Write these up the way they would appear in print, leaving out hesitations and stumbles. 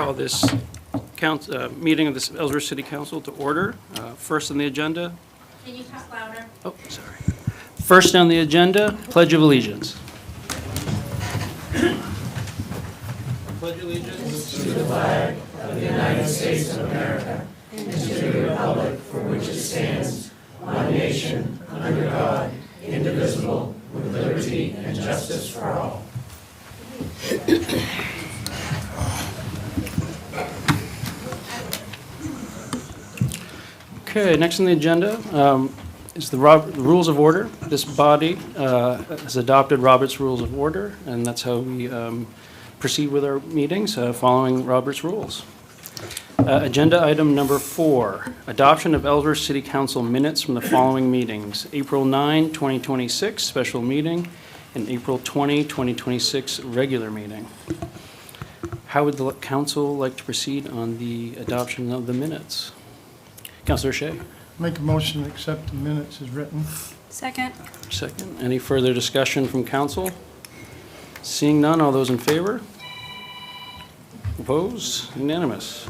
call this meeting of the Ellsworth City Council to order. First on the agenda. Can you talk louder? Oh, sorry. First on the agenda, Pledge of Allegiance. Pledge allegiance to the flag of the United States of America and to the republic for which it stands, one nation, under God, indivisible, with liberty and justice for all. Okay, next on the agenda is the rules of order. This body has adopted Robert's Rules of Order, and that's how we proceed with our meetings, following Robert's rules. Agenda item number 4, adoption of Ellsworth City Council minutes from the following meetings: April 9, 2026, special meeting, and April 20, 2026, regular meeting. How would the council like to proceed on the adoption of the minutes? Councillor Shea. Make a motion to accept the minutes as written. Second. Second. Any further discussion from council? Seeing none, all those in favor? Opposed? Unanimous.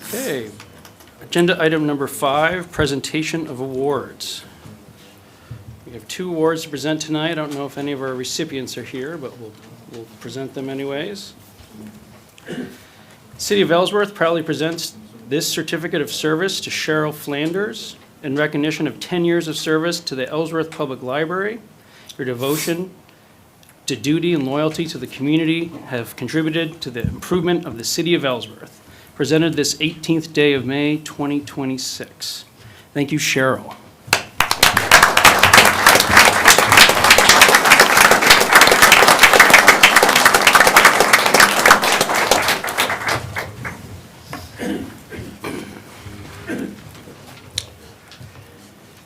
Okay. Agenda item number 5, presentation of awards. We have 2 awards to present tonight. I don't know if any of our recipients are here, but we'll present them anyways. City of Ellsworth proudly presents this certificate of service to Cheryl Flanders in recognition of 10 years of service to the Ellsworth Public Library. Your devotion to duty and loyalty to the community have contributed to the improvement of the City of Ellsworth. Presented this 18th day of May, 2026. Thank you, Cheryl.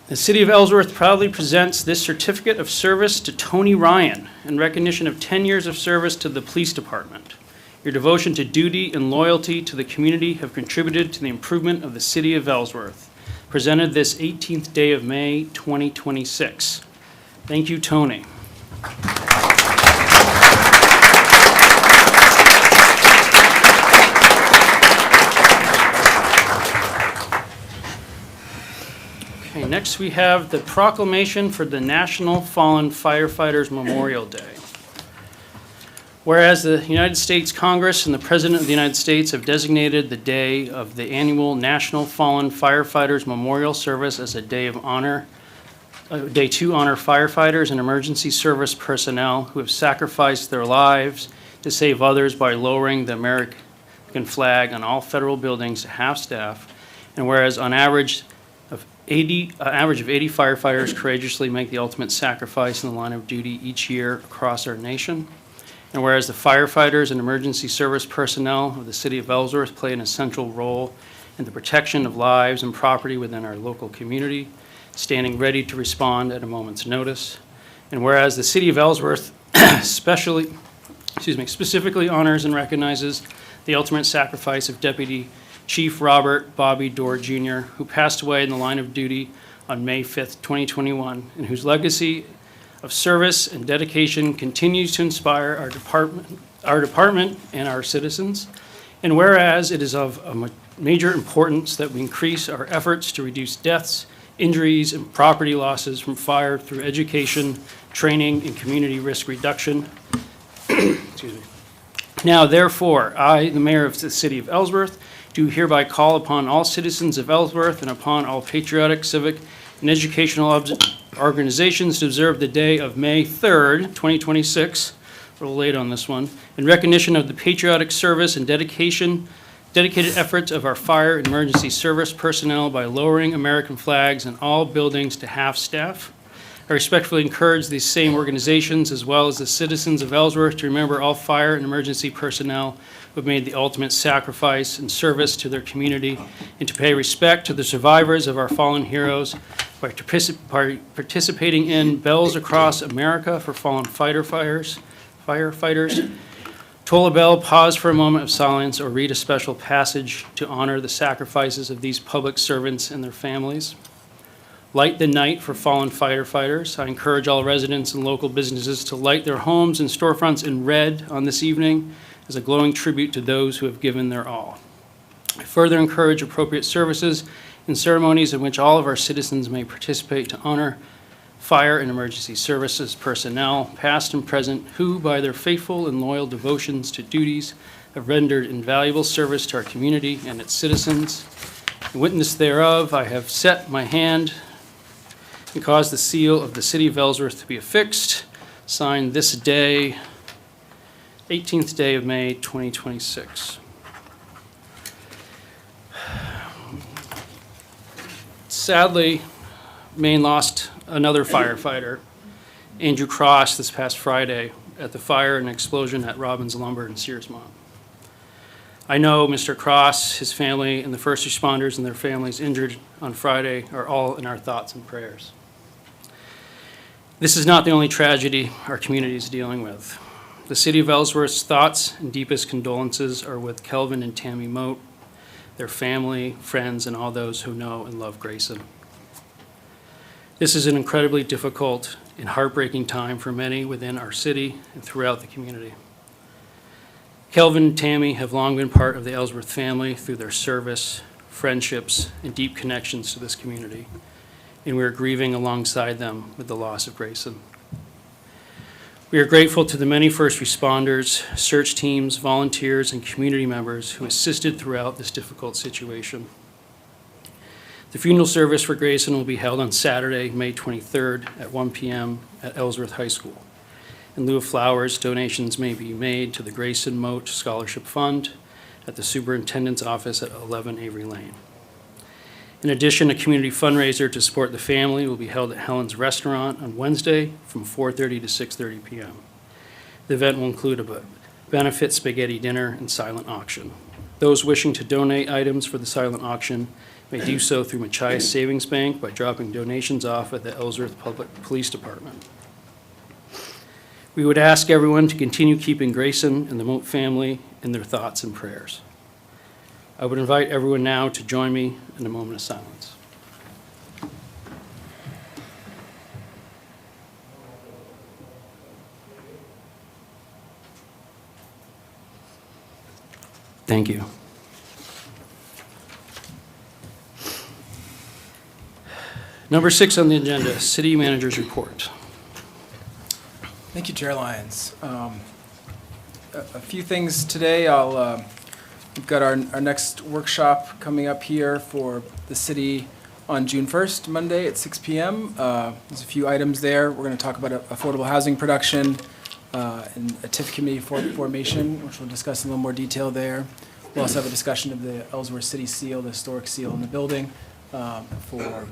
The City of Ellsworth proudly presents this certificate of service to Tony Ryan in recognition of 10 years of service to the police department. Your devotion to duty and loyalty to the community have contributed to the improvement of the City of Ellsworth. Presented this 18th day of May, 2026. Thank you, Tony. Okay, next we have the proclamation for the National Fallen Firefighters Memorial Day. Whereas the United States Congress and the President of the United States have designated the day of the annual National Fallen Firefighters Memorial Service as a day of honor, a day to honor firefighters and emergency service personnel who have sacrificed their lives to save others by lowering the American flag on all federal buildings to half-staff, and whereas on average of 80 firefighters courageously make the ultimate sacrifice in the line of duty each year across our nation. And whereas the firefighters and emergency service personnel of the City of Ellsworth play an essential role in the protection of lives and property within our local community, standing ready to respond at a moment's notice. And whereas the City of Ellsworth specifically honors and recognizes the ultimate sacrifice of Deputy Chief Robert Bobby Dorr Jr., who passed away in the line of duty on May 5th, 2021, and whose legacy of service and dedication continues to inspire our department and our citizens. And whereas it is of a major importance that we increase our efforts to reduce deaths, injuries, and property losses from fire through education, training, and community risk reduction. Excuse me. Now, therefore, I, the mayor of the City of Ellsworth, do hereby call upon all citizens of Ellsworth and upon all patriotic, civic, and educational organizations to observe the day of May 3rd, 2026, a little late on this one, in recognition of the patriotic service and dedicated efforts of our fire and emergency service personnel by lowering American flags in all buildings to half-staff. I respectfully encourage these same organizations, as well as the citizens of Ellsworth, to remember all fire and emergency personnel who have made the ultimate sacrifice and service to their community, and to pay respect to the survivors of our fallen heroes by participating in Bells Across America for Fallen Firefighters. Toll a bell, pause for a moment of silence, or read a special passage to honor the sacrifices of these public servants and their families. Light the Night for Fallen Firefighters. I encourage all residents and local businesses to light their homes and storefronts in red on this evening as a glowing tribute to those who have given their all. I further encourage appropriate services and ceremonies in which all of our citizens may participate to honor fire and emergency services personnel, past and present, who, by their faithful and loyal devotions to duties, have rendered invaluable service to our community and its citizens. In witness thereof, I have set my hand and caused the seal of the City of Ellsworth to be affixed, signed this day, 18th day of May, 2026. Sadly, Maine lost another firefighter, Andrew Cross, this past Friday at the fire and explosion at Robbins Lumber in Searsmont. I know Mr. Cross, his family, and the first responders and their families injured on Friday are all in our thoughts and prayers. This is not the only tragedy our community is dealing with. The City of Ellsworth's thoughts and deepest condolences are with Kelvin and Tammy Moat, their family, friends, and all those who know and love Grayson. This is an incredibly difficult and heartbreaking time for many within our city and throughout the community. Kelvin and Tammy have long been part of the Ellsworth family through their service, friendships, and deep connections to this community, and we are grieving alongside them with the loss of Grayson. We are grateful to the many first responders, search teams, volunteers, and community members who assisted throughout this difficult situation. The funeral service for Grayson will be held on Saturday, May 23rd at 1 p.m. at Ellsworth High School. In lieu of flowers, donations may be made to the Grayson Moat Scholarship Fund at the Superintendent's Office at 11 Avery Lane. In addition, a community fundraiser to support the family will be held at Helen's Restaurant on Wednesday from 4:30 to 6:30 p.m. The event will include a benefit spaghetti dinner and silent auction. Those wishing to donate items for the silent auction may do so through Machias Savings Bank by dropping donations off at the Ellsworth Public Police Department. We would ask everyone to continue keeping Grayson and the Moat family in their thoughts and prayers. I would invite everyone now to join me in a moment of silence. Thank you. Number 6 on the agenda, City Manager's Report. Thank you, Chair Lyons. A few things today. We've got our next workshop coming up here for the city on June 1st, Monday at 6 p.m. There's a few items there. We're going to talk about affordable housing production and a TIF committee formation, which we'll discuss in a little more detail there. We'll also have a discussion of the Ellsworth City Seal, the historic seal in the building, for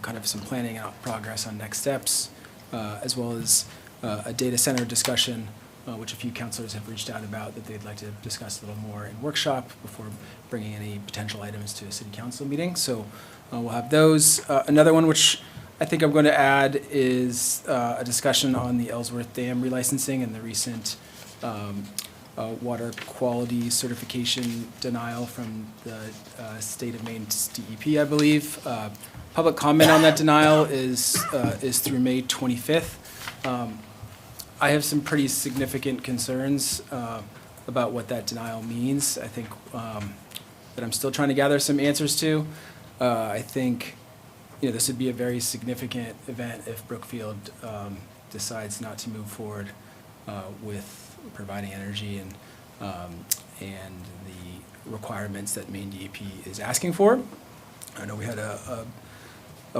kind of some planning and progress on next steps, as well as a data center discussion, which a few councilors have reached out about that they'd like to discuss a little more in workshop before bringing any potential items to a city council meeting. So we'll have those. Another one which I think I'm going to add is a discussion on the Ellsworth Dam relicensing and the recent water quality certification denial from the state of Maine's DEP, I believe. Public comment on that denial is through May 25th. I have some pretty significant concerns about what that denial means. I think that I'm still trying to gather some answers to. I think this would be a very significant event if Brookfield decides not to move forward with providing energy and the requirements that Maine DEP is asking for. I know we had a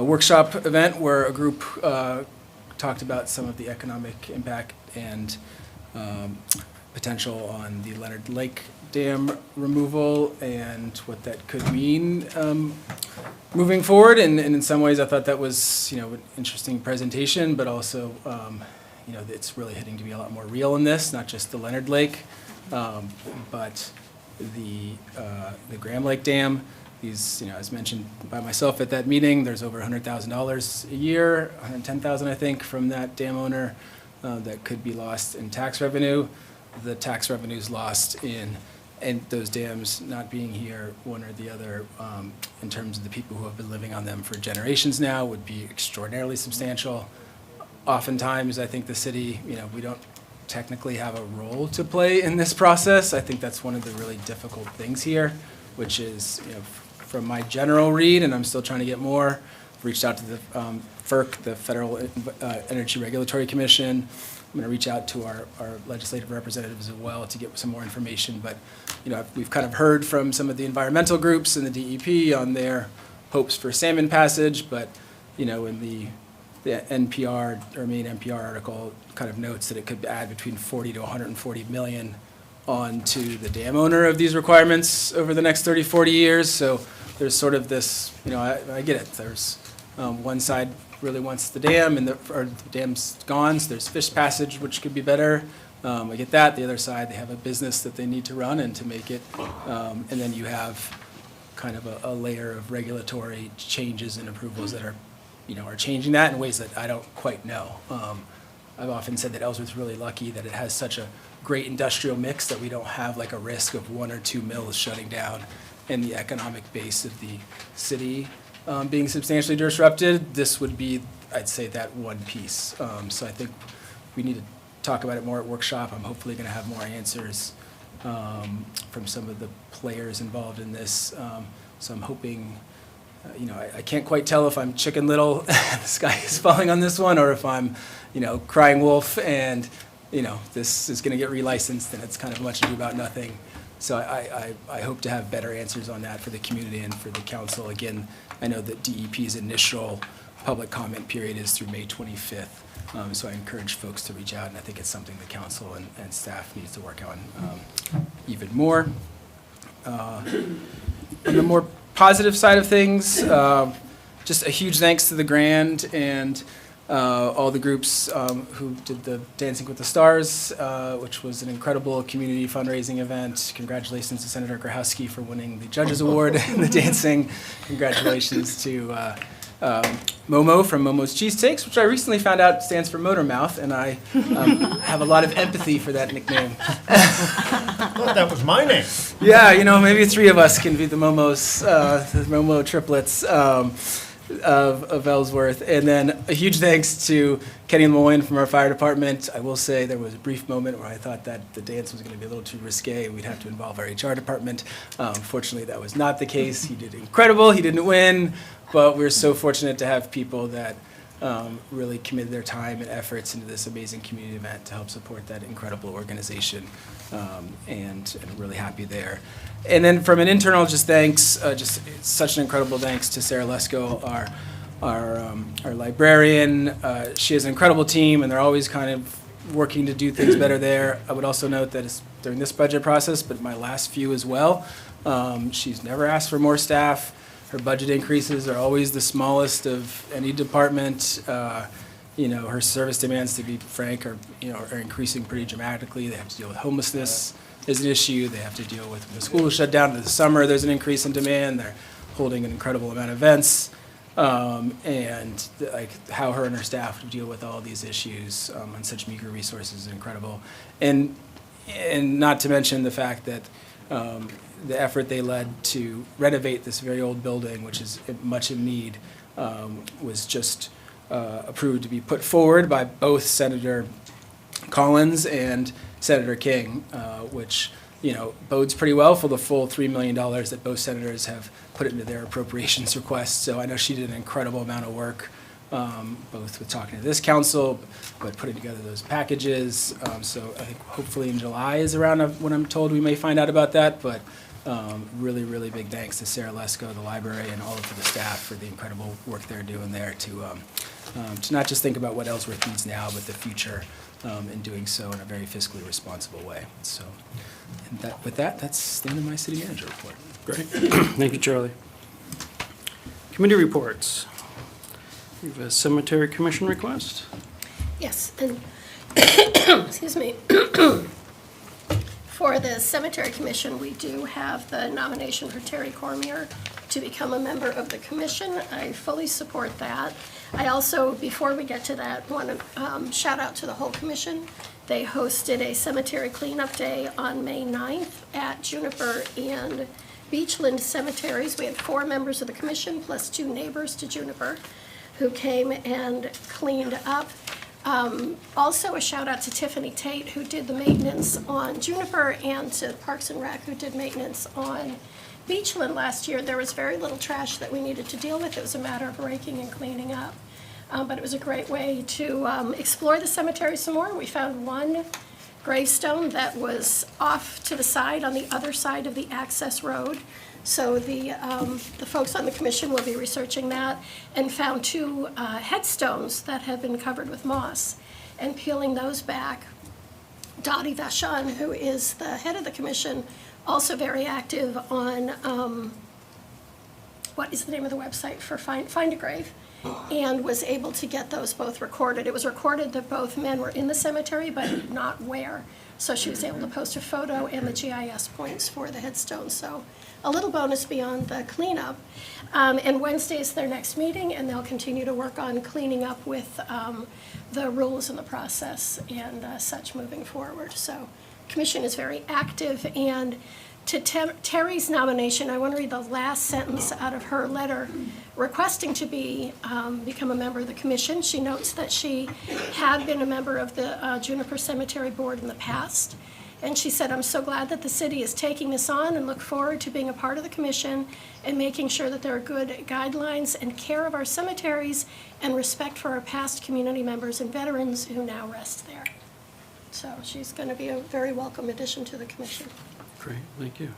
workshop event where a group talked about some of the economic impact and potential on the Leonard Lake Dam removal and what that could mean moving forward. And in some ways, I thought that was an interesting presentation, but also it's really hitting to be a lot more real in this, not just the Leonard Lake, but the Graham Lake Dam. These, as mentioned by myself at that meeting, there's over $100,000 a year, $110,000 I think, from that dam owner that could be lost in tax revenue. The tax revenue is lost in and those dams not being here, one or the other, in terms of the people who have been living on them for generations now, would be extraordinarily substantial. Oftentimes, I think the city, we don't technically have a role to play in this process. I think that's one of the really difficult things here, which is, from my general read, and I'm still trying to get more, reached out to the FERC, the Federal Energy Regulatory Commission. I'm going to reach out to our legislative representatives as well to get some more information. But, we've kind of heard from some of the environmental groups and the DEP on their hopes for salmon passage, but, in the NPR, or main NPR article kind of notes that it could add between 40 to 140 million onto the dam owner of these requirements over the next 30, 40 years. So there's sort of this, I get it. There's one side really wants the dam, or the dam's gone, so there's fish passage, which could be better. I get that. The other side, they have a business that they need to run and to make it. And then you have kind of a layer of regulatory changes and approvals that are changing that in ways that I don't quite know. I've often said that Ellsworth's really lucky that it has such a great industrial mix that we don't have like a risk of 1 or 2 mills shutting down and the economic base of the city being substantially disrupted. This would be, I'd say, that one piece. So I think we need to talk about it more at workshop. I'm hopefully going to have more answers from some of the players involved in this. So I'm hoping, I can't quite tell if I'm Chicken Little, the sky is falling on this one, or if I'm, crying wolf and, this is going to get relicensed and it's kind of much ado about nothing. So I hope to have better answers on that for the community and for the council. Again, I know that DEP's initial public comment period is through May 25th. So I encourage folks to reach out, and I think it's something the council and staff needs to work on even more. On the more positive side of things, just a huge thanks to the Grand and all the groups who did the Dancing with the Stars, which was an incredible community fundraising event. Congratulations to Senator Grahowski for winning the Judges Award in the dancing. Congratulations to Momo from Momo's Cheesesteaks, which I recently found out stands for Motor Mouth, and I have a lot of empathy for that nickname. I thought that was my name. Yeah, maybe 3 of us can be the Momos, the Momo triplets of Ellsworth. And then a huge thanks to Kenny Lemoyne from our fire department. I will say there was a brief moment where I thought that the dance was going to be a little too risque and we'd have to involve our HR department. Fortunately, that was not the case. He did incredible. He didn't win, but we're so fortunate to have people that really committed their time and efforts into this amazing community event to help support that incredible organization, and really happy there. And then from an internal, just thanks, just such an incredible thanks to Sarah Lesko, our librarian. She has an incredible team, and they're always kind of working to do things better there. I would also note that it's during this budget process, but my last few as well, she's never asked for more staff. Her budget increases are always the smallest of any department. Her service demands, to be frank, are increasing pretty dramatically. They have to deal with homelessness is an issue. They have to deal with when the school is shut down in the summer. There's an increase in demand. They're holding an incredible amount of events, and how her and her staff deal with all these issues on such meager resources is incredible. And not to mention the fact that the effort they led to renovate this very old building, which is much in need, was just approved to be put forward by both Senator Collins and Senator King, which bodes pretty well for the full $3 million that both senators have put into their appropriations requests. So I know she did an incredible amount of work, both with talking to this council, but putting together those packages. So I think hopefully in July is around when I'm told we may find out about that. But really, really big thanks to Sarah Lesko, the library, and all of the staff for the incredible work they're doing there to not just think about what Ellsworth needs now, but the future, and doing so in a very fiscally responsible way. So with that, that's the end of my city manager report. Great. Thank you, Charlie. Committee reports. We have a cemetery commission request. Yes, and excuse me. For the Cemetery Commission, we do have the nomination for Terry Cormier to become a member of the commission. I fully support that. I also, before we get to that, want to shout out to the whole commission. They hosted a cemetery cleanup day on May 9th at Juniper and Beachland cemeteries. We had 4 members of the commission plus 2 neighbors to Juniper who came and cleaned up. Also a shout out to Tiffany Tate, who did the maintenance on Juniper, and to Parks and Rec, who did maintenance on Beachland last year. There was very little trash that we needed to deal with. It was a matter of raking and cleaning up. But it was a great way to explore the cemetery some more. We found one gravestone that was off to the side on the other side of the access road. So the folks on the commission will be researching that, and found 2 headstones that have been covered with moss and peeling those back. Dottie Vachon, who is the head of the commission, also very active on, what is the name of the website for Find a Grave, and was able to get those both recorded. It was recorded that both men were in the cemetery, but not where. So she was able to post a photo and the GIS points for the headstones. So a little bonus beyond the cleanup. And Wednesday is their next meeting, and they'll continue to work on cleaning up with the rules and the process and such moving forward. So commission is very active. And to Terry's nomination, I want to read the last sentence out of her letter requesting to become a member of the commission. She notes that she had been a member of the Juniper Cemetery Board in the past. And she said, "I'm so glad that the city is taking this on and look forward to being a part of the commission and making sure that there are good guidelines and care of our cemeteries and respect for our past community members and veterans who now rest there." So she's going to be a very welcome addition to the commission. Great, thank you.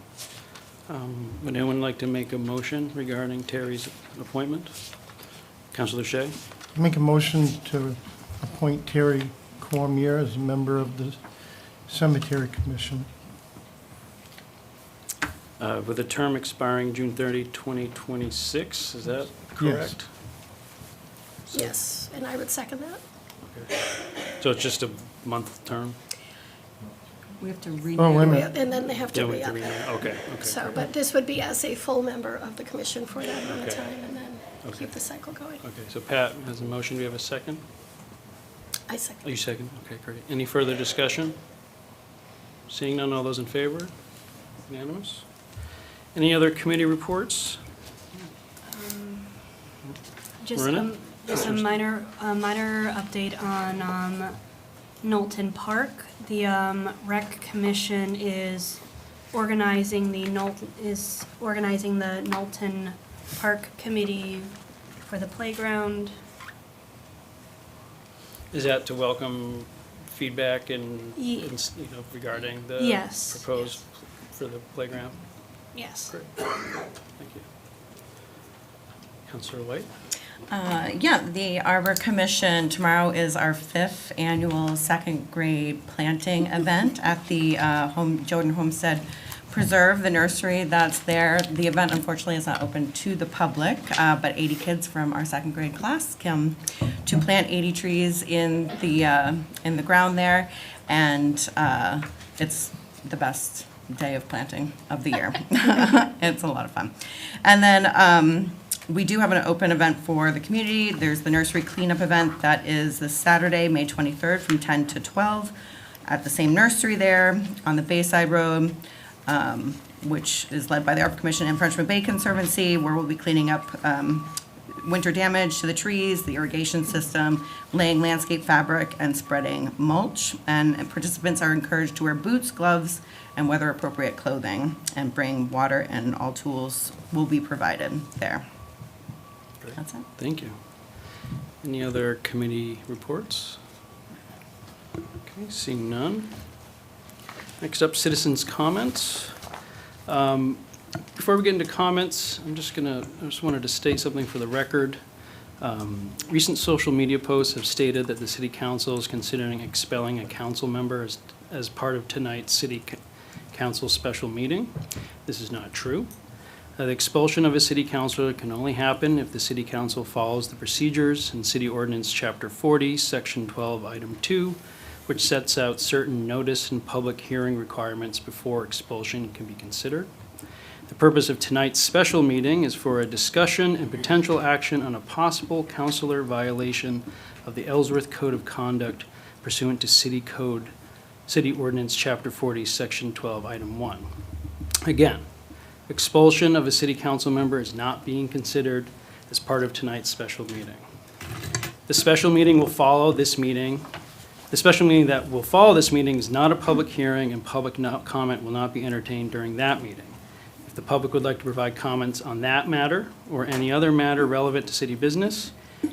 Would anyone like to make a motion regarding Terry's appointment? Councilor Shea? Make a motion to appoint Terry Cormier as a member of the Cemetery Commission. With a term expiring June 30, 2026, is that correct? Yes, and I would second that. Okay. So it's just a month term? We have to renew. Oh, wait a minute. And then they have to Yeah, we re-up have to it. renew. Okay, So, okay. but this would be as a full member of the commission for that amount of Okay. time, and then Okay. keep the cycle going. Okay, so Pat has a motion, do you have a second? I Oh, second. you second? Okay, great. Any further discussion? Seeing none, all those in favor? Unanimous? Any other committee reports? Just, Marina? just a minor update on Knowlton Park. The Rec Commission is organizing the Knowlton Park Committee for the playground. Is that to welcome feedback and, Ye- regarding the Yes, proposed for the playground? Yes. Great, thank you. Councilor White? Yeah, the Arbor Commission, tomorrow is our 5th annual second grade planting event at the Jordan Homestead Preserve, the nursery that's there. The event unfortunately is not open to the public, but 80 kids from our second grade class come to plant 80 trees in the ground there, and it's the best day of planting of the year. It's a lot of fun. And then we do have an open event for the community. There's the nursery cleanup event that is this Saturday, May 23rd from 10 to 12 at the same nursery there on the Bayside Road, which is led by the Arbor Commission and Frenchman Bay Conservancy, where we'll be cleaning up winter damage to the trees, the irrigation system, laying landscape fabric, and spreading mulch. And participants are encouraged to wear boots, gloves, and weather-appropriate clothing, and bring water, and all tools will be provided there. Great. That's it. Thank you. Any other committee reports? Okay, seeing none. Next up, citizens' comments. Before we get into comments, I just wanted to state something for the record. Recent social media posts have stated that the city council is considering expelling a council member as part of tonight's city council special meeting. This is not true. The expulsion of a city councilor can only happen if the city council follows the procedures in City Ordinance Chapter 40, Section 12, Item 2, which sets out certain notice and public hearing requirements before expulsion can be considered. The purpose of tonight's special meeting is for a discussion and potential action on a possible councilor violation of the Ellsworth Code of Conduct pursuant to City Ordinance, Chapter 40, Section 12, Item 1. Again, expulsion of a city council member is not being considered as part of tonight's special meeting. The special meeting will follow this meeting. The special meeting that will follow this meeting is not a public hearing, and public comment will not be entertained during that meeting. If the public would like to provide comments on that matter or any other matter relevant to city business,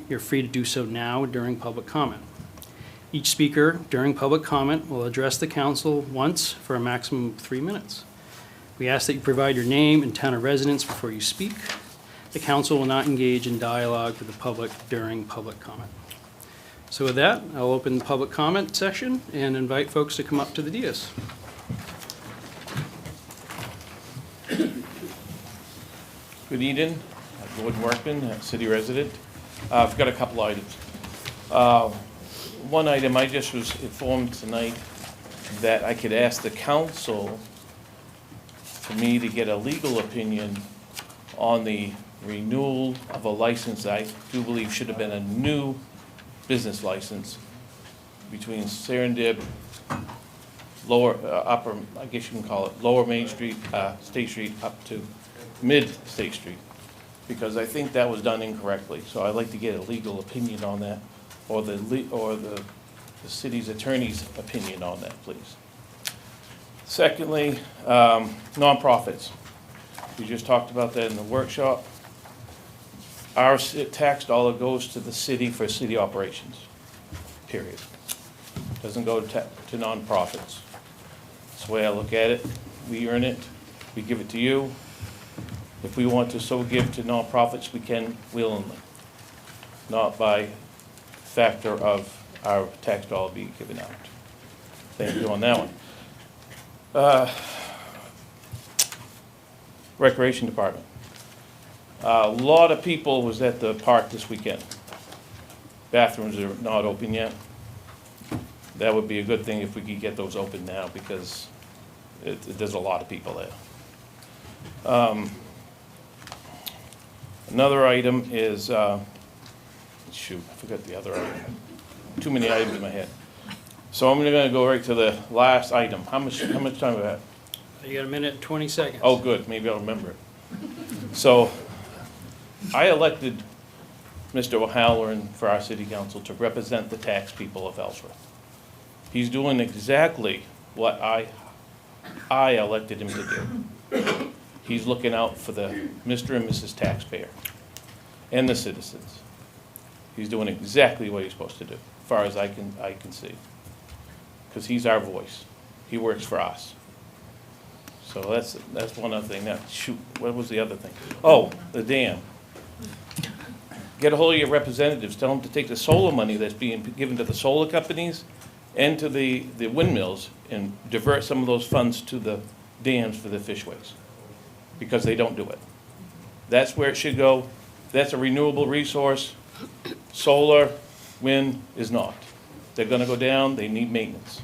you're free to do so now during public comment. Each speaker during public comment will address the council once for a maximum of 3 minutes. We ask that you provide your name and town of residence before you speak. The council will not engage in dialogue with the public during public comment. So with that, I'll open the public comment section and invite folks to come up to the dais. Good evening, Gordon Workman, city resident. I've got a couple items. One item, I just was informed tonight that I could ask the council for me to get a legal opinion on the renewal of a license that I do believe should have been a new business license between Serendip, upper, I guess you can call it, Lower Main Street, State Street, up to Mid State Street, because I think that was done incorrectly. So I'd like to get a legal opinion on that, or the city's attorney's opinion on that, please. Secondly, nonprofits. We just talked about that in the workshop. Our tax dollar goes to the city for city operations, period. Doesn't go to nonprofits. That's the way I look at it. We earn it, we give it to you. If we want to so give to nonprofits, we can willingly, not by factor of our tax dollar being given out. Thank you on that one. Recreation Department. A lot of people was at the park this weekend. Bathrooms are not open yet. That would be a good thing if we could get those open now, because there's a lot of people there. Another item is, shoot, I forgot the other item. Too many items in my head. So I'm gonna go right to the last item. How much time do I have? You got a minute and 20 seconds. Oh, good, maybe I'll remember it. So, I elected Mr. O'Halloran for our city council to represent the tax people of Ellsworth. He's doing exactly what I elected him to do. He's looking out for the Mr. and Mrs. Taxpayer and the citizens. He's doing exactly what he's supposed to do, as far as I can see. Because he's our voice. He works for us. So that's one other thing. Now, shoot, what was the other thing? Oh, the dam. Get a hold of your representatives. Tell them to take the solar money that's being given to the solar companies and to the windmills and divert some of those funds to the dams for the fishways, because they don't do it. That's where it should go. That's a renewable resource. Solar, wind is not. They're gonna go down, they need maintenance.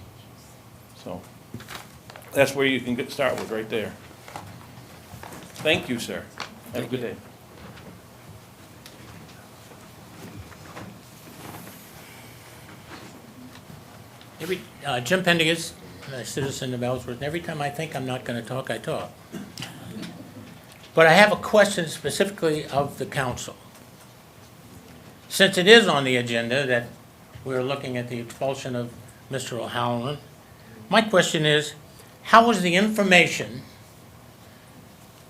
So that's where you can get started with, right there. Thank you, sir. Have a good day. Jim Pendigas, a citizen of Ellsworth, and every time I think I'm not going to talk, I talk. But I have a question specifically of the council. Since it is on the agenda that we're looking at the expulsion of Mr. O'Halloran, my question is, how was the information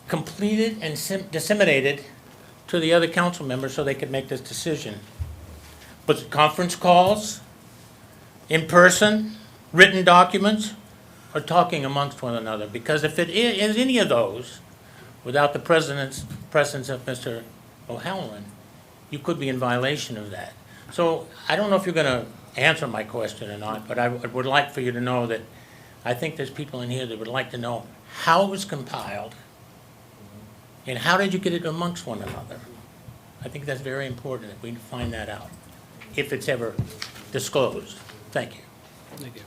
completed and disseminated to the other council members so they could make this decision? Was it conference calls? In person, written documents, or talking amongst one another? Because if it is any of those, without the presence of Mr. O'Halloran, you could be in violation of that. So I don't know if you're going to answer my question or not, but I would like for you to know that I think there's people in here that would like to know how it was compiled and how did you get it amongst one another. I think that's very important if we find that out, if it's ever disclosed. Thank you. Thank you.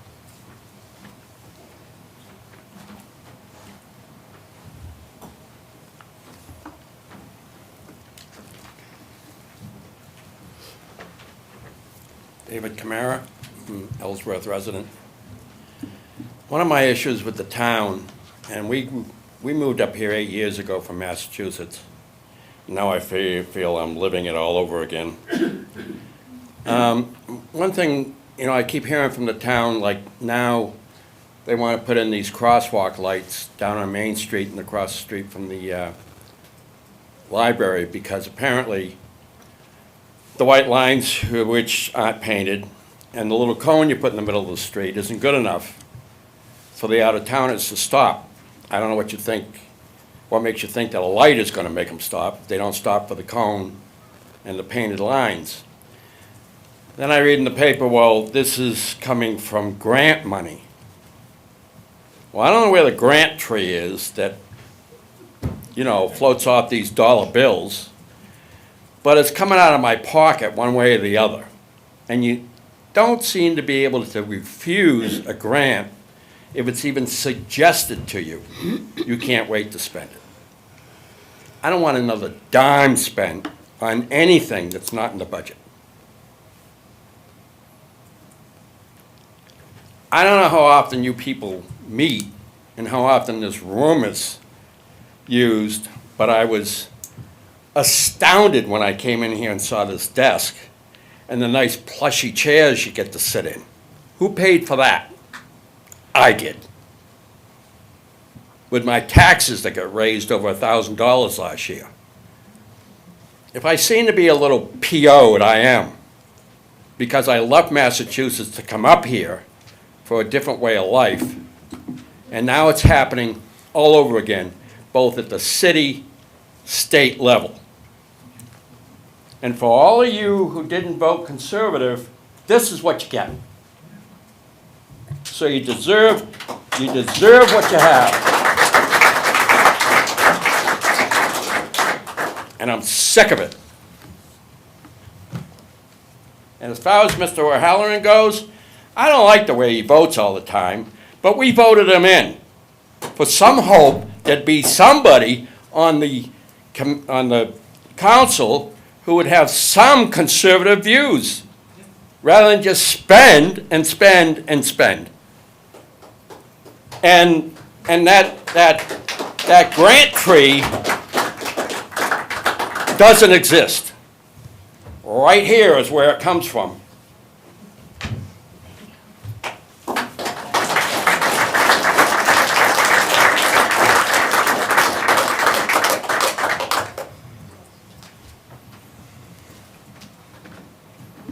David Camara, Ellsworth resident. One of my issues with the town, and we moved up here 8 years ago from Massachusetts. Now I feel I'm living it all over again. One thing, I keep hearing from the town, like now they want to put in these crosswalk lights down on Main Street and across the street from the library, because apparently the white lines, which aren't painted, and the little cone you put in the middle of the street isn't good enough for the out-of-towners to stop. I don't know what you think, what makes you think that a light is going to make them stop if they don't stop for the cone and the painted lines. Then I read in the paper, well, this is coming from grant money. Well, I don't know where the grant tree is that, floats off these dollar bills, but it's coming out of my pocket one way or the other. And you don't seem to be able to refuse a grant if it's even suggested to you. You can't wait to spend it. I don't want another dime spent on anything that's not in the budget. I don't know how often you people meet and how often this room is used, but I was astounded when I came in here and saw this desk and the nice plushy chairs you get to sit in. Who paid for that? I did. With my taxes that got raised over $1,000 last year. If I seem to be a little PO'd, I am, because I left Massachusetts to come up here for a different way of life. And now it's happening all over again, both at the city, state level. And for all of you who didn't vote conservative, this is what you get. So you deserve what you have. And I'm sick of it. And as far as Mr. O'Halloran goes, I don't like the way he votes all the time, but we voted him in for some hope there'd be somebody on the council who would have some conservative views, rather than just spend and spend and spend. And that grant tree doesn't exist. Right here is where it comes from.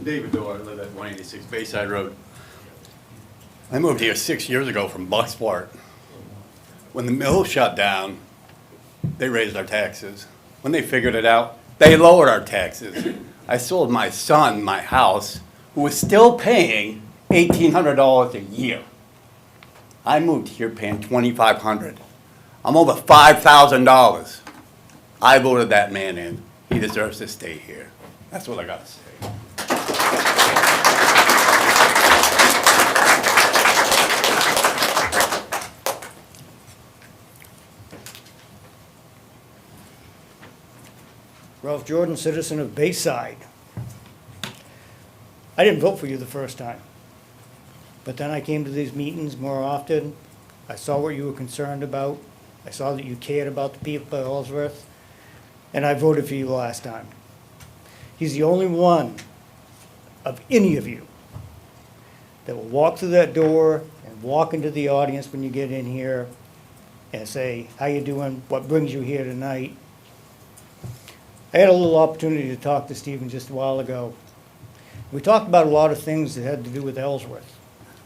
David Doyle, I live at 186 Bayside Road. I moved here 6 years ago from Bucksport. When the mill shut down, they raised our taxes. When they figured it out, they lowered our taxes. I sold my son my house, who was still paying $1,800 a year. I moved here paying $2,500. I'm over $5,000. I voted that man in. He deserves to stay here. That's what I gotta say. Ralph Jordan, citizen of Bayside. I didn't vote for you the first time, but then I came to these meetings more often. I saw what you were concerned about. I saw that you cared about the people of Ellsworth, and I voted for you last time. He's the only one of any of you that will walk through that door and walk into the audience when you get in here and say, how you doing, what brings you here tonight? I had a little opportunity to talk to Stephen just a while ago. We talked about a lot of things that had to do with Ellsworth.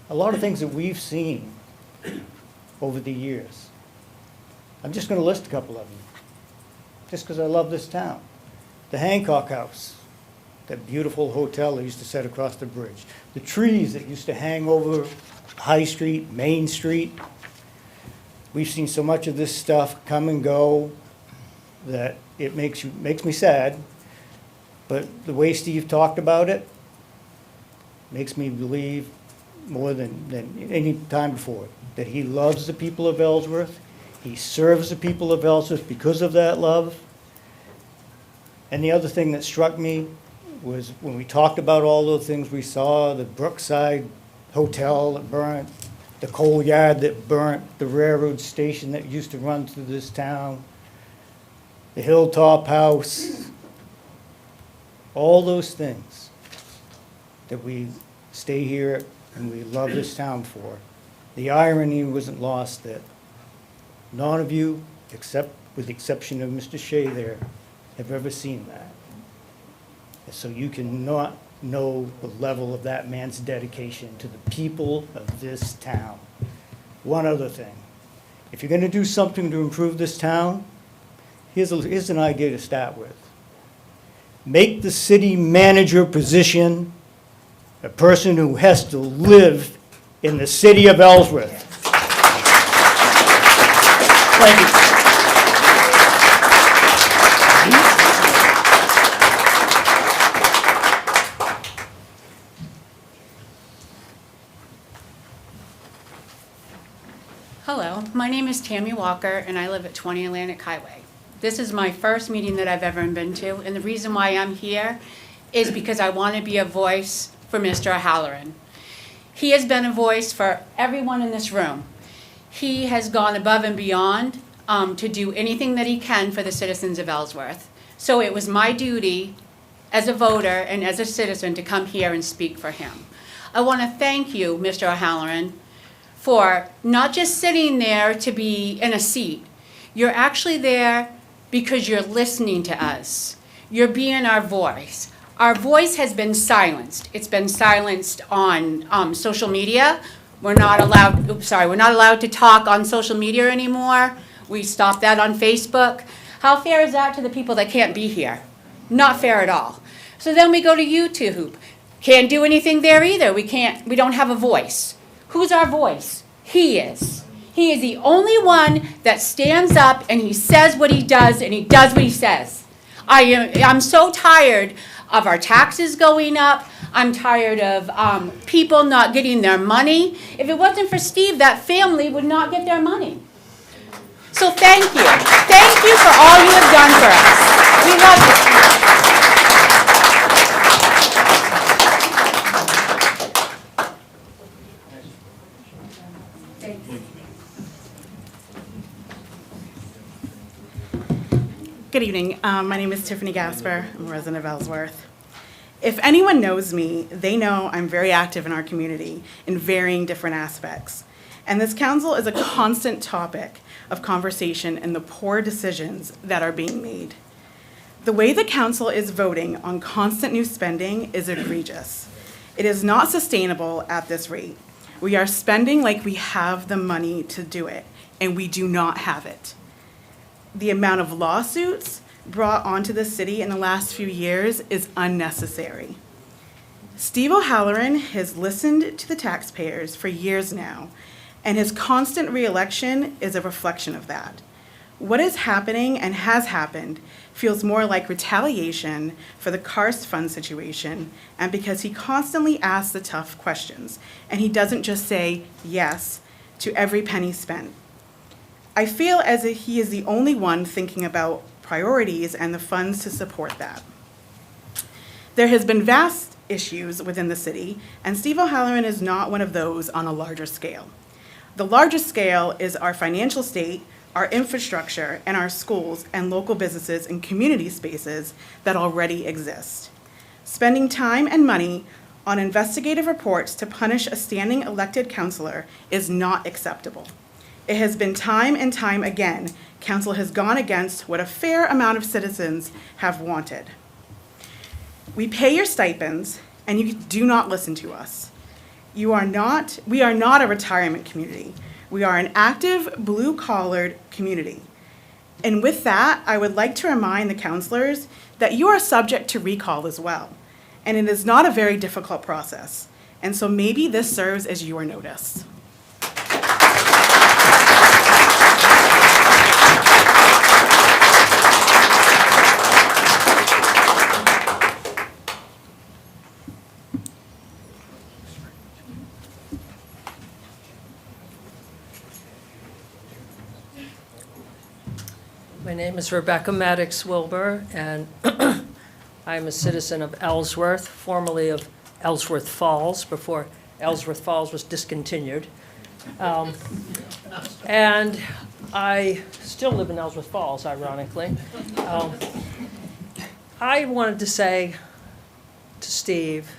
A lot of things that we've seen over the years. I'm just going to list a couple of them, just because I love this town. The Hancock House, that beautiful hotel that used to sit across the bridge. The trees that used to hang over High Street, Main Street. We've seen so much of this stuff come and go that it makes me sad, but the way Steve talked about it makes me believe more than any time before that he loves the people of Ellsworth. He serves the people of Ellsworth because of that love. And the other thing that struck me was when we talked about all those things we saw, the Brookside Hotel that burnt, the coal yard that burnt, the railroad station that used to run through this town, the Hilltop House, all those things that we stay here and we love this town for. The irony wasn't lost that none of you, except with the exception of Mr. Shea there, have ever seen that. And so you cannot know the level of that man's dedication to the people of this town. One other thing, if you're gonna do something to improve this town, here's an idea to start with. Make the city manager position a person who has to live in the city of Ellsworth. Thank you. Hello, my name is Tammy Walker, and I live at 20 Atlantic Highway. This is my first meeting that I've ever been to, and the reason why I'm here is because I want to be a voice for Mr. O'Halloran. He has been a voice for everyone in this room. He has gone above and beyond to do anything that he can for the citizens of Ellsworth. So it was my duty as a voter and as a citizen to come here and speak for him. I want to thank you, Mr. O'Halloran, for not just sitting there to be in a seat. You're actually there because you're listening to us. You're being our voice. Our voice has been silenced. It's been silenced on social media. We're not allowed to talk on social media anymore. We stopped that on Facebook. How fair is that to the people that can't be here? Not fair at all. So then we go to YouTube. Can't do anything there either. We don't have a voice. Who's our voice? He is. He is the only one that stands up and he says what he does and he does what he says. I'm so tired of our taxes going up. I'm tired of people not getting their money. If it wasn't for Steve, that family would not get their money. So thank you. Thank you for all you have done for us. We love you. Good evening. My name is Tiffany Gasper. I'm a resident of Ellsworth. If anyone knows me, they know I'm very active in our community in varying different aspects. And this council is a constant topic of conversation in the poor decisions that are being made. The way the council is voting on constant new spending is egregious. It is not sustainable at this rate. We are spending like we have the money to do it, and we do not have it. The amount of lawsuits brought onto the city in the last few years is unnecessary. Steve O'Halloran has listened to the taxpayers for years now, and his constant reelection is a reflection of that. What is happening and has happened feels more like retaliation for the Karst Fund situation, and because he constantly asks the tough questions, and he doesn't just say yes to every penny spent. I feel as if he is the only one thinking about priorities and the funds to support that. There has been vast issues within the city, and Steve O'Halloran is not one of those on a larger scale. The largest scale is our financial state, our infrastructure, and our schools and local businesses and community spaces that already exist. Spending time and money on investigative reports to punish a standing elected councilor is not acceptable. It has been time and time again, council has gone against what a fair amount of citizens have wanted. We pay your stipends, and you do not listen to us. We are not a retirement community. We are an active, blue-collared community. And with that, I would like to remind the councilors that you are subject to recall as well. And it is not a very difficult process. And so maybe this serves as your notice. My name is Rebecca Maddox Wilbur, and I'm a citizen of Ellsworth, formerly of Ellsworth Falls, before Ellsworth Falls was discontinued. And I still live in Ellsworth Falls, ironically. I wanted to say to Steve,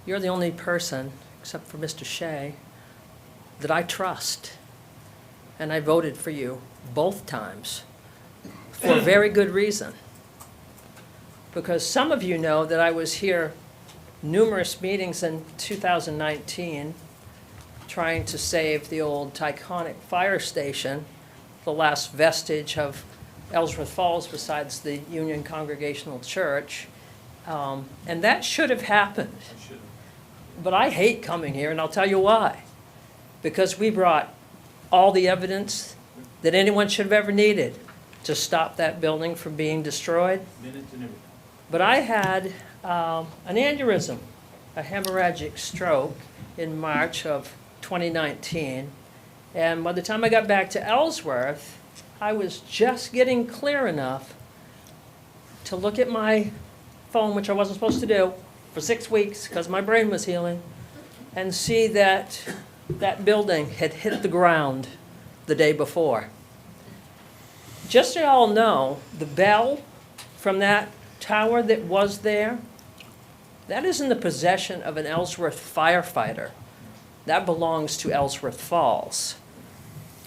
you're the only person, except for Mr. Shea, that I trust. And I voted for you both times for a very good reason. Because some of you know that I was here numerous meetings in 2019 trying to save the old Tyconic fire station, the last vestige of Ellsworth Falls besides the Union Congregational Church. And that should have happened. But I hate coming here, and I'll tell you why. Because we brought all the evidence that anyone should have ever needed to stop that building from being destroyed. But I had an aneurysm, a hemorrhagic stroke in March of 2019. And by the time I got back to Ellsworth, I was just getting clear enough to look at my phone, which I wasn't supposed to do, for 6 weeks because my brain was healing, and see that that building had hit the ground the day before. Just so you all know, the bell from that tower that was there, that is in the possession of an Ellsworth firefighter. That belongs to Ellsworth Falls.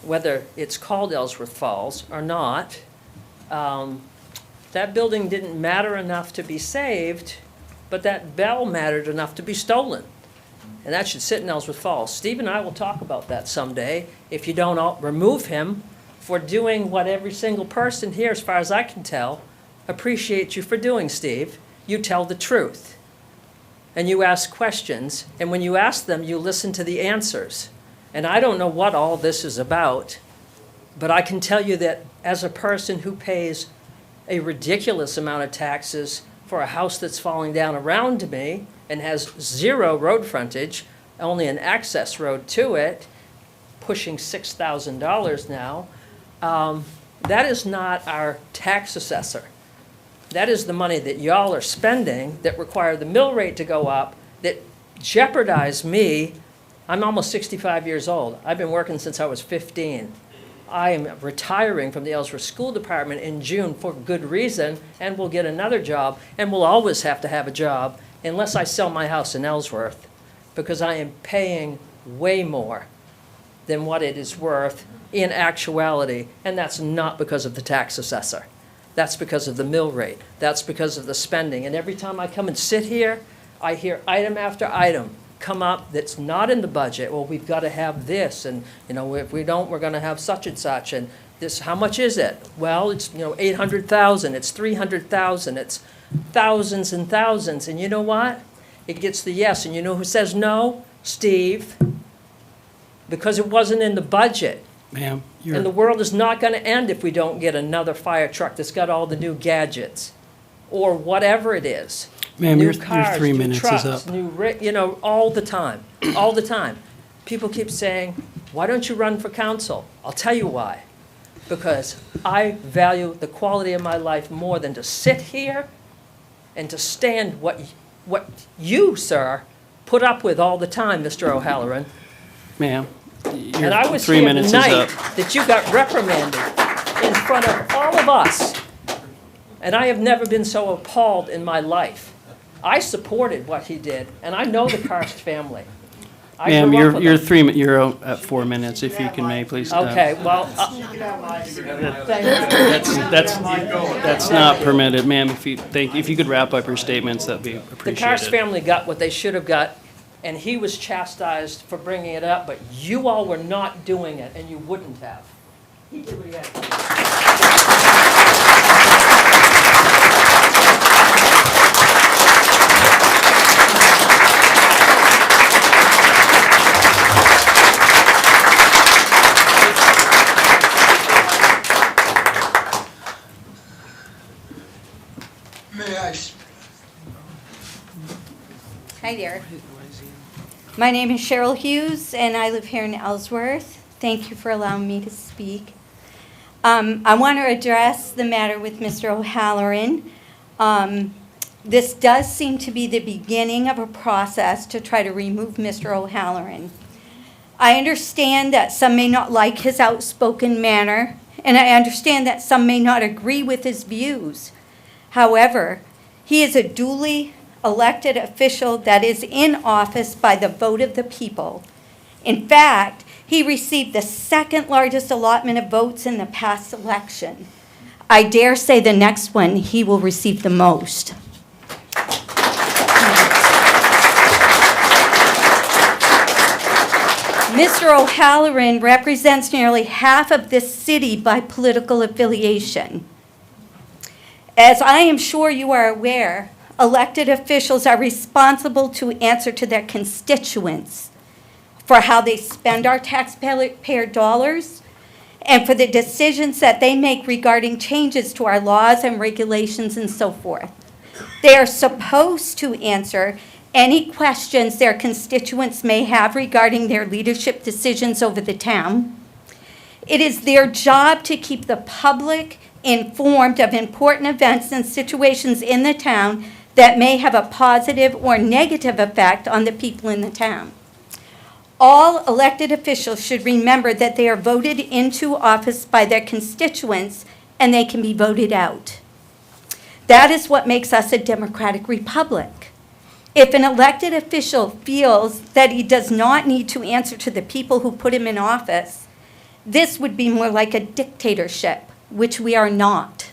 Whether it's called Ellsworth Falls or not, that building didn't matter enough to be saved, but that bell mattered enough to be stolen. And that should sit in Ellsworth Falls. Steve and I will talk about that someday, if you don't remove him for doing what every single person here, as far as I can tell, appreciates you for doing, Steve. You tell the truth. And you ask questions, and when you ask them, you listen to the answers. And I don't know what all this is about, but I can tell you that as a person who pays a ridiculous amount of taxes for a house that's falling down around me and has 0 road frontage, only an access road to it, pushing $6,000 now, that is not our tax assessor. That is the money that y'all are spending that require the mill rate to go up, that jeopardize me. I'm almost 65 years old. I've been working since I was 15. I am retiring from the Ellsworth School Department in June for good reason, and will get another job, and will always have to have a job unless I sell my house in Ellsworth, because I am paying way more than what it is worth in actuality, and that's not because of the tax assessor. That's because of the mill rate. That's because of the spending. And every time I come and sit here, I hear item after item come up that's not in the budget. Well, we've got to have this, and if we don't, we're going to have such and such. And this, how much is it? Well, it's 800,000. It's 300,000. It's thousands and thousands. And you know what? It gets the yes. And you know who says no? Steve. Because it wasn't in the budget. Ma'am, And the world is not going to end if we don't get another fire truck that's got all the new gadgets, or whatever it is. Ma'am, New your cars, 3 new minutes is trucks, up. all the time, all the time. People keep saying, why don't you run for council? I'll tell you why. Because I value the quality of my life more than to sit here and to stand what you, sir, put up with all the time, Mr. O'Halloran. Ma'am, And I your was 3 here minutes the is night up. that you got reprimanded in front of all of us. And I have never been so appalled in my life. I supported what he did, and I know the Karst family. I Ma'am, grew up with them. you're at 4 minutes, if you can, may, please. Okay, well, That's not permitted, ma'am. If you could wrap up your statements, that'd be the Karst appreciated. family got what they should have got, and he was chastised for bringing it up, but you all were not doing it, and you wouldn't have. He did what he had to do. Hi there. My name is Cheryl Hughes, and I live here in Ellsworth. Thank you for allowing me to speak. I want to address the matter with Mr. O'Halloran. This does seem to be the beginning of a process to try to remove Mr. O'Halloran. I understand that some may not like his outspoken manner, and I understand that some may not agree with his views. However, he is a duly elected official that is in office by the vote of the people. In fact, he received the second largest allotment of votes in the past election. I dare say the next one he will receive the most. Mr. O'Halloran represents nearly half of this city by political affiliation. As I am sure you are aware, elected officials are responsible to answer to their constituents for how they spend our taxpayer dollars and for the decisions that they make regarding changes to our laws and regulations and so forth. They are supposed to answer any questions their constituents may have regarding their leadership decisions over the town. It is their job to keep the public informed of important events and situations in the town that may have a positive or negative effect on the people in the town. All elected officials should remember that they are voted into office by their constituents and they can be voted out. That is what makes us a democratic republic. If an elected official feels that he does not need to answer to the people who put him in office, this would be more like a dictatorship, which we are not.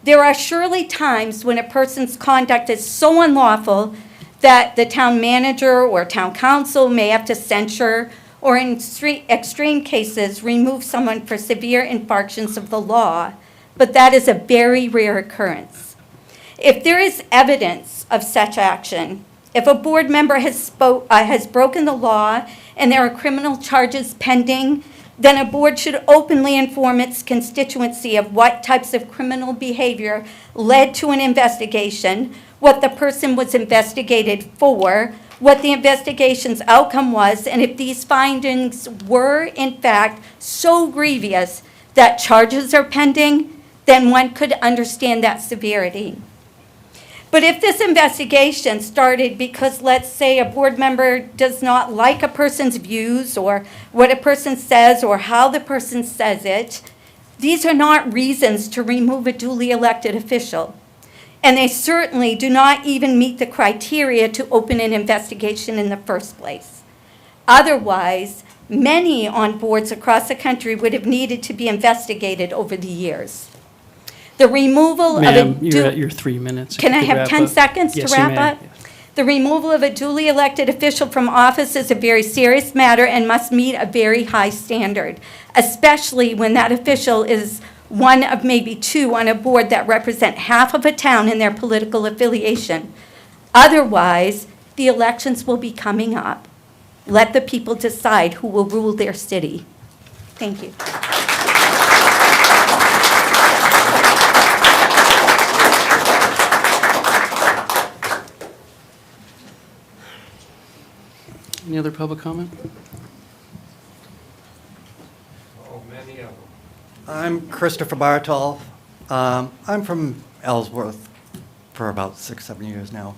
There are surely times when a person's conduct is so unlawful that the town manager or town council may have to censure or in extreme cases remove someone for severe infractions of the law, but that is a very rare occurrence. If there is evidence of such action, if a board member has broken the law and there are criminal charges pending, then a board should openly inform its constituency of what types of criminal behavior led to an investigation, what the person was investigated for, what the investigation's outcome was, and if these findings were, in fact, so grievous that charges are pending, then one could understand that severity. But if this investigation started because, let's say, a board member does not like a person's views or what a person says or how the person says it, these are not reasons to remove a duly elected official. And they certainly do not even meet the criteria to open an investigation in the first place. Otherwise, many on boards across the country would have needed to be investigated over the years. The removal of a... Ma'am, you're at your 3 minutes. Can I have 10 seconds to Yes, you wrap may. up? The removal of a duly elected official from office is a very serious matter and must meet a very high standard, especially when that official is one of maybe two on a board that represent half of a town in their political affiliation. Otherwise, the elections will be coming up. Let the people decide who will rule their city. Thank you. Any other public comment? I'm Christopher Bartol. I'm from Ellsworth for about 6-7 years now.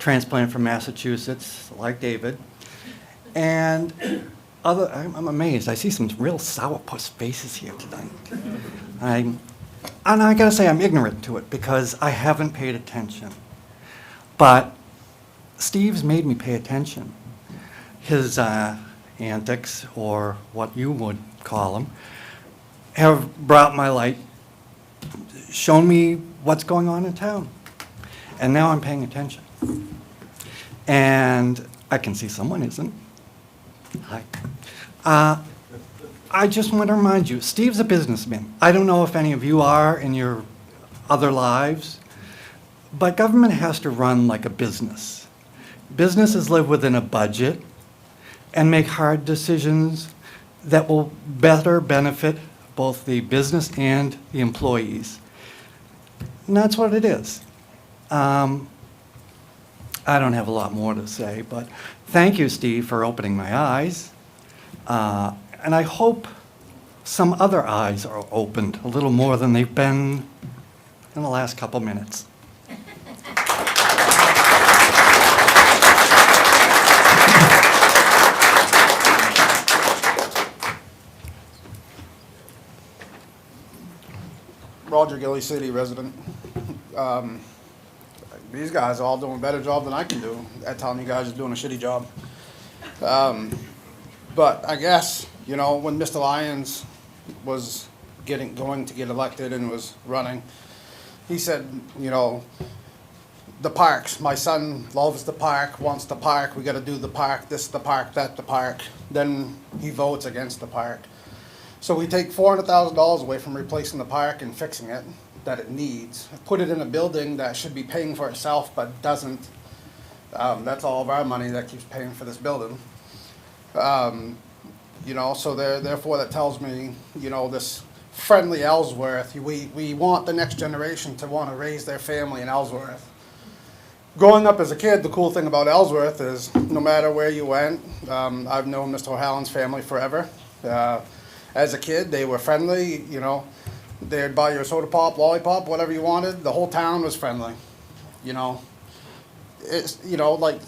Transplanted from Massachusetts, like David. And I'm amazed. I see some real sourpuss faces here tonight. And I gotta say, I'm ignorant to it because I haven't paid attention. But Steve's made me pay attention. His antics, or what you would call them, have brought my light, shown me what's going on in town. And now I'm paying attention. And I can see someone isn't. Hi. I just want to remind you, Steve's a businessman. I don't know if any of you are in your other lives, but government has to run like a business. Businesses live within a budget and make hard decisions that will better benefit both the business and the employees. And that's what it is. I don't have a lot more to say, but thank you, Steve, for opening my eyes. And I hope some other eyes are opened a little more than they've been in the last couple minutes. Roger Gilly City resident. These guys are all doing a better job than I can do at telling you guys are doing a shitty job. But I guess, you know, when Mr. Lyons was going to get elected and was running, he said, you know, the parks, my son loves the park, wants the park, we gotta do the park, this the park, that the park. Then he votes against the park. So we take $400,000 away from replacing the park and fixing it, that it needs, put it in a building that should be paying for itself but doesn't. That's all of our money that keeps paying for this building. You know, so therefore that tells me, you know, this friendly Ellsworth, we want the next generation to want to raise their family in Ellsworth. Growing up as a kid, the cool thing about Ellsworth is no matter where you went, I've known Mr. O'Halloran's family forever. As a kid, they were friendly, you know, they'd buy you a soda pop, lollipop, whatever you wanted. The whole town was friendly, you know. It's, you know, like,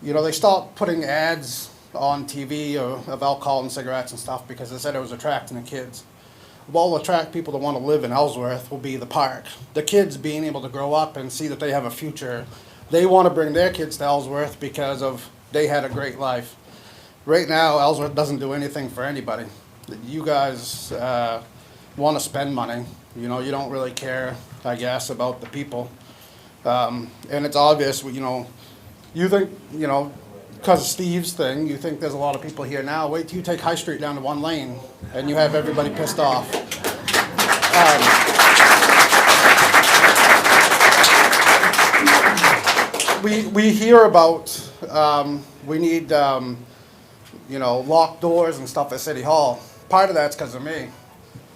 you know, they stopped putting ads on TV of alcohol and cigarettes and stuff because they said it was attracting the kids. What will attract people to want to live in Ellsworth will be the park. The kids being able to grow up and see that they have a future. They want to bring their kids to Ellsworth because of they had a great life. Right now, Ellsworth doesn't do anything for anybody. You guys want to spend money. You know, you don't really care, I guess, about the people. And it's obvious, you know, you think, you know, because of Steve's thing, you think there's a lot of people here now. Wait till you take High Street down to one lane and you have everybody pissed off. We hear about, we need, you know, locked doors and stuff at City Hall. Part of that's because of me.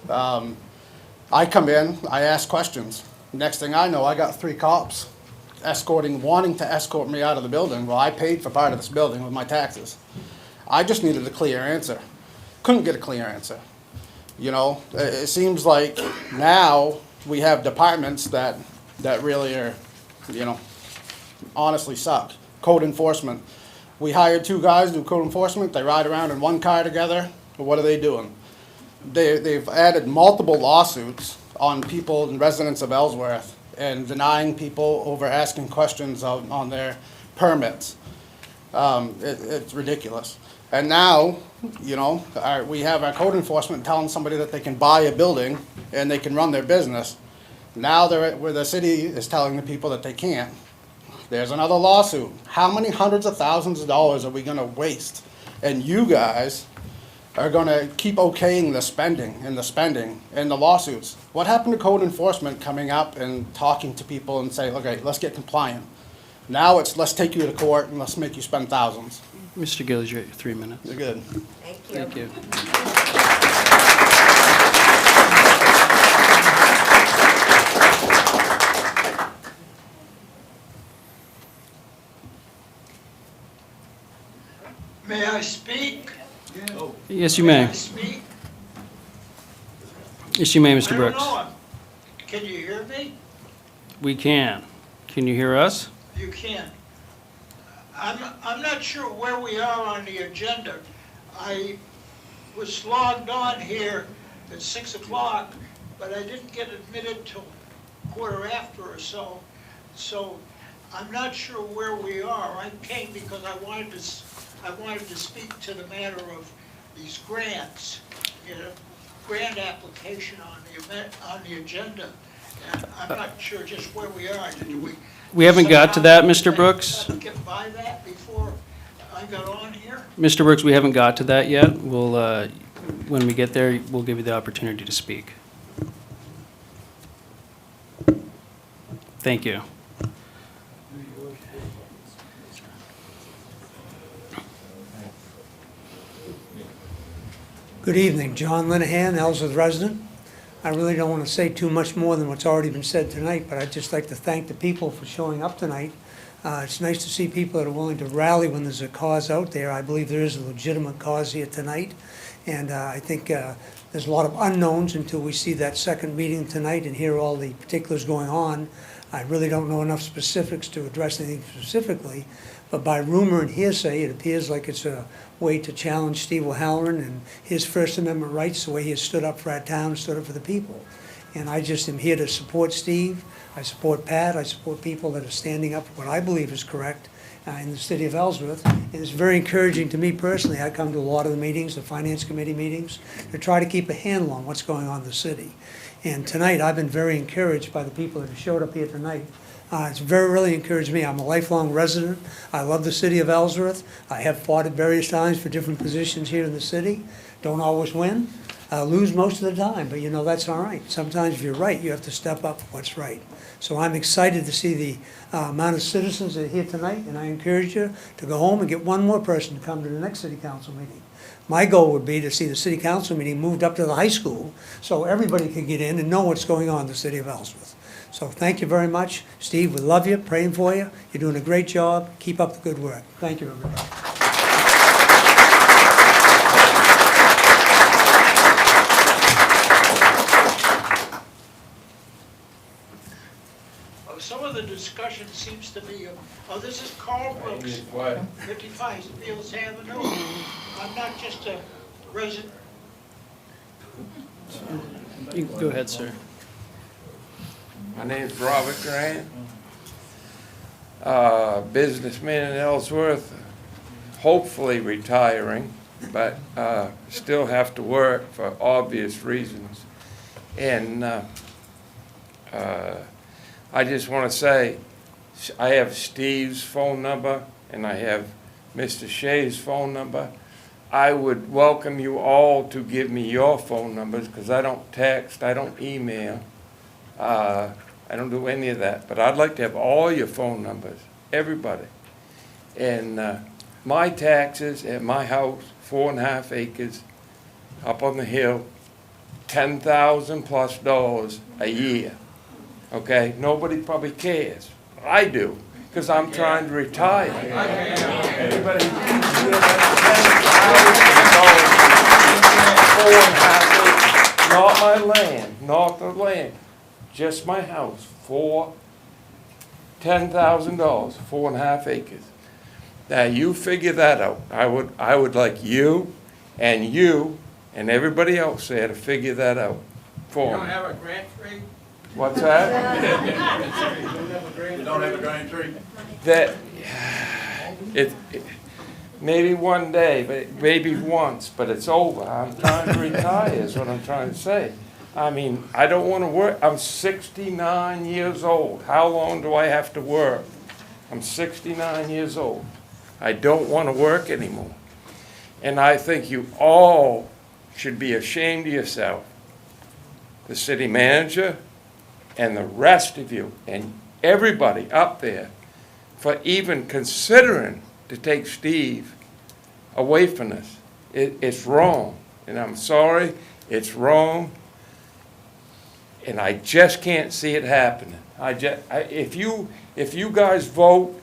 I come in, I ask questions. Next thing I know, I got 3 cops wanting to escort me out of the building. Well, I paid for part of this building with my taxes. I just needed a clear answer. Couldn't get a clear answer. You know, it seems like now we have departments that really are, you know, honestly suck. Code enforcement. We hired 2 guys to do code enforcement. They ride around in one car together. But what are they doing? They've added multiple lawsuits on people and residents of Ellsworth and denying people over asking questions on their permits. It's ridiculous. And now, you know, we have our code enforcement telling somebody that they can buy a building and they can run their business. Now where the city is telling the people that they can't. There's another lawsuit. How many hundreds of thousands of dollars are we going to waste? And you guys are going to keep okaying the spending and the lawsuits. What happened to code enforcement coming up and talking to people and say, okay, let's get compliant? Now it's let's take you to court and let's make you spend thousands. Mr. Gillies, you're at 3 minutes. You're good. Thank you. Thank you. May I speak? Yes, you may. May I speak? Yes, you may, Mr. I don't Brooks. know. Can you hear me? We can. Can you hear us? You can. I'm not sure where we are on the agenda. I was logged on here at 6 o'clock, but I didn't get admitted till 1:15 or so. So I'm not sure where we are. I came because I wanted to speak to the matter of these grants, you know, grant application on the agenda. And I'm not sure just where we are. We haven't got to that, Mr. Brooks. Get by that before I got on here? Mr. Brooks, we haven't got to that yet. We'll, when we get there, we'll give you the opportunity to speak. Thank you. Good evening, John Linehan, Ellsworth resident. I really don't want to say too much more than what's already been said tonight, but I'd just like to thank the people for showing up tonight. It's nice to see people that are willing to rally when there's a cause out there. I believe there is a legitimate cause here tonight, and I think there's a lot of unknowns until we see that second meeting tonight and hear all the particulars going on. I really don't know enough specifics to address anything specifically, but by rumor and hearsay, it appears like it's a way to challenge Steve O'Halloran and his First Amendment rights, the way he has stood up for our town, stood up for the people. And I just am here to support Steve. I support Pat. I support people that are standing up for what I believe is correct in the city of Ellsworth. And it's very encouraging to me personally. I come to a lot of the meetings, the finance committee meetings, to try to keep a handle on what's going on in the city. And tonight, I've been very encouraged by the people that have showed up here tonight. It's really encouraged me. I'm a lifelong resident. I love the city of Ellsworth. I have fought at various times for different positions here in the city. Don't always win. Lose most of the time, but you know, that's all right. Sometimes if you're right, you have to step up for what's right. So I'm excited to see the amount of citizens that are here tonight, and I encourage you to go home and get one more person to come to the next city council meeting. My goal would be to see the city council meeting moved up to the high school so everybody can get in and know what's going on in the city of Ellsworth. So thank you very much. Steve, we love you, praying for you. You're doing a great job. Keep up the good work. Thank you, everybody. Some of the discussion seems to be, this is Carl Brooks, 55 Fields Avenue. I'm not just a resident. You can go ahead, sir. My name's Robert Grant, businessman in Ellsworth, hopefully retiring, but still have to work for obvious reasons. And I just want to say, I have Steve's phone number and I have Mr. Shea's phone number. I would welcome you all to give me your phone numbers because I don't text, I don't email, I don't do any of that. But I'd like to have all your phone numbers, everybody. And my taxes at my house, 4.5 acres, up on the hill, $10,000+ a year. Okay, nobody probably cares. I do, because I'm trying to retire. Everybody, $4.5 acres, not my land, not the land, just my house, $10,000, 4.5 acres. Now you figure that out. I would like you and everybody else there to figure that out for me. You don't have a grant tree? What's that? You don't have a grant tree? That, maybe one day, but maybe once, but it's over. I'm trying to retire is what I'm trying to say. I mean, I don't want to work. I'm 69 years old. How long do I have to work? I'm 69 years old. I don't want to work anymore. And I think you all should be ashamed of yourself. The city manager, and the rest of you, and everybody up there, for even considering to take Steve away from us. It's wrong, and I'm sorry, it's wrong, and I just can't see it happening. If you guys vote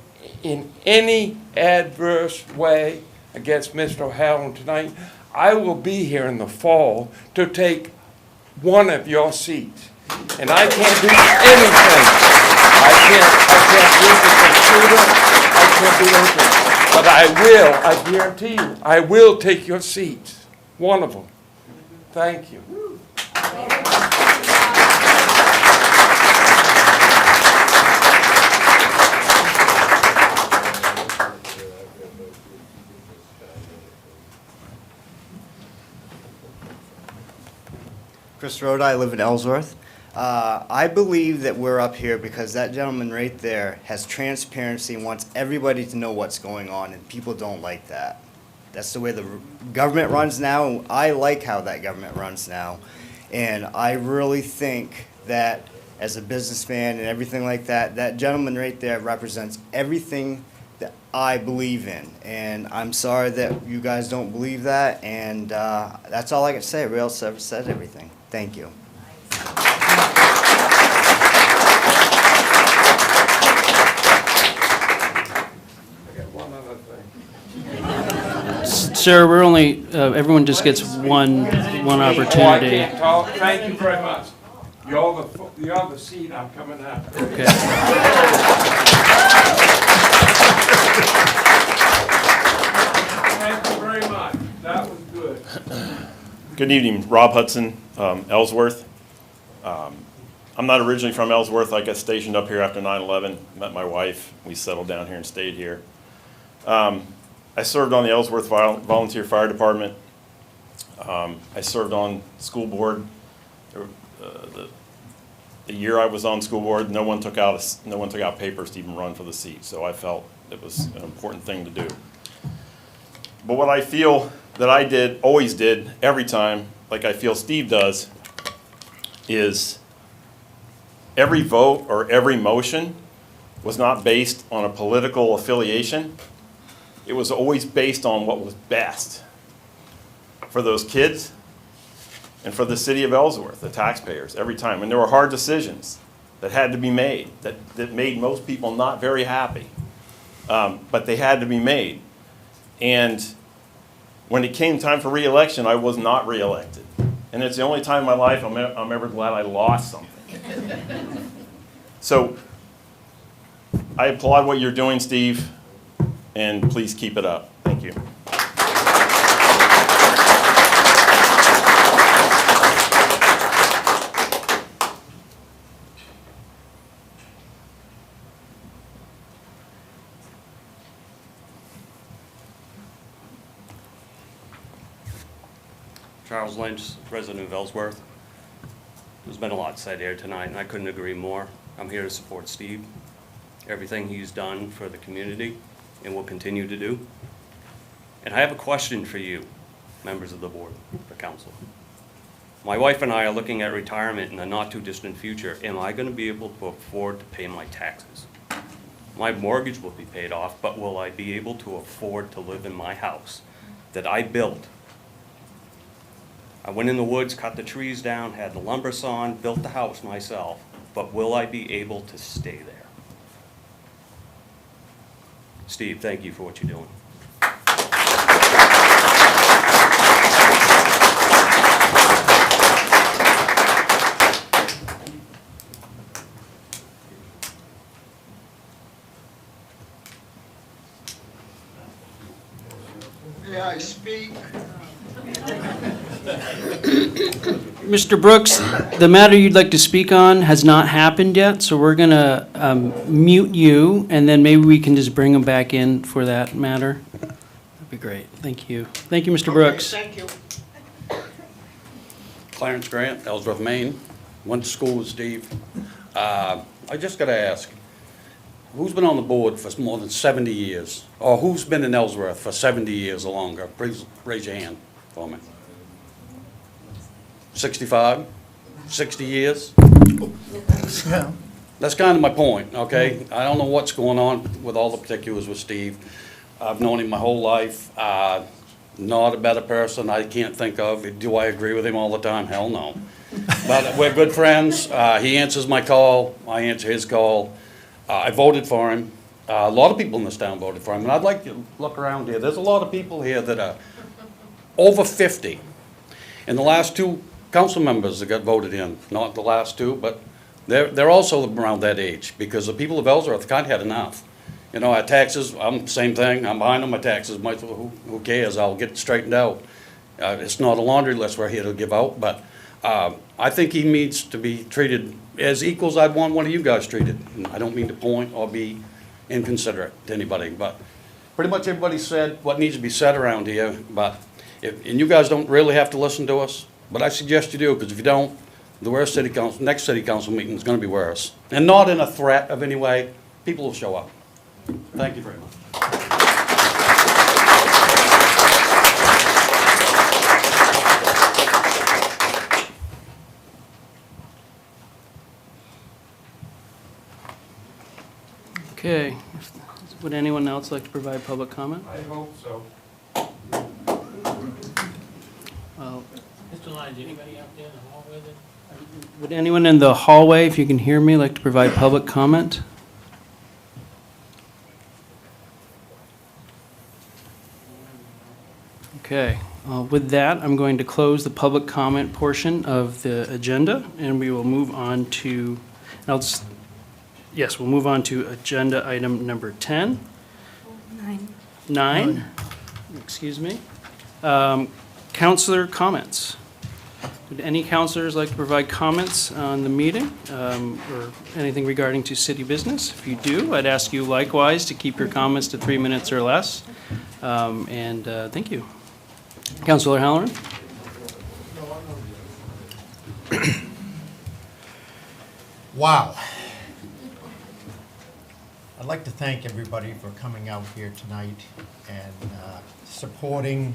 in any adverse way against Mr. O'Halloran tonight, I will be here in the fall to take one of your seats. And I can't do anything. I can't read the computer. I can't do anything. But I guarantee you, I will take your seats. One of them. Thank you. Chris Rhoda, I live in Ellsworth. I believe that we're up here because that gentleman right there has transparency and wants everybody to know what's going on, and people don't like that. That's the way the government runs now, and I like how that government runs now. And I really think that as a businessman and everything like that, that gentleman right there represents everything that I believe in. And I'm sorry that you guys don't believe that, and that's all I can say. Everybody else said everything. Thank you. Sir, we're only, everyone just gets one Oh, I opportunity. can't talk. Thank you very much. You're the seat I'm coming after. Okay. Thank you very much. That was good. Good evening, Rob Hudson, Ellsworth. I'm not originally from Ellsworth. I got stationed up here after 9/11, met my wife. We settled down here and stayed here. I served on the Ellsworth Volunteer Fire Department. I served on school board. The year I was on school board, no one took out papers to even run for the seat, so I felt it was an important thing to do. But what I feel that I always did, every time, like I feel Steve does, is every vote or every motion was not based on a political affiliation. It was always based on what was best for those kids and for the city of Ellsworth, the taxpayers, every time. And there were hard decisions that had to be made, that made most people not very happy. But they had to be made. And when it came time for re-election, I was not re-elected. And it's the only time in my life I'm ever glad I lost something. So I applaud what you're doing, Steve, and please keep it up. Thank you. Charles Lynch, resident of Ellsworth. There's been a lot said here tonight, and I couldn't agree more. I'm here to support Steve, everything he's done for the community and will continue to do. And I have a question for you, members of the board, the council. My wife and I are looking at retirement in the not-too-distant future. Am I going to be able to afford to pay my taxes? My mortgage will be paid off, but will I be able to afford to live in my house that I built? I went in the woods, cut the trees down, had the lumber sawn, built the house myself, but will I be able to stay there? Steve, thank you for what you're doing. May I speak? Mr. Brooks, the matter you'd like to speak on has not happened yet, so we're going to mute you, and then maybe we can just bring him back in for that matter. That'd be great. Thank you. Thank you, Mr. Brooks. Thank you. Clarence Grant, Ellsworth, Maine. Went to school with Steve. I just got to ask, who's been on the board for more than 70 years? Or who's been in Ellsworth for 70 years or longer? Please raise your hand for me. 65? 60 years? Yeah. That's kind of my point, okay? I don't know what's going on with all the particulars with Steve. I've known him my whole life. Not a better person I can't think of. Do I agree with him all the time? Hell no. But we're good friends. He answers my call. I answer his call. I voted for him. A lot of people in this town voted for him. And I'd like to look around here. There's a lot of people here that are over 50. And the last two council members that got voted in, not the last two, but they're also around that age, because the people of Ellsworth kind of had enough. You know, our taxes, I'm the same thing, I'm behind on my taxes, who cares, I'll get it straightened out. It's not a laundry list we're here to give out, but I think he needs to be treated as equals I'd want one of you guys treated. And I don't mean to point or be inconsiderate to anybody, but pretty much everybody said what needs to be said around here, but and you guys don't really have to listen to us, but I suggest you do, because if you don't, the worst next city council meeting is going to be worse. And not in a threat of any way. People will show up. Thank you very much. Okay. Would anyone else like to provide public comment? I hope so. Well, Mr. Lyons, anybody out there in the hallway that? would anyone in the hallway, if you can hear me, like to provide public comment? Okay, with that, I'm going to close the public comment portion of the agenda, and we will move on to, we'll move on to agenda item number 10. 9, excuse me. Counselor comments. Would any counselors like to provide comments on the meeting or anything regarding to city business? If you do, I'd ask you likewise to keep your comments to 3 minutes or less. Thank you. Councilor Halloran? Wow. I'd like to thank everybody for coming out here tonight and supporting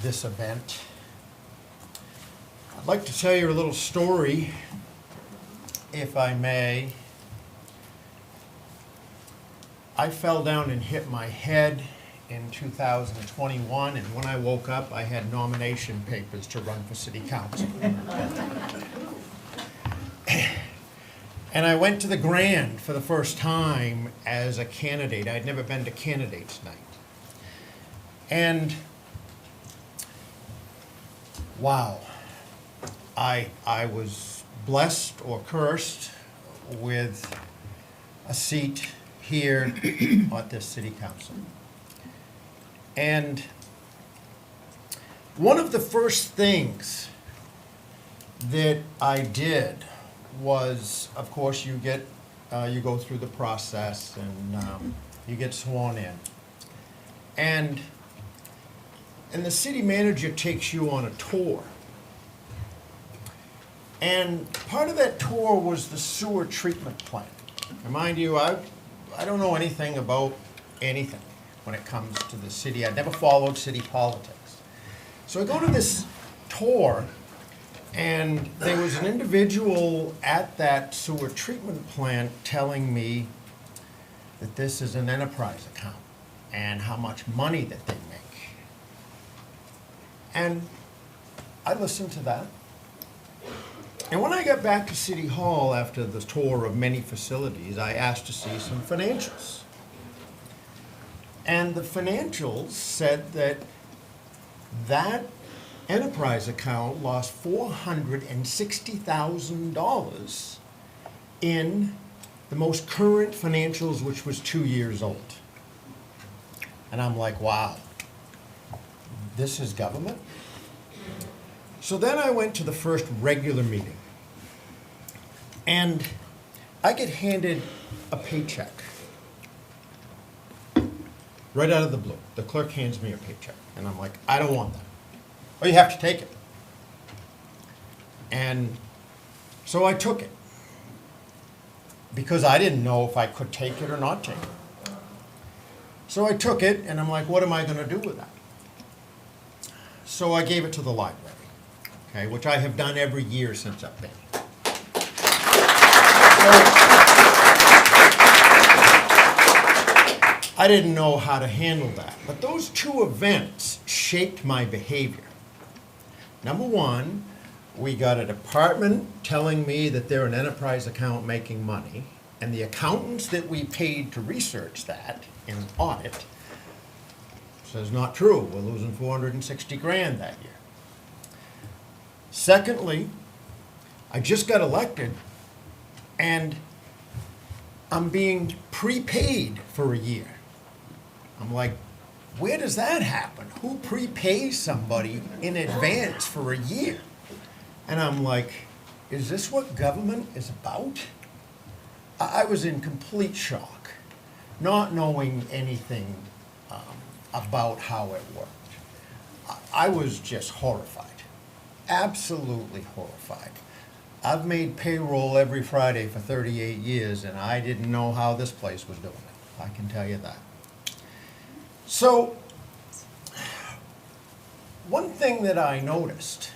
this event. I'd like to tell you a little story, if I may. I fell down and hit my head in 2021, and when I woke up, I had nomination papers to run for city council. And I went to the Grand for the first time as a candidate. I'd never been to candidates night. And wow, I was blessed or cursed with a seat here at this city council. And one of the first things that I did was, of course, you go through the process and you get sworn in. And the city manager takes you on a tour. And part of that tour was the sewer treatment plant. And mind you, I don't know anything about anything when it comes to the city. I never followed city politics. So I go to this tour, and there was an individual at that sewer treatment plant telling me that this is an enterprise account and how much money that they make. And I listened to that. And when I got back to City Hall after the tour of many facilities, I asked to see some financials. And the financials said that that enterprise account lost $460,000 in the most current financials, which was 2 years old. And I'm like, wow, this is government? So then I went to the first regular meeting, and I get handed a paycheck right out of the blue. The clerk hands me a paycheck, and I'm like, I don't want that. Oh, you have to take it. And so I took it because I didn't know if I could take it or not take it. So I took it, and I'm like, what am I going to do with that? So I gave it to the library, okay, which I have done every year since I've been. I didn't know how to handle that. But those two events shaped my behavior. Number one, we got a department telling me that they're an enterprise account making money, and the accountants that we paid to research that in an audit says not true. We're losing 460 grand that year. Secondly, I just got elected, and I'm being prepaid for a year. I'm like, where does that happen? Who prepays somebody in advance for a year? And I'm like, is this what government is about? I was in complete shock, not knowing anything about how it worked. I was just horrified, absolutely horrified. I've made payroll every Friday for 38 years, and I didn't know how this place was doing it. I can tell you that. So, one thing that I noticed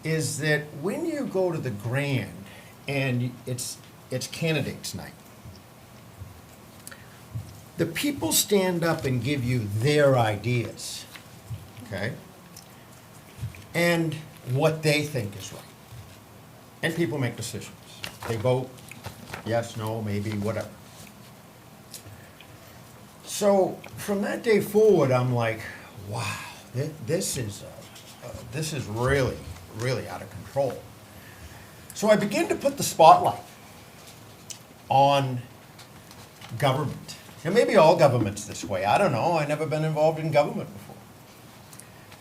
is that when you go to the Grand and it's candidates night, the people stand up and give you their ideas, okay? And what they think is right. And people make decisions. They vote yes, no, maybe, whatever. So from that day forward, I'm like, wow, this is really, really out of control. So I began to put the spotlight on government. And maybe all government's this way. I don't know. I've never been involved in government before.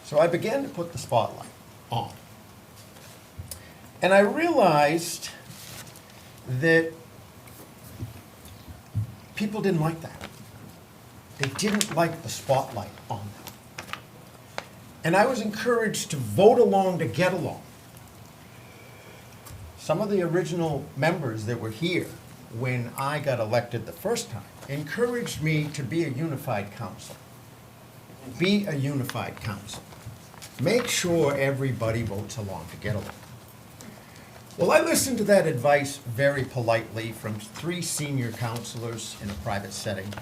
So I began to put the spotlight on. And I realized that people didn't like that. They didn't like the spotlight on them. And I was encouraged to vote along to get along. Some of the original members that were here when I got elected the first time encouraged me to be a unified council. Be a unified council. Make sure everybody votes along to get along. Well, I listened to that advice very politely from 3 senior counselors in a private setting.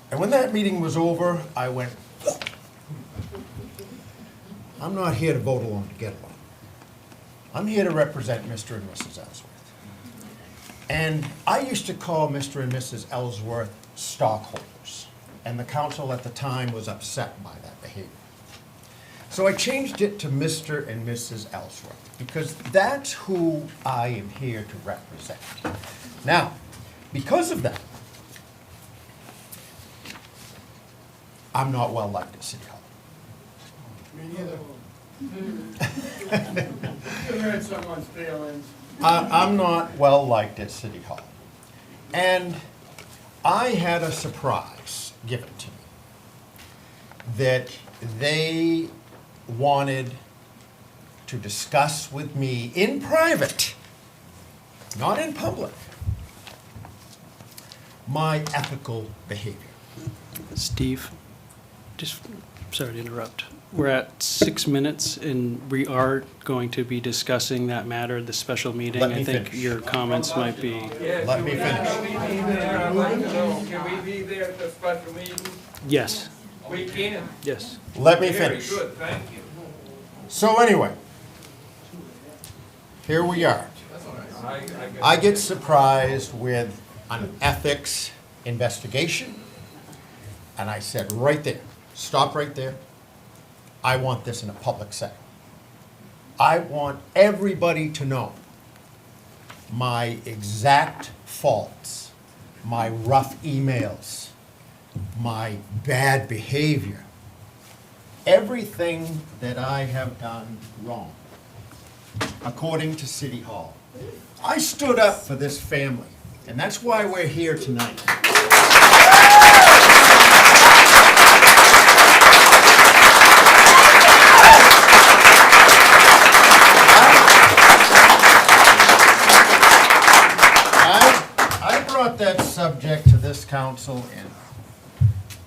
And when that meeting was over, I went, I'm not here to vote along to get along. I'm here to represent Mr. and Mrs. Ellsworth. And I used to call Mr. and Mrs. Ellsworth stockholders. And the council at the time was upset by that behavior. So I changed it to Mr. and Mrs. Ellsworth, because that's who I am here to represent. Now, because of that, I'm not well liked at City Hall. Me neither. You hurt someone's feelings. I'm not well liked at City Hall. And I had a surprise given to me that they wanted to discuss with me in private, not in public, my ethical behavior. Steve, just, sorry to interrupt. We're at 6 minutes, and we are going to be discussing that matter at the special meeting. Let me I think finish. your comments might be... Let me finish. Can we be there at the special meeting? Yes, We can. yes. Let me finish. Very good, thank you. So anyway, here we are. I get surprised with an ethics investigation, and I said right there, stop right there. I want this in a public setting. I want everybody to know my exact faults, my rough emails, my bad behavior, everything that I have done wrong, according to City Hall. I stood up for this family, and that's why we're here tonight. I brought that subject to this council in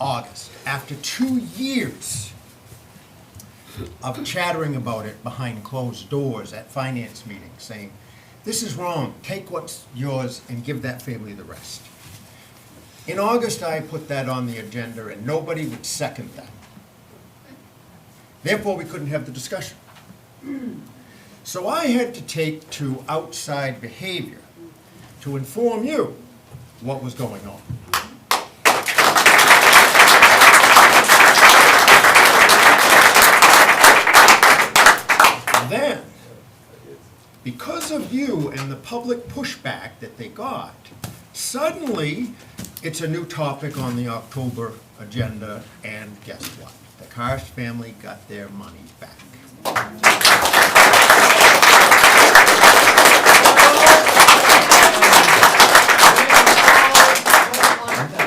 August, after 2 years of chattering about it behind closed doors at finance meetings, saying, this is wrong, take what's yours and give that family the rest. In August, I put that on the agenda and nobody would second that. Therefore, we couldn't have the discussion. So I had to take to outside behavior to inform you what was going on. Then, because of you and the public pushback that they got, suddenly it's a new topic on the October agenda, and guess what? The Karsh family got their money back.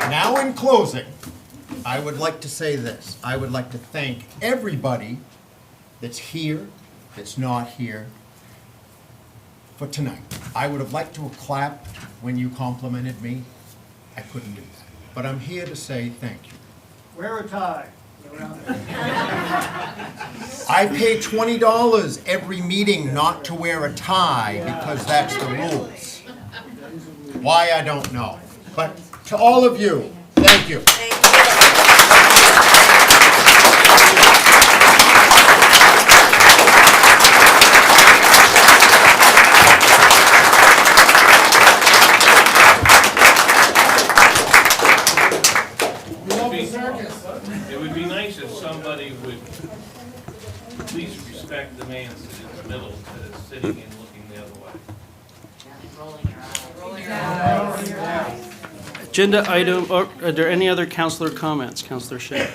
Now in closing, I would like to say this. I would like to thank everybody that's here, that's not here, for tonight. I would have liked to have clapped when you complimented me. I couldn't do that. But I'm here to say thank you. Wear a tie. I pay $20 every meeting not to wear a tie because that's the rules. Why, I don't know. But to all of you, thank you. please respect the man sitting in the middle that is sitting and looking the other way. Agenda item, are there any other counselor comments? Counselor Shea?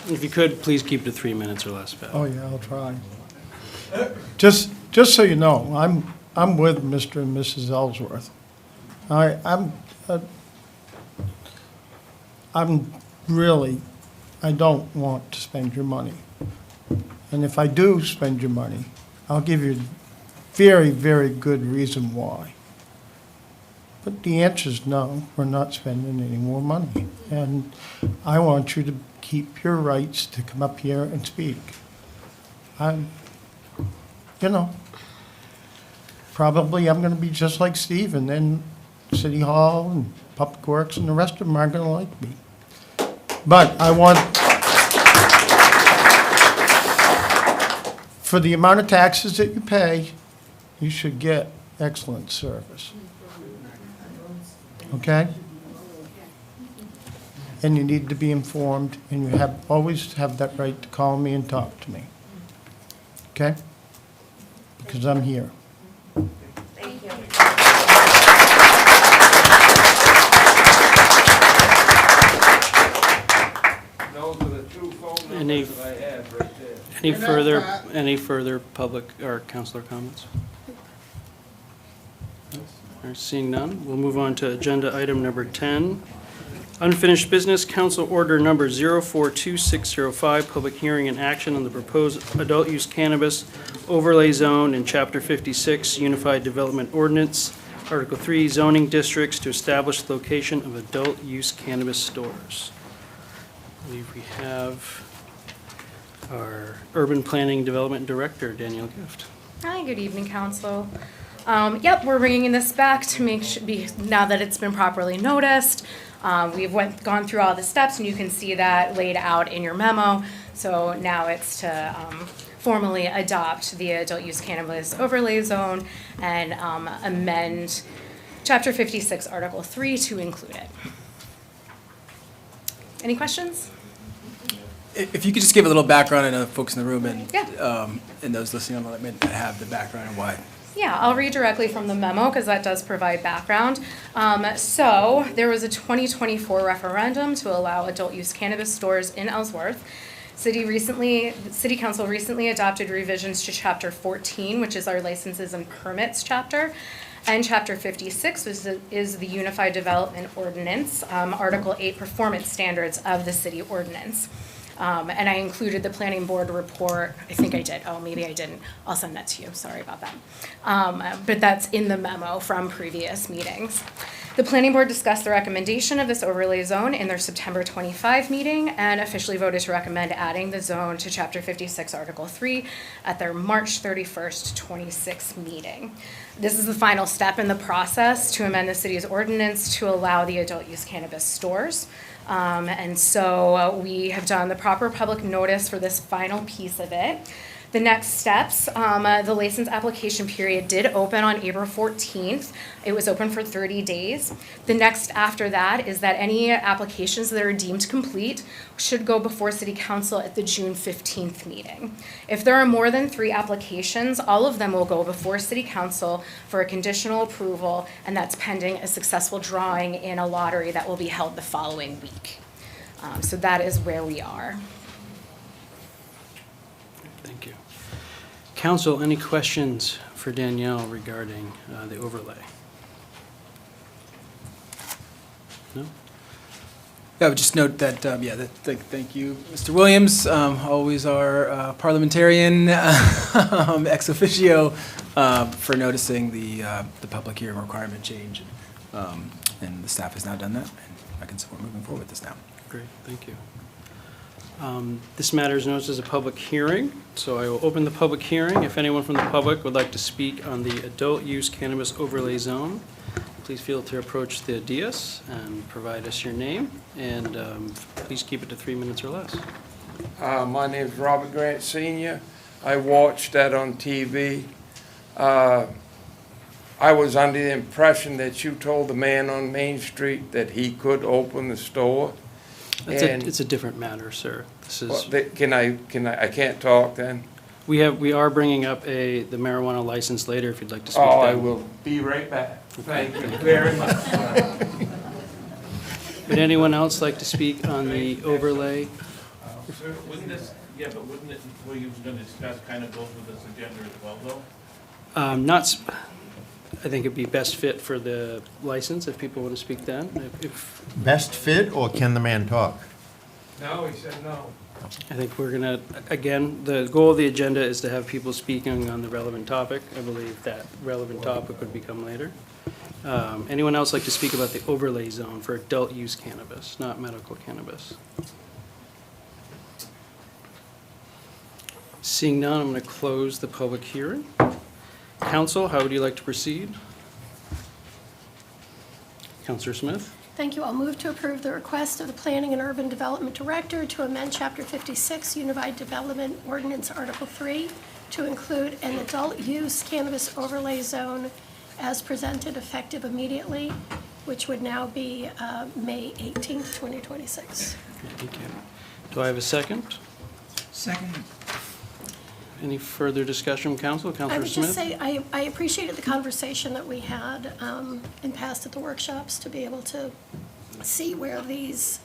If you could, please keep it to 3 minutes or less, Pat. Oh, yeah, I'll try. Just so you know, I'm with Mr. and Mrs. Ellsworth. I'm really, I don't want to spend your money. And if I do spend your money, I'll give you a very, very good reason why. But the answer is no, we're not spending any more money. And I want you to keep your rights to come up here and speak. Probably I'm gonna be just like Steve, and then City Hall and Public Works and the rest of them aren't gonna like me. But I want, for the amount of taxes that you pay, you should get excellent service. Okay? And you need to be informed, and you always have that right to call me and talk to me. Okay? Because I'm here. Thank you. Those are the two phone Any- numbers that I have right there. Any further public or counselor comments? All right, seeing none, we'll move on to agenda item number 10. Unfinished business, council order number 042605, public hearing and action on the proposed adult use cannabis overlay zone in Chapter 56 Unified Development Ordinance, Article 3 zoning districts to establish the location of adult use cannabis stores. I believe we have our Urban Planning Development Director, Danielle Gift. Hi, good evening, council. Yep, we're bringing this back to make sure, now that it's been properly noticed. We've gone through all the steps, and you can see that laid out in your memo. So now it's to formally adopt the adult use cannabis overlay zone and amend Chapter 56, Article 3 to include it. Any questions? If you could just give a little background, I know folks in the room and Yeah. and those listening on may not have the background and why. Yeah, I'll read directly from the memo because that does provide background. So there was a 2024 referendum to allow adult use cannabis stores in Ellsworth. City Council recently adopted revisions to Chapter 14, which is our licenses and permits chapter. And Chapter 56 is the Unified Development Ordinance, Article 8 performance standards of the city ordinance. And I included the planning board report. I think I did. Oh, maybe I didn't. I'll send that to you. Sorry about that. But that's in the memo from previous meetings. The planning board discussed the recommendation of this overlay zone in their September 25 meeting and officially voted to recommend adding the zone to Chapter 56, Article 3 at their March 31st, 26 meeting. This is the final step in the process to amend the city's ordinance to allow the adult use cannabis stores. And so we have done the proper public notice for this final piece of it. The next steps, the license application period did open on April 14th. It was open for 30 days. The next after that is that any applications that are deemed complete should go before City Council at the June 15th meeting. If there are more than 3 applications, all of them will go before City Council for a conditional approval, and that's pending a successful drawing in a lottery that will be held the following week. So that is where we are. Thank you. Council, any questions for Danielle regarding the overlay? No? Yeah, I would just note that, thank you, Mr. Williams, always our parliamentarian ex officio for noticing the public hearing requirement change. And the staff has now done that, and I can support moving forward with this now. Great, thank you. This matter is noticed as a public hearing, so I will open the public hearing. If anyone from the public would like to speak on the adult use cannabis overlay zone, please feel to approach the dais and provide us your name, and please keep it to 3 minutes or less. My name's Robert Grant Sr. I watched that on TV. I was under the impression that you told the man on Main Street that he could open the store. And- It's a different matter, sir. This Well, is, I can't talk then? we are bringing up the marijuana license later if you'd like to speak. Oh, I then. will be right back. Thank you very much. Would anyone else like to speak on the overlay? Sir, wouldn't this, yeah, but wouldn't it, what you were gonna discuss kind of goes with this agenda as well, though? I think it'd be best fit for the license if people want to speak then. If Best fit, or can the man talk? No, he said no. I think we're gonna, again, the goal of the agenda is to have people speaking on the relevant topic. I believe that relevant topic would become later. Anyone else like to speak about the overlay zone for adult use cannabis, not medical cannabis? Seeing none, I'm going to close the public hearing. Council, how would you like to proceed? Councilor Smith? Thank you. I'll move to approve the request of the Planning and Urban Development Director to amend Chapter 56 Unified Development Ordinance Article 3 to include an adult use cannabis overlay zone as presented effective immediately, which would now be May 18th, 2026. Thank you. Do I have a second? Second. Any further discussion from council? I Councilor would Smith? just say, I appreciated the conversation that we had in past at the workshops to be able to see where these,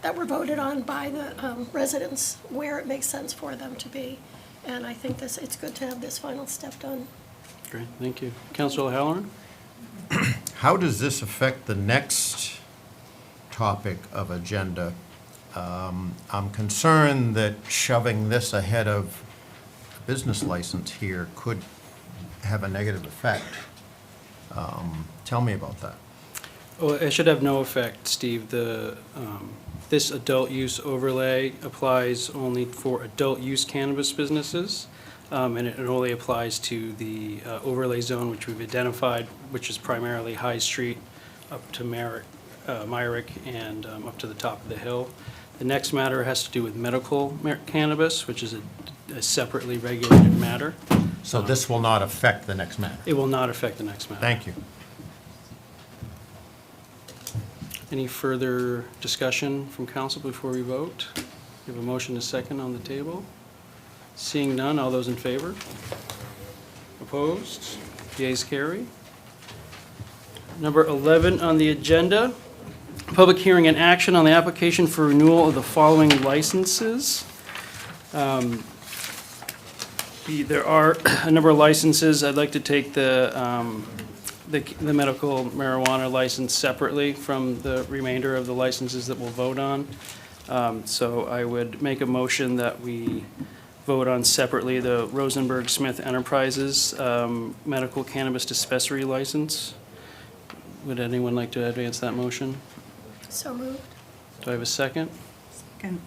that were voted on by the residents, where it makes sense for them to be. And I think it's good to have this final step done. Great, thank you. Councilor Halloran? How does this affect the next topic of agenda? I'm concerned that shoving this ahead of business license here could have a negative effect. Tell me about that. Well, it should have no effect, Steve. This adult use overlay applies only for adult use cannabis businesses, and it only applies to the overlay zone, which we've identified, which is primarily High Street up to Myrick and up to the top of the hill. The next matter has to do with medical cannabis, which is a separately regulated matter. So this will not affect the next matter? It will not affect the next matter. Thank you. Any further discussion from council before we vote? We have a motion to second on the table. Seeing none, all those in favor? Opposed? The ayes carry. Number 11 on the agenda, public hearing and action on the application for renewal of the following licenses. There are a number of licenses. I'd like to take the medical marijuana license separately from the remainder of the licenses that we'll vote on. So I would make a motion that we vote on separately the Rosenberg Smith Enterprises medical cannabis dispensary license. Would anyone like to advance that motion? So moved. Do I have a second? Second.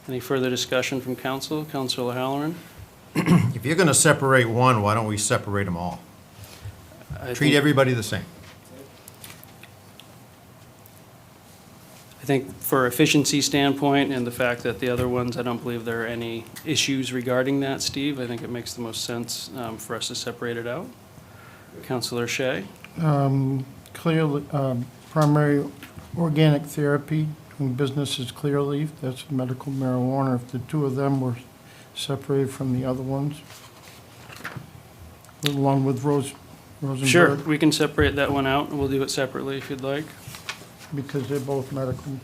Any further discussion from council? Councilor Halloran? If you're going to separate one, why don't we separate them all? Treat everybody the same. I think for efficiency standpoint and the fact that the other ones, I don't believe there are any issues regarding that, Steve. I think it makes the most sense for us to separate it out. Councilor Shea? Clearly, primary organic therapy, doing business is Clearleaf, that's medical marijuana. If the two of them were separated from the other ones, along with Rosenberg. Sure, we can separate that one out, and we'll do it separately if you'd like. Because they're both medical.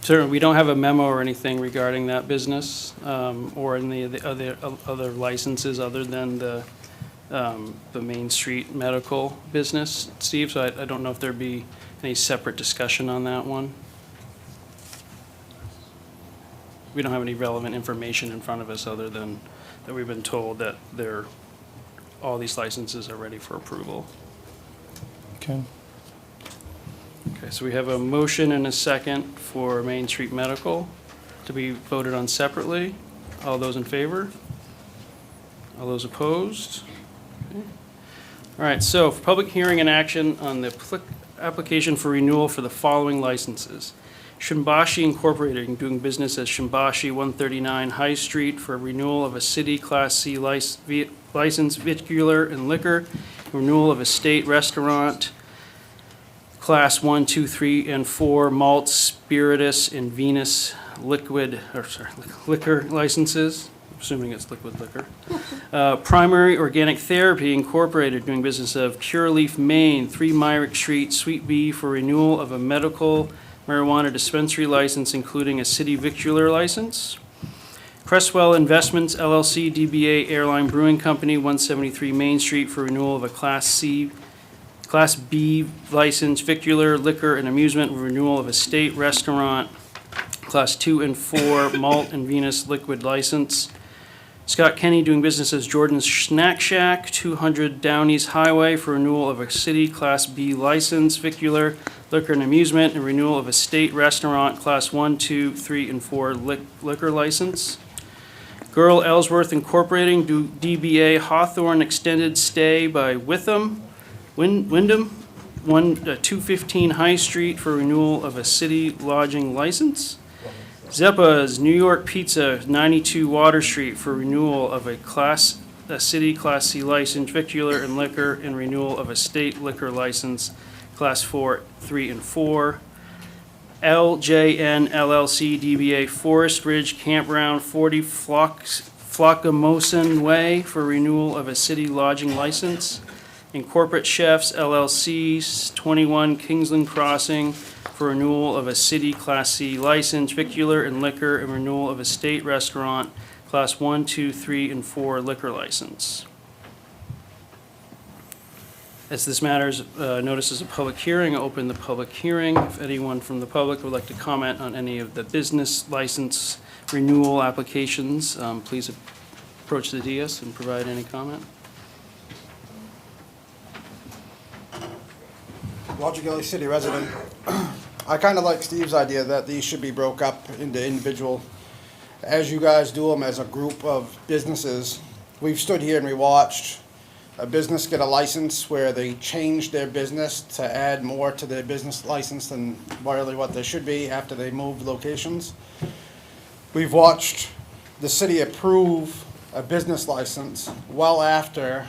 Sir, we don't have a memo or anything regarding that business or any of the other licenses other than the Main Street medical business, Steve, so I don't know if there'd be any separate discussion on that one. We don't have any relevant information in front of us other than that we've been told that all these licenses are ready for approval. Okay. Okay, so we have a motion and a second for Main Street Medical to be voted on separately. All those in favor? All those opposed? Okay. All right, so for public hearing and action on the application for renewal for the following licenses. Shimbashi Incorporated, doing business as Shimbashi 139 High Street for renewal of a city Class C license viticular and liquor, renewal of a state restaurant, Class 1, 2, 3, and 4 malt, spiritus, and Venus liquor licenses, assuming it's liquid liquor. Primary Organic Therapy Incorporated, doing business of Cureleaf, Maine, 3 Myrick Street, Suite B, for renewal of a medical marijuana dispensary license, including a city victular license. Crestwell Investments LLC, DBA Airline Brewing Company, 173 Main Street, for renewal of a Class B license, victular, liquor, and amusement, renewal of a state restaurant, Class 2 and 4 malt and Venus liquid license. Scott Kenny, doing business as Jordan's Snack Shack, 200 Downey's Highway, for renewal of a city Class B license, victular, liquor, and amusement, and renewal of a state restaurant, Class 1, 2, 3, and 4 liquor license. Girl Ellsworth Incorporating, DBA Hawthorne Extended Stay by Wyndham, 215 High Street, for renewal of a city lodging license. Zeppa's New York Pizza, 92 Water Street, for renewal of a city Class C license, victular and liquor, and renewal of a state liquor license, Class 4, 3, and 4. LJN LLC, DBA Forest Ridge Campground, 40 Flockamosan Way, for renewal of a city lodging license. And Corporate Chefs LLC, 21 Kingsland Crossing, for renewal of a city Class C license, victular and liquor, and renewal of a state restaurant, Class 1, 2, 3, and 4 liquor license. As this matters, notices a public hearing, I open the public hearing. If anyone from the public would like to comment on any of the business license renewal applications, please approach the dais and provide any comment. Roger Gilly, city resident. I kind of like Steve's idea that these should be broke up into individual, as you guys do them as a group of businesses. We've stood here and we watched a business get a license where they changed their business to add more to their business license than really what they should be after they moved locations. We've watched the city approve a business license well after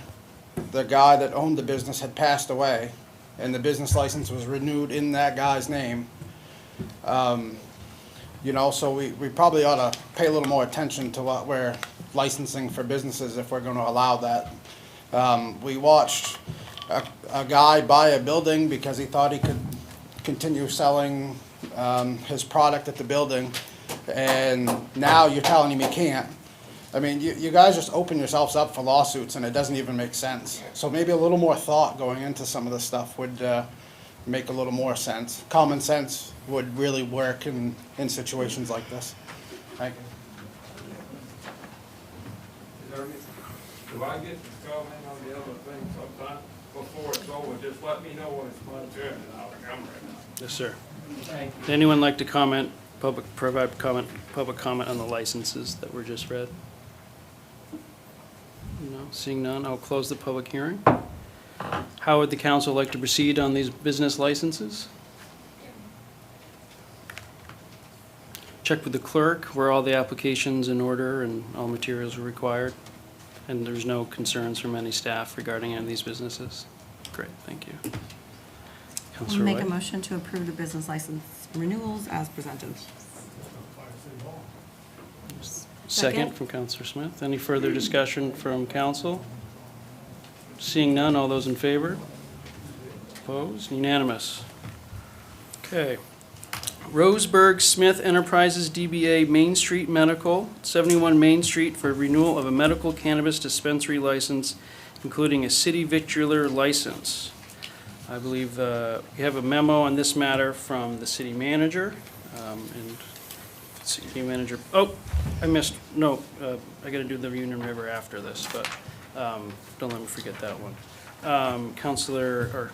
the guy that owned the business had passed away, and the business license was renewed in that guy's name. You know, so we probably ought to pay a little more attention to what we're licensing for businesses if we're going to allow that. We watched a guy buy a building because he thought he could continue selling his product at the building, and now you're telling him he can't. I mean, you guys just open yourselves up for lawsuits, and it doesn't even make sense. So maybe a little more thought going into some of this stuff would make a little more sense. Common sense would really work in situations like this. Thank you. Do I get to comment on the other thing sometime before it's over? Just let me know when it's my turn and I'll come right now. Yes, sir. Would anyone like to comment, provide public comment on the licenses that were just read? No, seeing none, I'll close the public hearing. How would the council like to proceed on these business licenses? Check with the clerk, were all the applications in order and all materials were required? And there's no concerns from any staff regarding any of these businesses? Great, thank you. I'll Councilor make a White? motion to approve the business license renewals as presented. Second from Councilor Smith. Any further discussion from council? Seeing none, all those in favor? Opposed? Unanimous. Okay. Roseburg Smith Enterprises, DBA Main Street Medical, 71 Main Street, for renewal of a medical cannabis dispensary license, including a city victular license. I believe we have a memo on this matter from the city manager. And city manager, oh, I missed, no, I gotta do the Union River after this, but don't let me forget that one. Councilor, or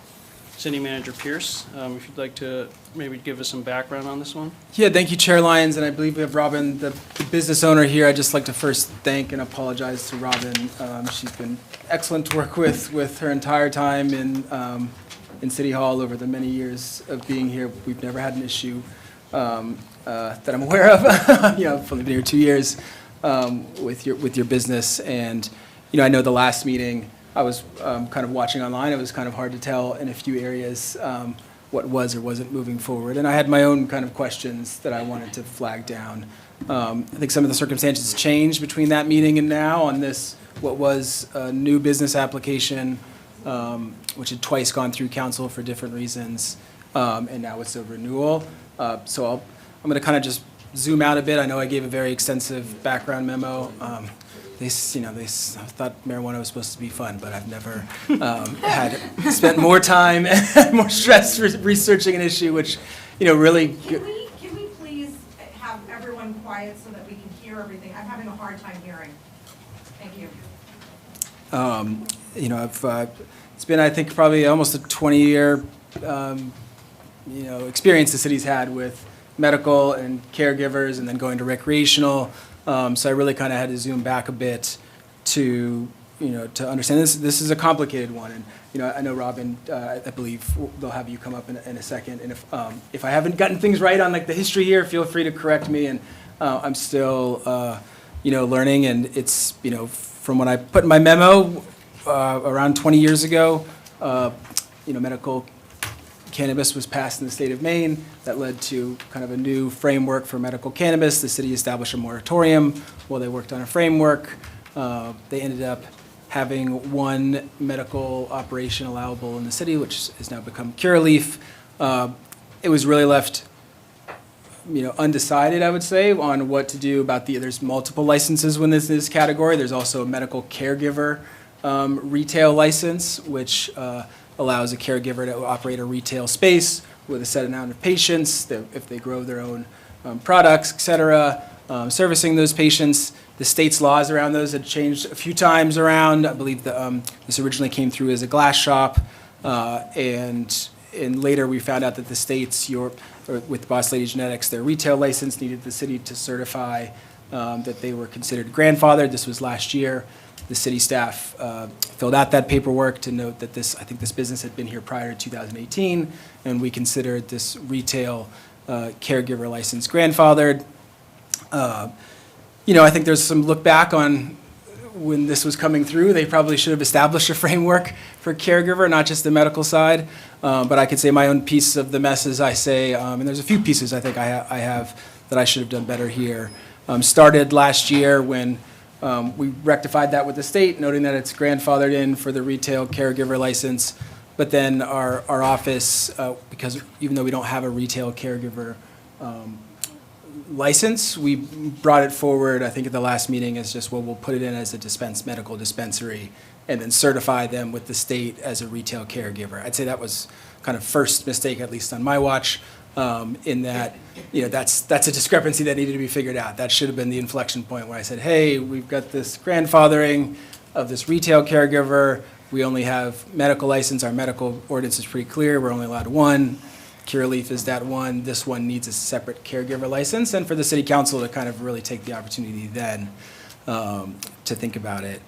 City Manager Pierce, if you'd like to maybe give us some background on this one. Yeah, thank you, Chair Lyons, and I believe we have Robin, the business owner here. I'd just like to first thank and apologize to Robin. She's been excellent to work with her entire time in City Hall over the many years of being here. We've never had an issue that I'm aware of. You know, I've only been here 2 years with your business, and you know, I know the last meeting I was kind of watching online. It was kind of hard to tell in a few areas what was or wasn't moving forward. And I had my own kind of questions that I wanted to flag down. I think some of the circumstances changed between that meeting and now on this, what was a new business application, which had twice gone through council for different reasons, and now it's a renewal. So I'm going to kind of just zoom out a bit. I know I gave a very extensive background memo. I thought marijuana was supposed to be fun, but I've never spent more time and more stress researching an issue, which, really. Can we please have everyone quiet so that we can hear everything? I'm having a hard time hearing. Thank you. It's been, I think, probably almost a 20-year, experience the city's had with medical and caregivers and then going to recreational. So I really kind of had to zoom back a bit to understand this is a complicated one. And, I know Robin, I believe they'll have you come up in a second. And if I haven't gotten things right on like the history here, feel free to correct me. And I'm still, learning. And it's, from what I put in my memo around 20 years ago, medical cannabis was passed in the state of Maine. That led to kind of a new framework for medical cannabis. The city established a moratorium while they worked on a framework. They ended up having one medical operation allowable in the city, which has now become Curaleaf. It was really left, undecided, I would say, on what to do about there's multiple licenses within this category. There's also a medical caregiver retail license, which allows a caregiver to operate a retail space with a set amount of patients, if they grow their own products, et cetera, servicing those patients. The state's laws around those had changed a few times around. I believe this originally came through as a glass shop, and later we found out that the states, with Boss Lady Genetics, their retail license needed the city to certify that they were considered grandfathered. This was last year. The city staff filled out that paperwork to note that I think this business had been here prior to 2018, and we considered this retail caregiver license grandfathered. I think there's some look back on when this was coming through. They probably should have established a framework for caregiver, not just the medical side. But I could say my own piece of the mess, as I say, and there's a few pieces I think I have that I should have done better here. Started last year when we rectified that with the state, noting that it's grandfathered in for the retail caregiver license. But then our office, because even though we don't have a retail caregiver license, we brought it forward, I think at the last meeting, as just, we'll put it in as a medical dispensary and then certify them with the state as a retail caregiver. I'd say that was kind of first mistake, at least on my watch. In that, that's a discrepancy that needed to be figured out. That should have been the inflection point where I said, hey, we've got this grandfathering of this retail caregiver. We only have medical license. Our medical ordinance is pretty clear. We're only allowed one. Curaleaf is that one. This one needs a separate caregiver license. And for the city council to kind of really take the opportunity then to think about it.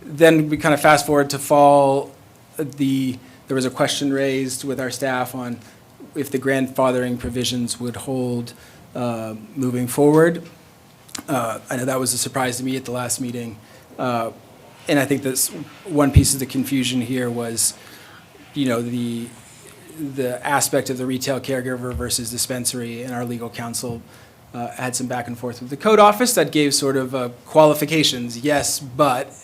Then we kind of fast forward to fall. There was a question raised with our staff on if the grandfathering provisions would hold moving forward. I know that was a surprise to me at the last meeting. And I think this one piece of the confusion here was, the aspect of the retail caregiver versus dispensary, and our legal counsel had some back and forth with the code office that gave sort of qualifications. Yes, but,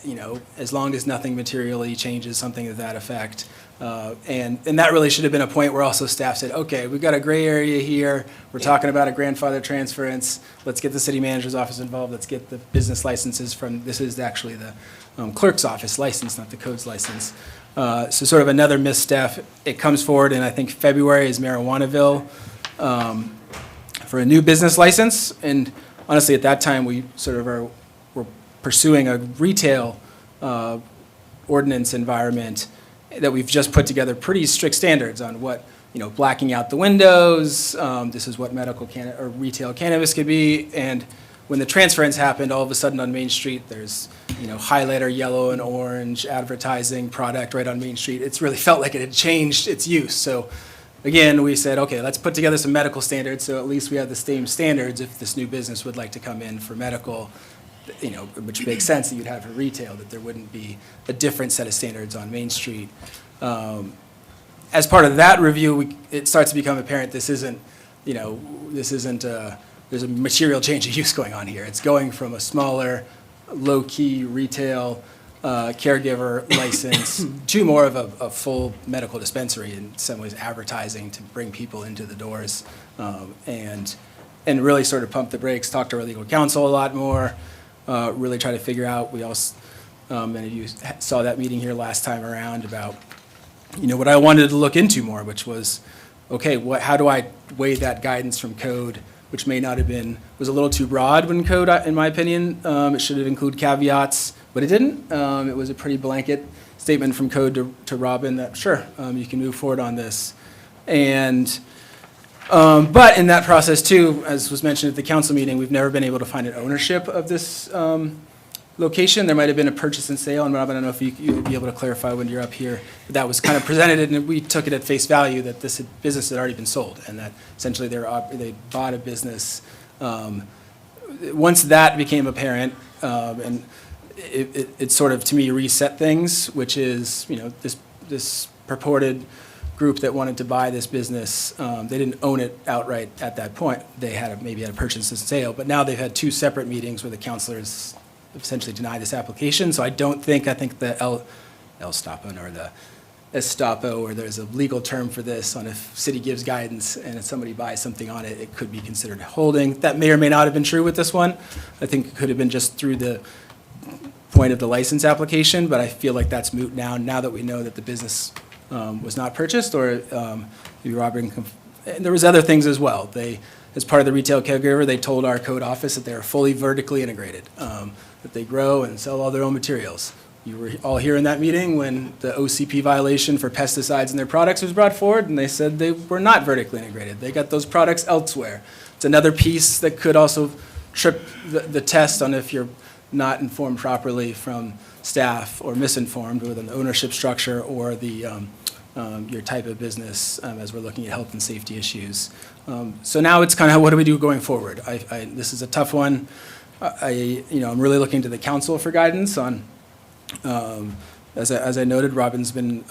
as long as nothing materially changes, something to that effect. And that really should have been a point where also staff said, okay, we've got a gray area here. We're talking about a grandfather transference. Let's get the city manager's office involved. Let's get the business licenses this is actually the clerk's office license, not the code's license. So sort of another misstep. It comes forward in, I think, February is Marijuanaville for a new business license. And honestly, at that time, we sort of were pursuing a retail ordinance environment that we've just put together pretty strict standards on what, blacking out the windows, this is what medical or retail cannabis could be. And when the transference happened, all of a sudden on Main Street, there's, highlighter yellow and orange advertising product right on Main Street. It's really felt like it had changed its use. So again, we said, okay, let's put together some medical standards so at least we have the same standards if this new business would like to come in for medical, which makes sense that you'd have for retail, that there wouldn't be a different set of standards on Main Street. And as part of that review, it starts to become apparent there's a material change of use going on here. It's going from a smaller, low-key retail caregiver license to more of a full medical dispensary, in some ways advertising to bring people into the doors, and really sort of pump the brakes, talk to our legal counsel a lot more, really try to figure out, many of you saw that meeting here last time around about, what I wanted to look into more, which was, okay, how do I weigh that guidance from code, which may not have was a little too broad when code, in my opinion. It should have included caveats, but it didn't. It was a pretty blanket statement from code to Robin that, sure, you can move forward on this. And, but in that process too, as was mentioned at the council meeting, we've never been able to find an ownership of this location. There might have been a purchase and sale, and Robin, I don't know if you'd be able to clarify when you're up here. But that was kind of presented, and we took it at face value that this business had already been sold, and that essentially they bought a business. Once that became apparent, and it sort of, to me, reset things, which is, this purported group that wanted to buy this business, they didn't own it outright at that point. They maybe had a purchase and sale, but now they've had two separate meetings where the councilors essentially deny this application. So I think the El Stapo or the Estapo, or there's a legal term for this, on if city gives guidance and if somebody buys something on it, it could be considered holding. That may or may not have been true with this one. I think it could have been just through the point of the license application, but I feel like that's moot now that we know that the business was not purchased, or maybe Robert can, and there was other things as well. As part of the retail caregiver, they told our code office that they are fully vertically integrated, that they grow and sell all their own materials. You were all here in that meeting when the OCP violation for pesticides in their products was brought forward, and they said they were not vertically integrated. They got those products elsewhere. It's another piece that could also trip the test on if you're not informed properly from staff, or misinformed with an ownership structure, or your type of business, as we're looking at health and safety issues. So now it's kind of, what do we do going forward? This is a tough one. I'm really looking to the council for guidance on, as I noted, Robin's been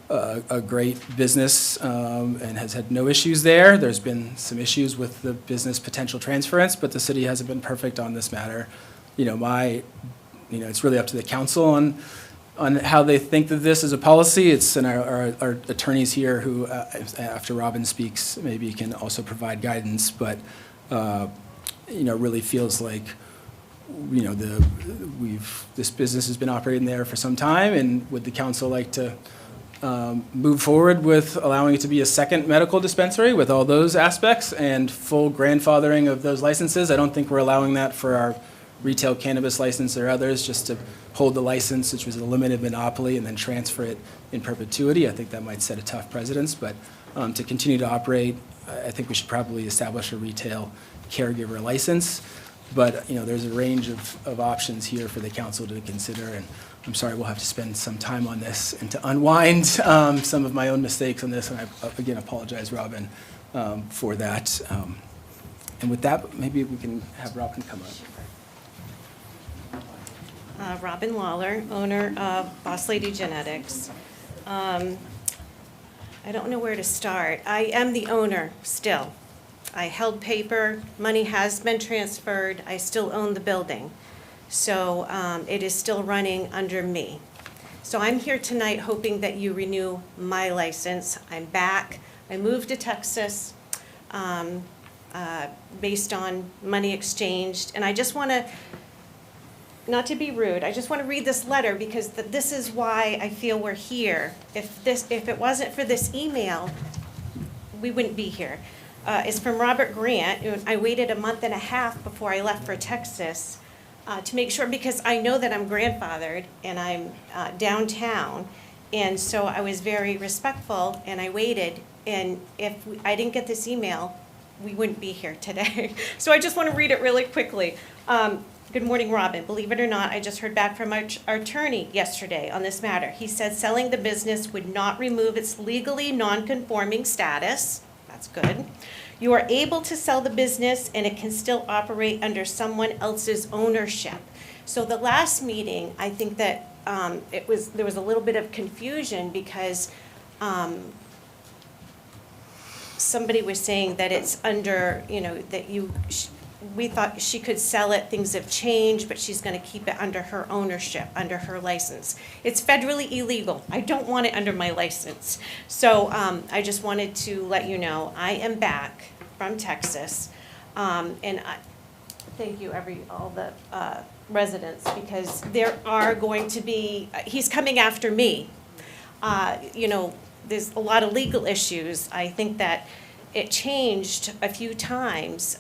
a great business and has had no issues there. There's been some issues with the business potential transference, but the city hasn't been perfect on this matter. It's really up to the council on how they think that this is a policy. And our attorneys here who, after Robin speaks, maybe can also provide guidance, but really feels like, this business has been operating there for some time, and would the council like to move forward with allowing it to be a second medical dispensary with all those aspects and full grandfathering of those licenses? I don't think we're allowing that for our retail cannabis license or others, just to hold the license, which was a limited monopoly, and then transfer it in perpetuity. I think that might set a tough precedence, but to continue to operate, I think we should probably establish a retail caregiver license. But, there's a range of options here for the council to consider, and I'm sorry, we'll have to spend some time on this and to unwind some of my own mistakes on this, and I, again, apologize, Robin, for that. And with that, maybe we can have Robin come up. Robin Lawler, owner of Boss Lady Genetics. I don't know where to start. I am the owner still. I held paper, money has been transferred, I still own the building. So it is still running under me. So I'm here tonight hoping that you renew my license. I'm back. I moved to Texas based on money exchanged, and I just want to, not to be rude, I just want to read this letter because this is why I feel we're here. If it wasn't for this email, we wouldn't be here. It's from Robert Grant. I waited a month and a half before I left for Texas to make sure, because I know that I'm grandfathered and I'm downtown, and so I was very respectful and I waited. And if I didn't get this email, we wouldn't be here today. So I just want to read it really quickly. Good morning, Robin. Believe it or not, I just heard back from our attorney yesterday on this matter. He said selling the business would not remove its legally non-conforming status. That's good. You are able to sell the business and it can still operate under someone else's ownership. So the last meeting, I think that there was a little bit of confusion because somebody was saying that it's under, that we thought she could sell it, things have changed, but she's gonna keep it under her ownership, under her license. It's federally illegal. I don't want it under my license. So, I just wanted to let you know, I am back from Texas. And I thank you, all the residents, because there are going to be, he's coming after me. There's a lot of legal issues. I think that it changed a few times.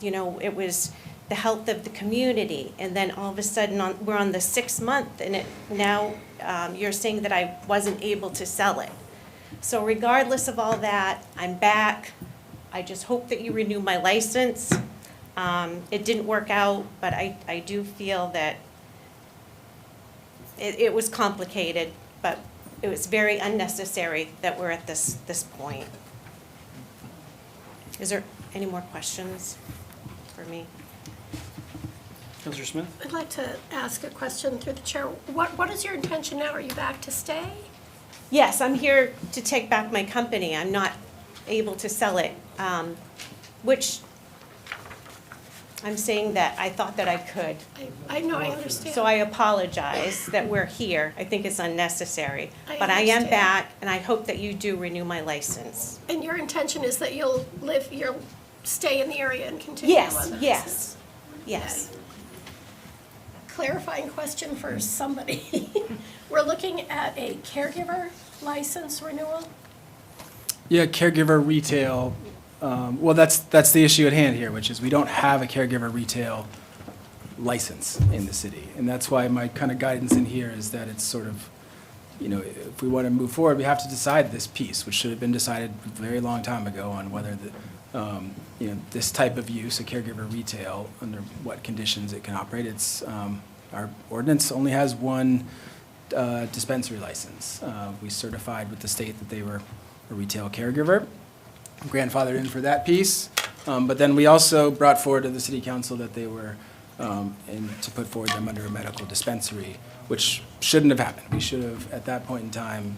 It was the health of the community, and then all of a sudden, we're on the 6th month, and now you're saying that I wasn't able to sell it. So regardless of all that, I'm back. I just hope that you renew my license. It didn't work out, but I do feel that it was complicated, but it was very unnecessary that we're at this point. Is there any more questions for me? Councilor Smith? I'd like to ask a question through the chair. What is your intention now? Are you back to stay? Yes, I'm here to take back my company. I'm not able to sell it, which I'm saying that I thought that I could. I know, I understand. So I apologize that we're here. I think it's unnecessary. I But I am understand. back, and I hope that you do renew my license. And your intention is that you'll stay in the area and continue on the business? Yes. Clarifying question for somebody. We're looking at a caregiver license renewal? Yeah, caregiver retail, well, that's the issue at hand here, which is we don't have a caregiver retail license in the city. And that's why my kind of guidance in here is that it's sort of, if we want to move forward, we have to decide this piece, which should have been decided a very long time ago on whether this type of use, a caregiver retail, under what conditions it can operate. It's, our ordinance only has one dispensary license. We certified with the state that they were a retail caregiver, grandfathered in for that piece. But then we also brought forward to the city council that they were, and to put forward them under a medical dispensary, which shouldn't have happened. We should have, at that point in time,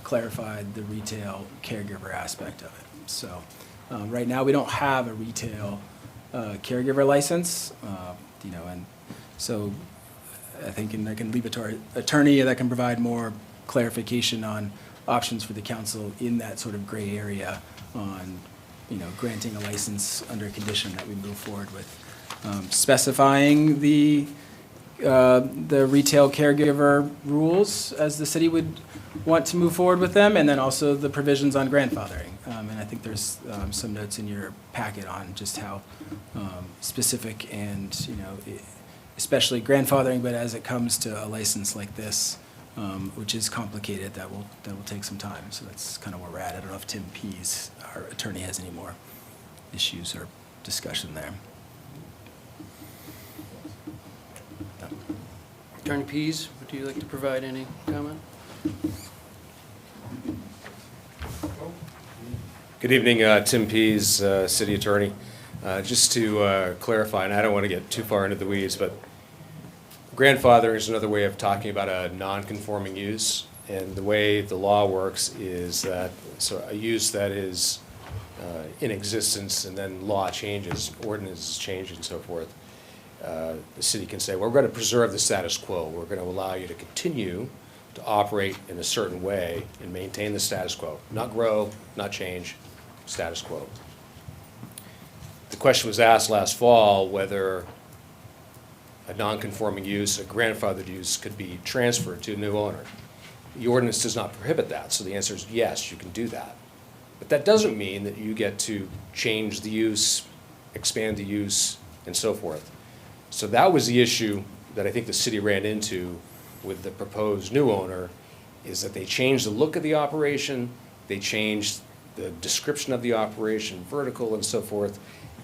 clarified the retail caregiver aspect of it. So right now, we don't have a retail caregiver license, and so I think, and I can leave it to our attorney that can provide more clarification on options for the council in that sort of gray area on, granting a license under a condition that we move forward with, specifying the retail caregiver rules as the city would want to move forward with them, and then also the provisions on grandfathering. And I think there's some notes in your packet on just how specific and, especially grandfathering, but as it comes to a license like this, which is complicated, that will take some time. So that's kind of where we're at. I don't know if Tim Pease, our attorney, has any more issues or discussion there. Attorney Pease, would you like to provide any comment? Good evening, Tim Pease, City Attorney. Just to clarify, and I don't want to get too far into the weeds, but grandfathering is another way of talking about a non-conforming use. And the way the law works is that, so a use that is in existence and then law changes, ordinances change and so forth, the city can say, well, we're going to preserve the status quo. We're going to allow you to continue to operate in a certain way and maintain the status quo. Not grow, not change, status quo. The question was asked last fall whether a non-conforming use, a grandfathered use, could be transferred to a new owner. The ordinance does not prohibit that, so the answer is yes, you can do that. But that doesn't mean that you get to change the use, expand the use, and so forth. So that was the issue that I think the city ran into with the proposed new owner, is that they changed the look of the operation, they changed the description of the operation, vertical and so forth,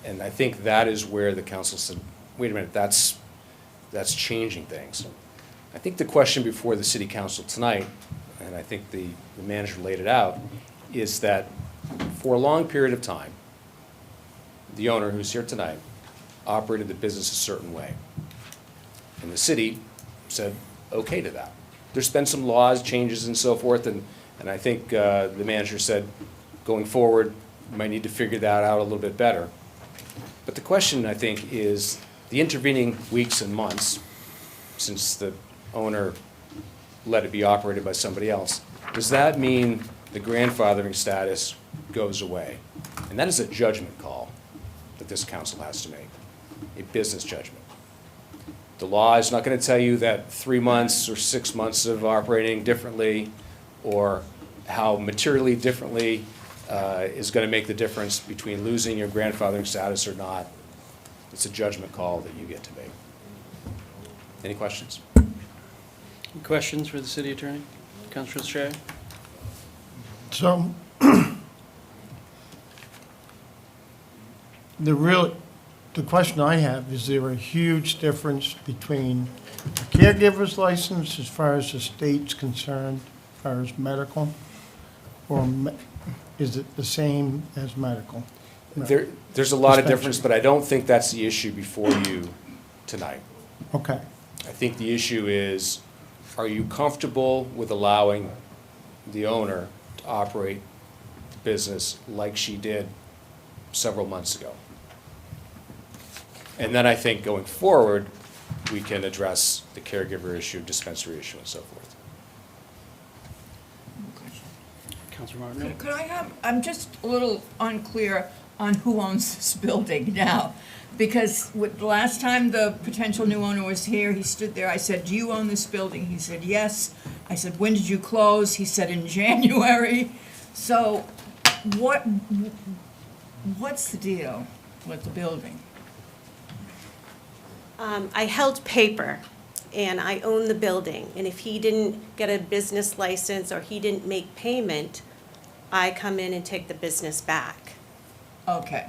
and I think that is where the council said, wait a minute, that's changing things. I think the question before the city council tonight, and I think the manager laid it out, is that for a long period of time, the owner who's here tonight operated the business a certain way. And the city said okay to that. There's been some laws, changes and so forth, and And I think the manager said, going forward, we might need to figure that out a little bit better. But the question, I think, is the intervening weeks and months since the owner let it be operated by somebody else, does that mean the grandfathering status goes away? And that is a judgment call that this council has to make, a business judgment. The law is not going to tell you that 3 months or 6 months of operating differently or how materially differently is going to make the difference between losing your grandfathering status or not. It's a judgment call that you get to make. Any questions? Any questions for the city attorney? Councilor Shea? So, the question I have, is there a huge difference between a caregiver's license as far as the state's concerned, as far as medical? Or is it the same as medical? There's a lot of difference, but I don't think that's the issue before you tonight. Okay. I think the issue is, are you comfortable with allowing the owner to operate the business like she did several months ago? And then I think going forward, we can address the caregiver issue, dispensary issue, and so forth. Councilor Martin? Could I have, I'm just a little unclear on who owns this building now. Because the last time the potential new owner was here, he stood there, I said, do you own this building? He said, yes. I said, when did you close? He said, in January. So what's the deal with the building? I held paper, and I own the building. And if he didn't get a business license or he didn't make payment, I come in and take the business back. Okay.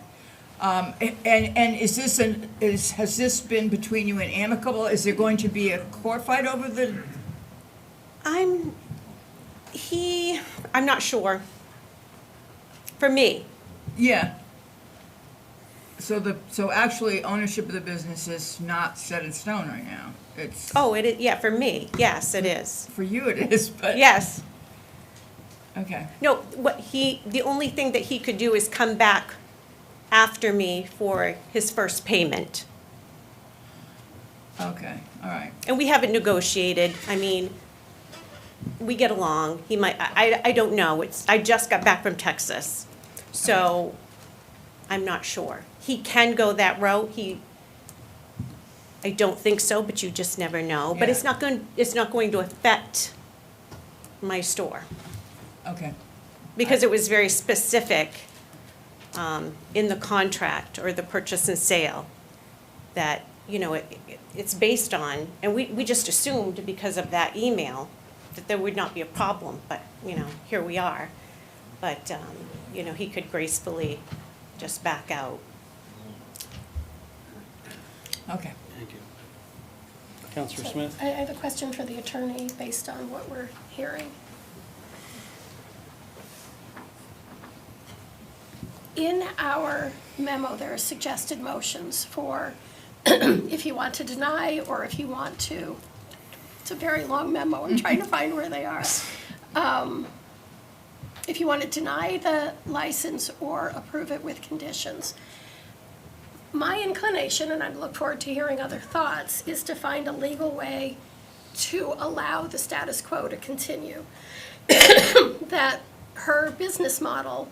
And is this has this been between you and amicable? Is there going to be a court fight over the? I'm not sure. For me. Yeah. So actually ownership of the business is not set in stone right now. It's. Oh, it is, yeah, for me, yes, it is. For you it is, but. Yes. Okay. No, the only thing that he could do is come back after me for his first payment. Okay, all right. And we haven't negotiated. I mean, we get along. He might, I don't know. I just got back from Texas, so I'm not sure. He can go that route. I don't think so, but you just never know. But it's not going to affect my store. Okay. Because it was very specific in the contract or the purchase and sale that, it's based on, and we just assumed because of that email that there would not be a problem, but, here we are. But, he could gracefully just back out. Okay. Thank you. Councilor So, Smith? I have a question for the attorney based on what we're hearing. In our memo, there are suggested motions for if you want to deny or if you want to, it's a very long memo, I'm trying to find where they are. If you want to deny the license or approve it with conditions. My inclination, and I look forward to hearing other thoughts, is to find a legal way to allow the status quo to continue. That her business model,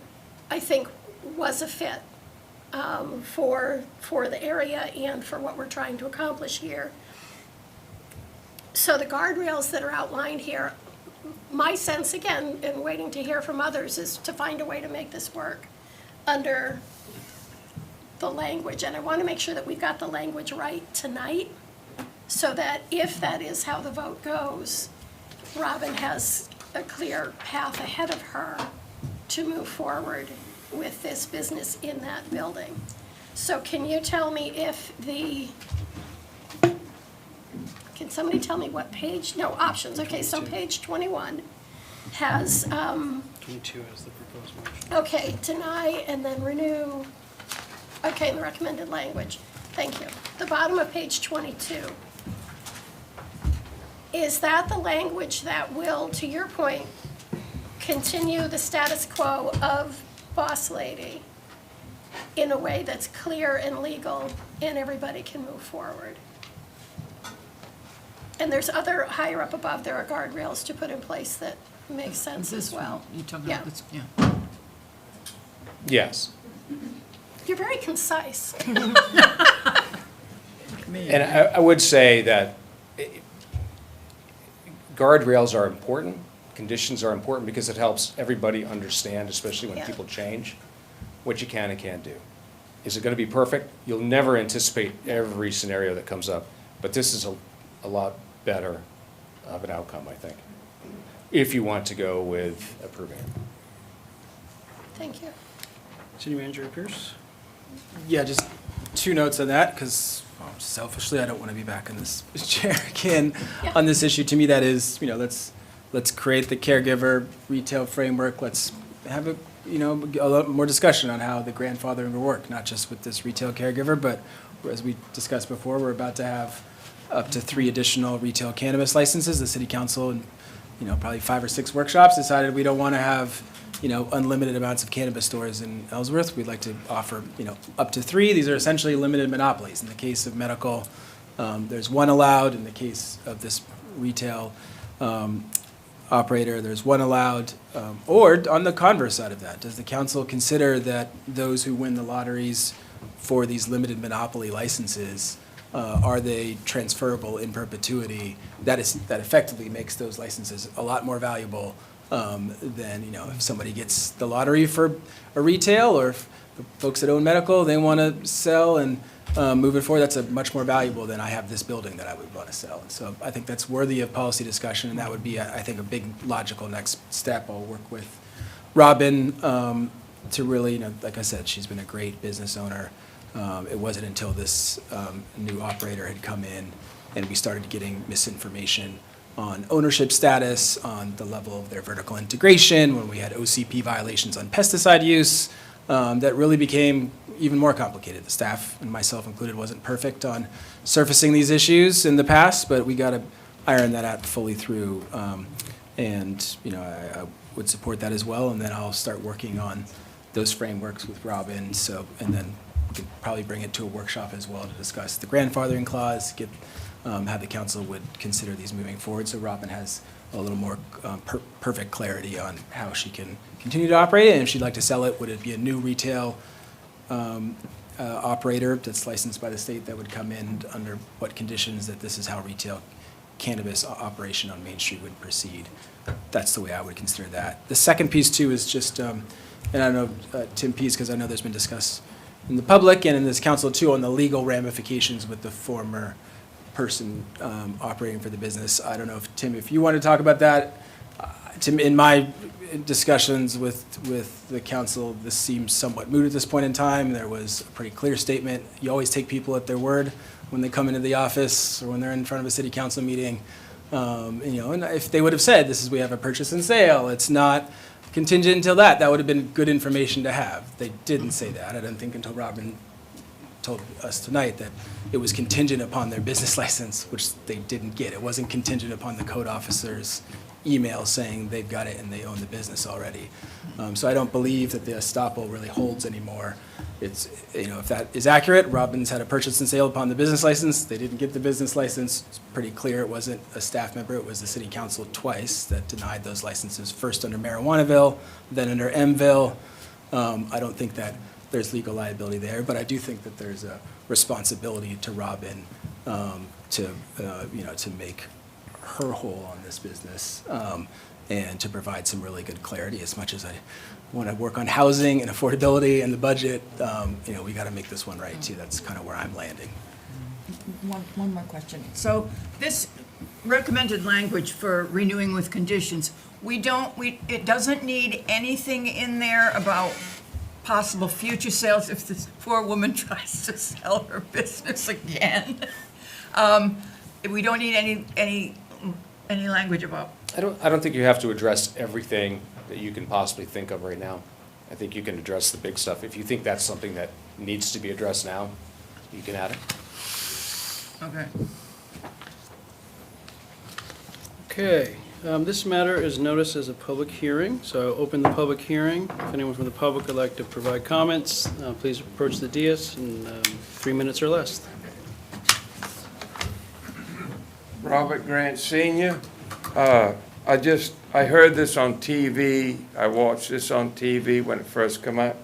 I think, was a fit for the area and for what we're trying to accomplish here. So the guardrails that are outlined here, my sense, again, in waiting to hear from others, is to find a way to make this work under the language. And I want to make sure that we've got the language right tonight, so that if that is how the vote goes, Robin has a clear path ahead of her to move forward with this business in that building. So can you tell me if can somebody tell me what page? No, options. Okay, so page 21 has, 22 has the proposed motion. okay, deny and then renew. Okay, the recommended language. Thank you. The bottom of page 22. Is that the language that will, to your point, continue the status quo of Boss Lady in a way that's clear and legal, and everybody can move forward. And there's other, higher up above, there are guardrails to put in place that make sense as well. You're talking Yeah. about this, yeah. Yes. You're very concise. And I would say that guardrails are important, conditions are important because it helps everybody understand, especially when Yeah. people change, what you can and can't do. Is it going to be perfect? You'll never anticipate every scenario that comes up, but this is a lot better of an outcome, I think, if you want to go with approving it. Thank you. City Manager Pierce? Yeah, just two notes on that, because selfishly, I don't want to be back in this chair again on this issue. To me, that is, let's create the caregiver retail framework. Let's have a lot more discussion on how the grandfathering will work, not just with this retail caregiver, but as we discussed before, we're about to have up to 3 additional retail cannabis licenses. The city council and, probably 5 or 6 workshops decided we don't want to have, unlimited amounts of cannabis stores in Ellsworth. We'd like to offer, up to 3. These are essentially limited monopolies. In the case of medical, there's 1 allowed. In the case of this retail operator, there's 1 allowed. Or on the converse side of that, does the council consider that those who win the lotteries for these limited monopoly licenses, are they transferable in perpetuity? That effectively makes those licenses a lot more valuable than, if somebody gets the lottery for a retail, or if the folks that own medical, they want to sell and move it forward, that's a much more valuable than I have this building that I would want to sell. And so I think that's worthy of policy discussion, and that would be, I think, a big logical next step. I'll work with Robin to really, like I said, she's been a great business owner. It wasn't until this new operator had come in and we started getting misinformation on ownership status, on the level of their vertical integration, when we had OCP violations on pesticide use, that really became even more complicated. The staff, and myself included, wasn't perfect on surfacing these issues in the past, but we got to iron that out fully through. I would support that as well, and then I'll start working on those frameworks with Robin. And then we could probably bring it to a workshop as well to discuss the grandfathering clause, get how the council would consider these moving forward. So Robin has a little more perfect clarity on how she can continue to operate it. And if she'd like to sell it, would it be a new retail operator that's licensed by the state that would come in under what conditions, that this is how retail cannabis operation on Main Street would proceed? That's the way I would consider that. The second piece too is just, and I know Tim Pease, because I know there's been discussed in the public and in this council too on the legal ramifications with the former person operating for the business. I don't know if, Tim, if you want to talk about that. Tim, in my discussions with the council, this seems somewhat moot at this point in time. There was a pretty clear statement. You always take people at their word when they come into the office or when they're in front of a city council meeting. And if they would have said, we have a purchase and sale, it's not contingent until that would have been good information to have. They didn't say that. I didn't think until Robin told us tonight that it was contingent upon their business license, which they didn't get. It wasn't contingent upon the code officer's email saying they've got it and they own the business already. So I don't believe that the estoppel really holds anymore. It's, if that is accurate, Robin's had a purchase and sale upon the business license. They didn't get the business license. It's pretty clear it wasn't a staff member. It was the city council twice that denied those licenses, first under Marijuanaville, then under Mville. I don't think that there's legal liability there, but I do think that there's a responsibility to Robin to make her whole on this business and to provide some really good clarity. As much as I want to work on housing and affordability and the budget, we got to make this one right too. That's kind of where I'm landing. One more question. So this recommended language for renewing with conditions, it doesn't need anything in there about possible future sales if this poor woman tries to sell her business again. We don't need any language about. I don't think you have to address everything that you can possibly think of right now. I think you can address the big stuff. If you think that's something that needs to be addressed now, you can add it. Okay. Okay. This matter is noticed as a public hearing, so I'll open the public hearing. If anyone from the public would like to provide comments, please approach the dais in 3 minutes or less. Robert Grant Senior. I heard this on TV. I watched this on TV when it first came up.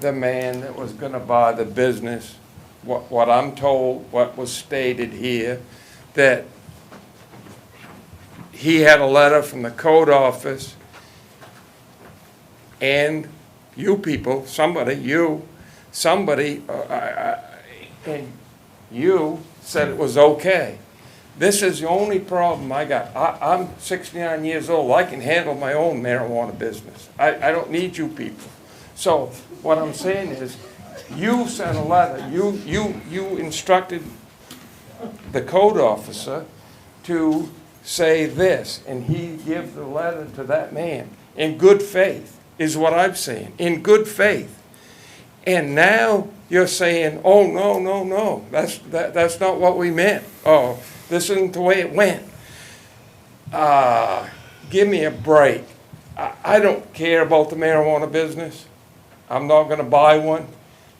The man that was gonna buy the business, what I'm told, what was stated here, that he had a letter from the code office and you people, and you said it was okay. This is the only problem I got. I'm 69 years old. I can handle my own marijuana business. I don't need you people. So what I'm saying is, you sent a letter. You instructed the code officer to say this, and he gave the letter to that man in good faith, is what I'm saying, in good faith. And now you're saying, oh, no, that's not what we meant. Oh, this isn't the way it went. Give me a break. I don't care about the marijuana business. I'm not going to buy one.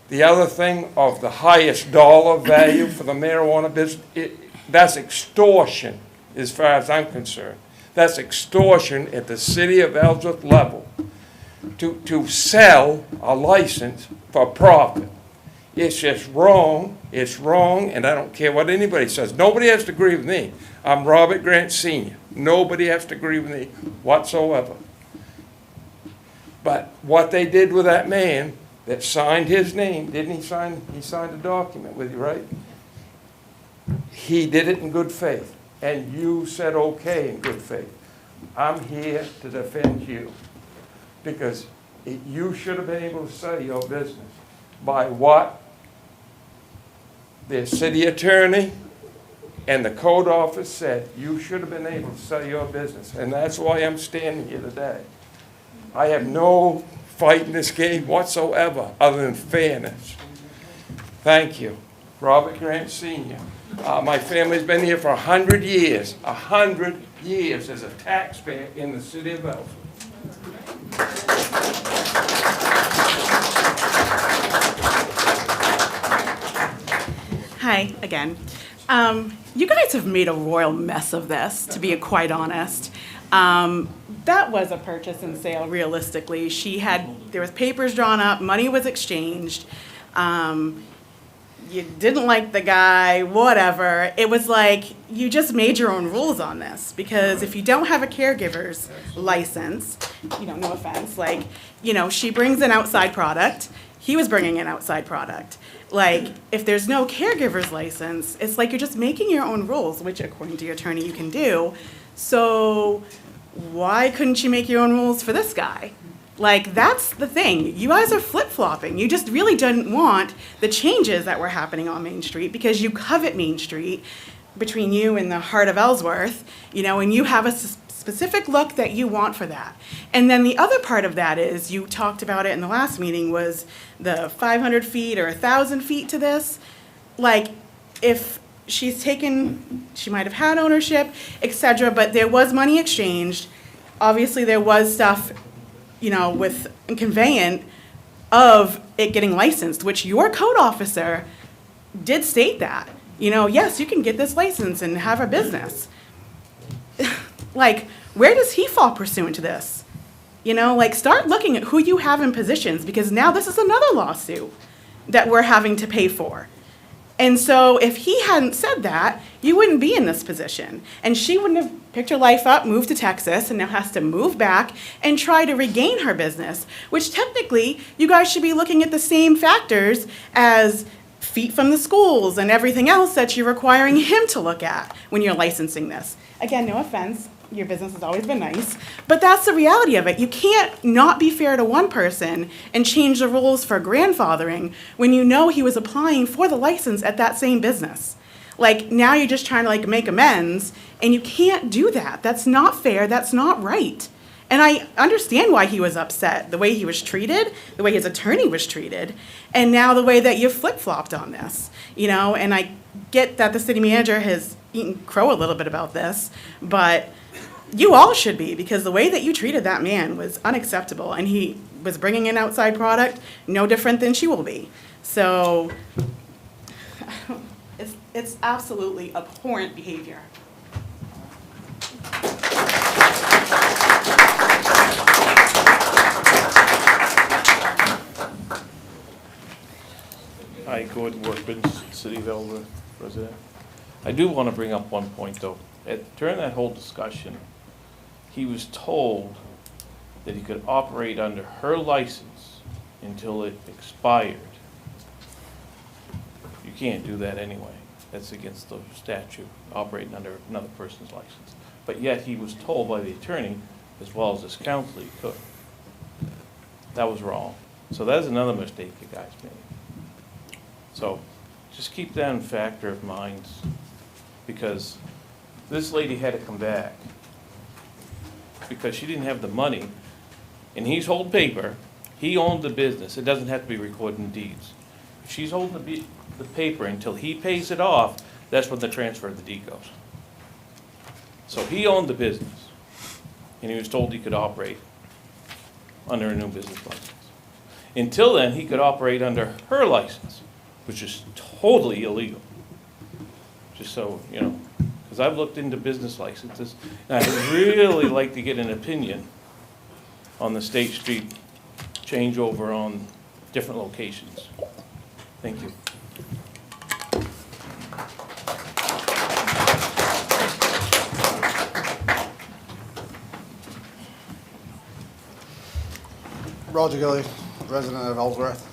The other thing of the highest dollar value for the marijuana business, that's extortion as far as I'm concerned. That's extortion at the city of Ellsworth level to sell a license for profit. It's just wrong. It's wrong, and I don't care what anybody says. Nobody has to agree with me. I'm Robert Grant Senior. Nobody has to agree with me whatsoever. But what they did with that man that signed his name, didn't he sign? He signed a document with you, right? He did it in good faith, and you said okay in good faith. I'm here to defend you because you should have been able to sell your business by what the city attorney and the code office said. You should have been able to sell your business, and that's why I'm standing here today. I have no fight in this game whatsoever other than fairness. Thank you. Robert Grant Senior. My family's been here for 100 years. 100 years as a taxpayer in the city of Ellsworth. Hi, again. You guys have made a royal mess of this, to be quite honest. That was a purchase and sale, realistically. There was papers drawn up, money was exchanged. You didn't like the guy, whatever. It was like, you just made your own rules on this. Because if you don't have a caregiver's license, no offense, she brings an outside product. He was bringing an outside product. If there's no caregiver's license, it's like you're just making your own rules, which according to your attorney you can do. So why couldn't you make your own rules for this guy? That's the thing. You guys are flip-flopping. You just really didn't want the changes that were happening on Main Street because you covet Main Street between you and the heart of Ellsworth, and you have a specific look that you want for that. And then the other part of that is, you talked about it in the last meeting, was the 500 feet or 1,000 feet to this. If she's taken, she might have had ownership, etc., but there was money exchanged. Obviously, there was stuff, with conveyance of it getting licensed, which your code officer did state that. Yes, you can get this license and have a business. Where does he fall pursuant to this? Start looking at who you have in positions, because now this is another lawsuit that we're having to pay for. And so if he hadn't said that, you wouldn't be in this position. And she wouldn't have picked her life up, moved to Texas, and now has to move back and try to regain her business, which technically you guys should be looking at the same factors as feet from the schools and everything else that you're requiring him to look at when you're licensing this. Again, no offense. Your business has always been nice, but that's the reality of it. You can't not be fair to one person and change the rules for grandfathering when you know he was applying for the license at that same business. Now you're just trying to make amends, and you can't do that. That's not fair. That's not right. And I understand why he was upset, the way he was treated, the way his attorney was treated, and now the way that you flip-flopped on this, and I get that the city manager has, eating crow a little bit about this, but you all should be, because the way that you treated that man was unacceptable, and he was bringing in outside product, no different than she will be. So, it's absolutely abhorrent behavior. Hi, Gordon Workman, City of Ellsworth resident. I do want to bring up one point, though. During that whole discussion, he was told that he could operate under her license until it expired. You can't do that anyway. That's against the statute, operating under another person's license. But yet he was told by the attorney, as well as his counsel, he could. That was wrong. So that's another mistake you guys made. So just keep that in factor of minds, because this lady had to come back because she didn't have the money, and he's holding paper. He owned the business. It doesn't have to be recorded in deeds. If she's holding the paper until he pays it off, that's when the transfer of the deed goes. So he owned the business, and he was told he could operate under a new business license. Until then, he could operate under her license, which is totally illegal. Just so, you know, because I've looked into business licenses, and I'd really like to get an opinion on the State Street changeover on different locations. Thank you. Roger Gilly, resident of Ellsworth.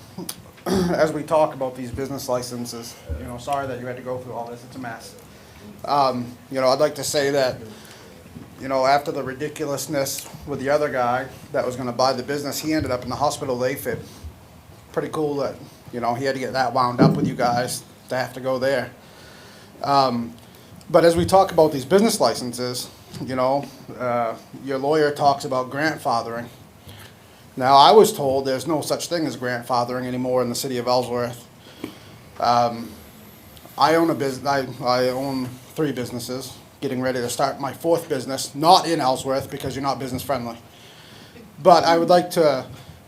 As we talk about these business licenses, you know, sorry that you had to go through all this, it's a mess. You know, I'd like to say that, you know, after the ridiculousness with the other guy that was gonna buy the business, he ended up in the hospital with AFib. Pretty cool that, you know, he had to get that wound up with you guys to have to go there. But as we talk about these business licenses, you know, your lawyer talks about grandfathering. Now, I was told there's no such thing as grandfathering anymore in the city of Ellsworth. I own a business. I own 3 businesses. Getting ready to start my 4th business, not in Ellsworth because you're not business friendly. But I would like to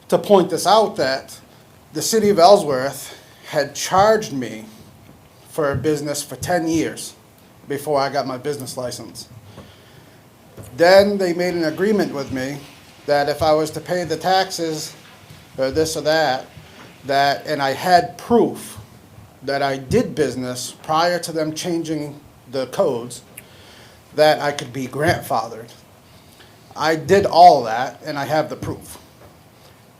point this out that the city of Ellsworth had charged me for a business for 10 years before I got my business license. Then they made an agreement with me that if I was to pay the taxes or this or that, and I had proof that I did business prior to them changing the codes, that I could be grandfathered. I did all that, and I have the proof.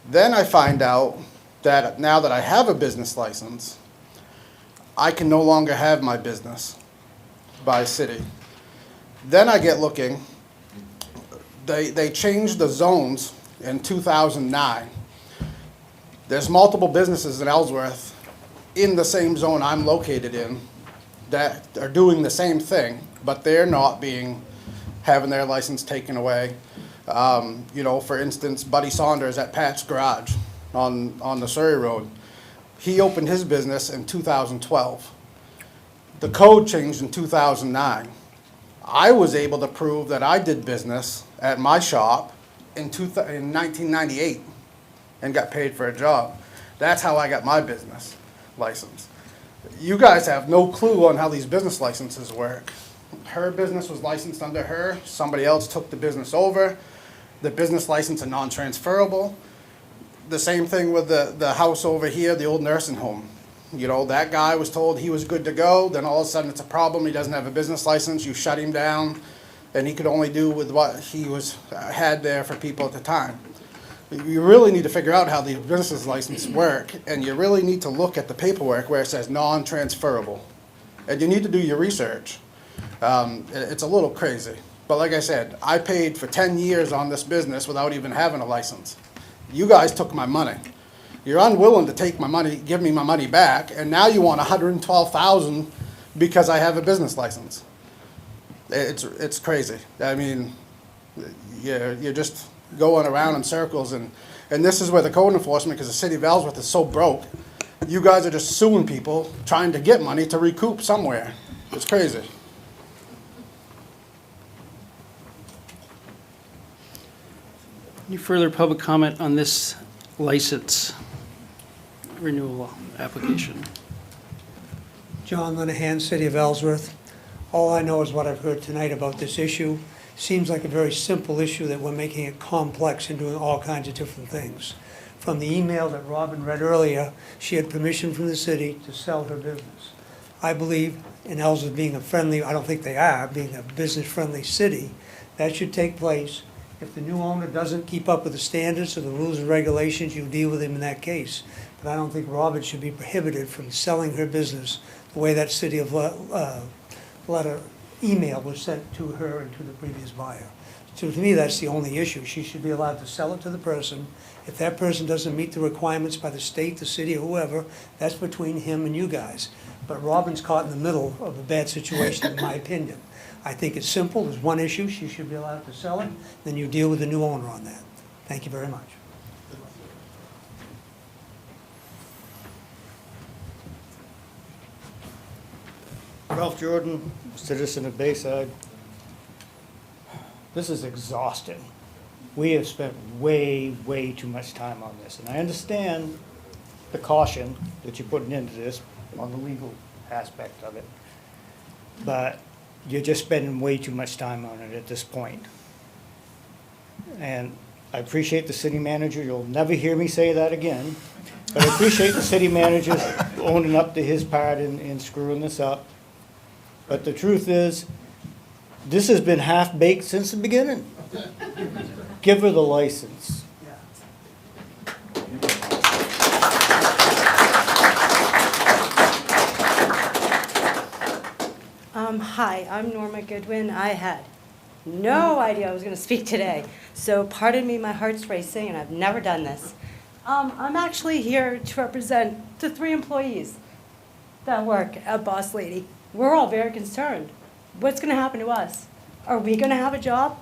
Then I find out that now that I have a business license, I can no longer have my business by city. Then I get looking. They changed the zones in 2009. There's multiple businesses in Ellsworth in the same zone I'm located in that are doing the same thing, but they're not having their license taken away. You know, for instance, Buddy Saunders at Pat's Garage on the Surrey Road. He opened his business in 2012. The code changed in 2009. I was able to prove that I did business at my shop in 1998 and got paid for a job. That's how I got my business license. You guys have no clue on how these business licenses work. Her business was licensed under her. Somebody else took the business over. The business license is non-transferable. The same thing with the house over here, the old nursing home. You know, that guy was told he was good to go, then all of a sudden it's a problem, he doesn't have a business license, you shut him down, and he could only do with what he had there for people at the time. You really need to figure out how these business licenses work, and you really need to look at the paperwork where it says non-transferable. And you need to do your research. It's a little crazy. But like I said, I paid for 10 years on this business without even having a license. You guys took my money. You're unwilling to take my money, give me my money back, and now you want $112,000 because I have a business license. It's crazy. I mean, you're just going around in circles, and this is where the code enforcement, because the city of Ellsworth is so broke, you guys are just suing people, trying to get money to recoup somewhere. It's crazy. Any further public comment on this license renewal application? John Linehan, City of Ellsworth. All I know is what I've heard tonight about this issue. Seems like a very simple issue that we're making it complex and doing all kinds of different things. From the email that Robin read earlier, she had permission from the city to sell her business. I believe in Ellsworth being a friendly, I don't think they are, being a business-friendly city, that should take place. If the new owner doesn't keep up with the standards or the rules and regulations, you deal with him in that case. But I don't think Robin should be prohibited from selling her business the way that city of letter email was sent to her and to the previous buyer. So to me, that's the only issue. She should be allowed to sell it to the person. If that person doesn't meet the requirements by the state, the city, or whoever, that's between him and you guys. But Robin's caught in the middle of a bad situation, in my opinion. I think it's simple. There's one issue. She should be allowed to sell it. Then you deal with the new owner on that. Thank you very much. Ralph Jordan, citizen of Bayside. This is exhausting. We have spent way, way too much time on this. And I understand the caution that you're putting into this on the legal aspect of it. But you're just spending way too much time on it at this point. And I appreciate the city manager. You'll never hear me say that again. But I appreciate the city manager owning up to his part in screwing this up. But the truth is, this has been half-baked since the beginning. Give her the license. Hi, I'm Norma Goodwin. I had no idea I was going to speak today, so pardon me, my heart's racing, and I've never done this. I'm actually here to represent the 3 employees that work at Boss Lady. We're all very concerned. What's going to happen to us? Are we going to have a job?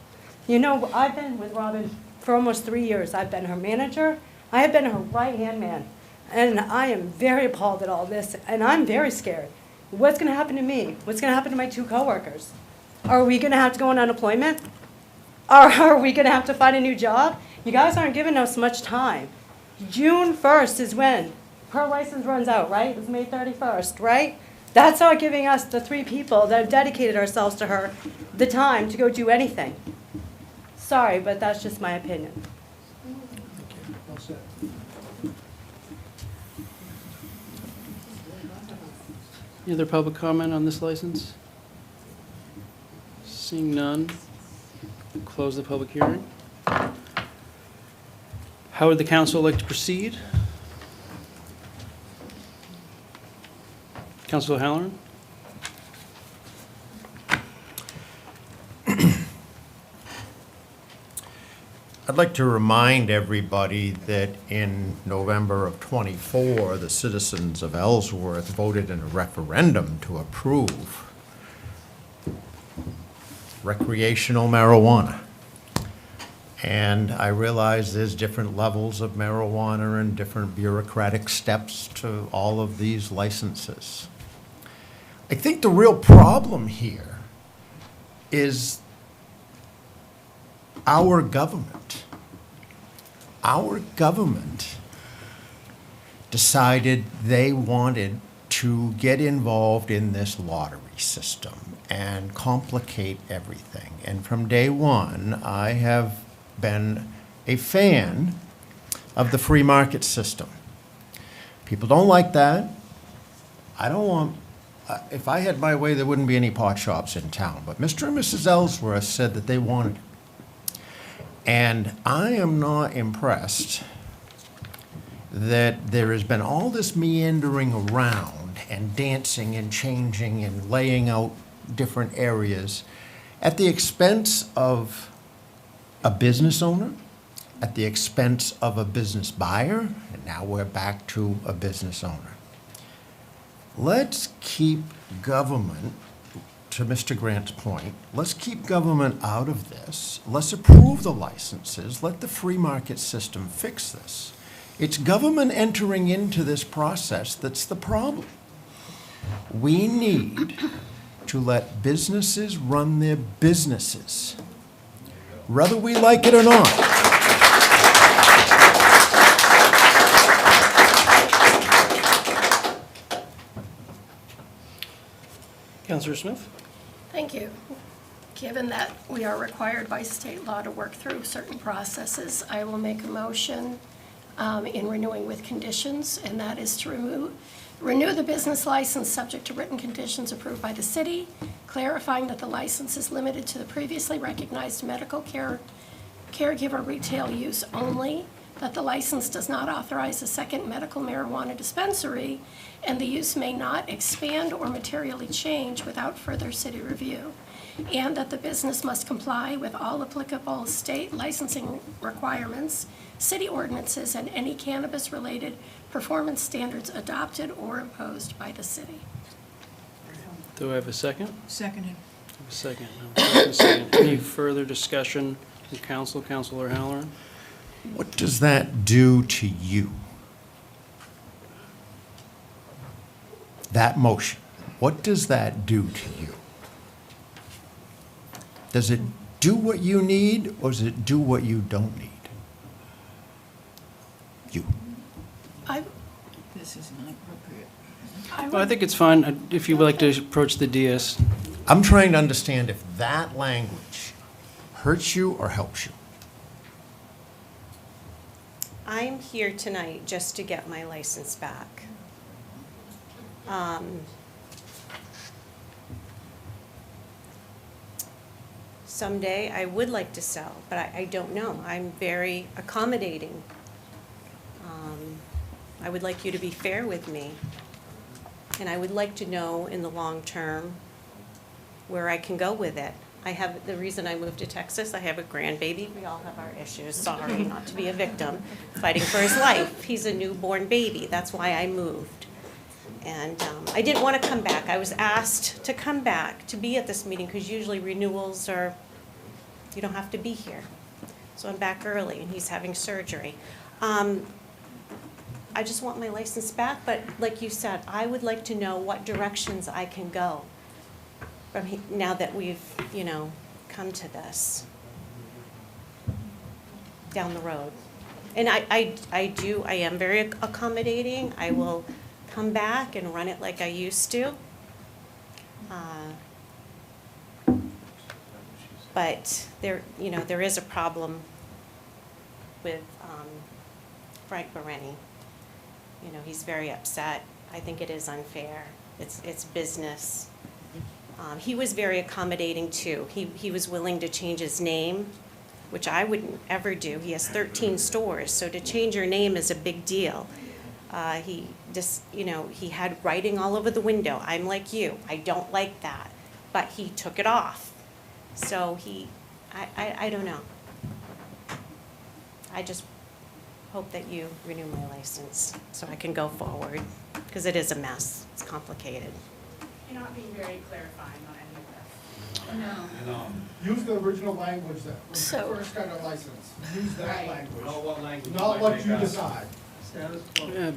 You know, I've been with Robin for almost 3 years. I've been her manager. I have been her right-hand man. And I am very appalled at all this, and I'm very scared. What's going to happen to me? What's going to happen to my 2 coworkers? Are we going to have to go on unemployment? Are we going to have to find a new job? You guys aren't giving us much time. June 1st is when her license runs out, right? It's May 31st, right? That's not giving us, the 3 people that have dedicated ourselves to her, the time to go do anything. Sorry, but that's just my opinion. Any other public comment on this license? Seeing none, we'll close the public hearing. How would the council like to proceed? Councilor Halloran? I'd like to remind everybody that in November of '24, the citizens of Ellsworth voted in a referendum to approve recreational marijuana. And I realize there's different levels of marijuana and different bureaucratic steps to all of these licenses. I think the real problem here is our government. Our government decided they wanted to get involved in this lottery system and complicate everything. And from day one, I have been a fan of the free market system. People don't like that. I don't want, if I had my way, there wouldn't be any pot shops in town. But Mr. and Mrs. Ellsworth said that they wanted it. And I am not impressed that there has been all this meandering around and dancing and changing and laying out different areas at the expense of a business owner, at the expense of a business buyer, and now we're back to a business owner. Let's keep government, to Mr. Grant's point, let's keep government out of this. Let's approve the licenses. Let the free market system fix this. It's government entering into this process that's the problem. We need to let businesses run their businesses, whether we like it or not. Counselor Smith? Thank you. Given that we are required by state law to work through certain processes, I will make a motion in renewing with conditions, and that is to renew the business license subject to written conditions approved by the city, clarifying that the license is limited to the previously recognized medical caregiver retail use only, that the license does not authorize a second medical marijuana dispensary, and the use may not expand or materially change without further city review, and that the business must comply with all applicable state licensing requirements, city ordinances, and any cannabis-related performance standards adopted or imposed by the city. Do I have a second? Seconded. A second. A second. Any further discussion from council? Councilor Halloran? What does that do to you? That motion, what does that do to you? Does it do what you need, or does it do what you don't need? You. This is not appropriate. Well, I think it's fine if you would like to approach the DS. I'm trying to understand if that language hurts you or helps you. I'm here tonight just to get my license back. Someday I would like to sell, but I don't know. I'm very accommodating. I would like you to be fair with me. And I would like to know in the long term where I can go with it. The reason I moved to Texas, I have a grandbaby. We all have our issues. Sorry, not to be a victim. Fighting for his life. He's a newborn baby. That's why I moved. And I didn't want to come back. I was asked to come back to be at this meeting because usually renewals are, you don't have to be here. So I'm back early and he's having surgery. I just want my license back, but like you said, I would like to know what directions I can go from now that we've, come to this down the road. And I am very accommodating. I will come back and run it like I used to. But there is a problem with Frank Bereni. He's very upset. I think it is unfair. It's business. He was very accommodating too. He was willing to change his name, which I wouldn't ever do. He has 13 stores, so to change your name is a big deal. He had writing all over the window. I'm like you. I don't like that. But he took it off. So I don't know. I just hope that you renew my license so I can go forward, because it is a mess. It's complicated. You're not being very clarifying on any of this. No. Use the original language that when So- you first got a license. Use that Right. language. Not what language Not might what make you us. decide. Yeah,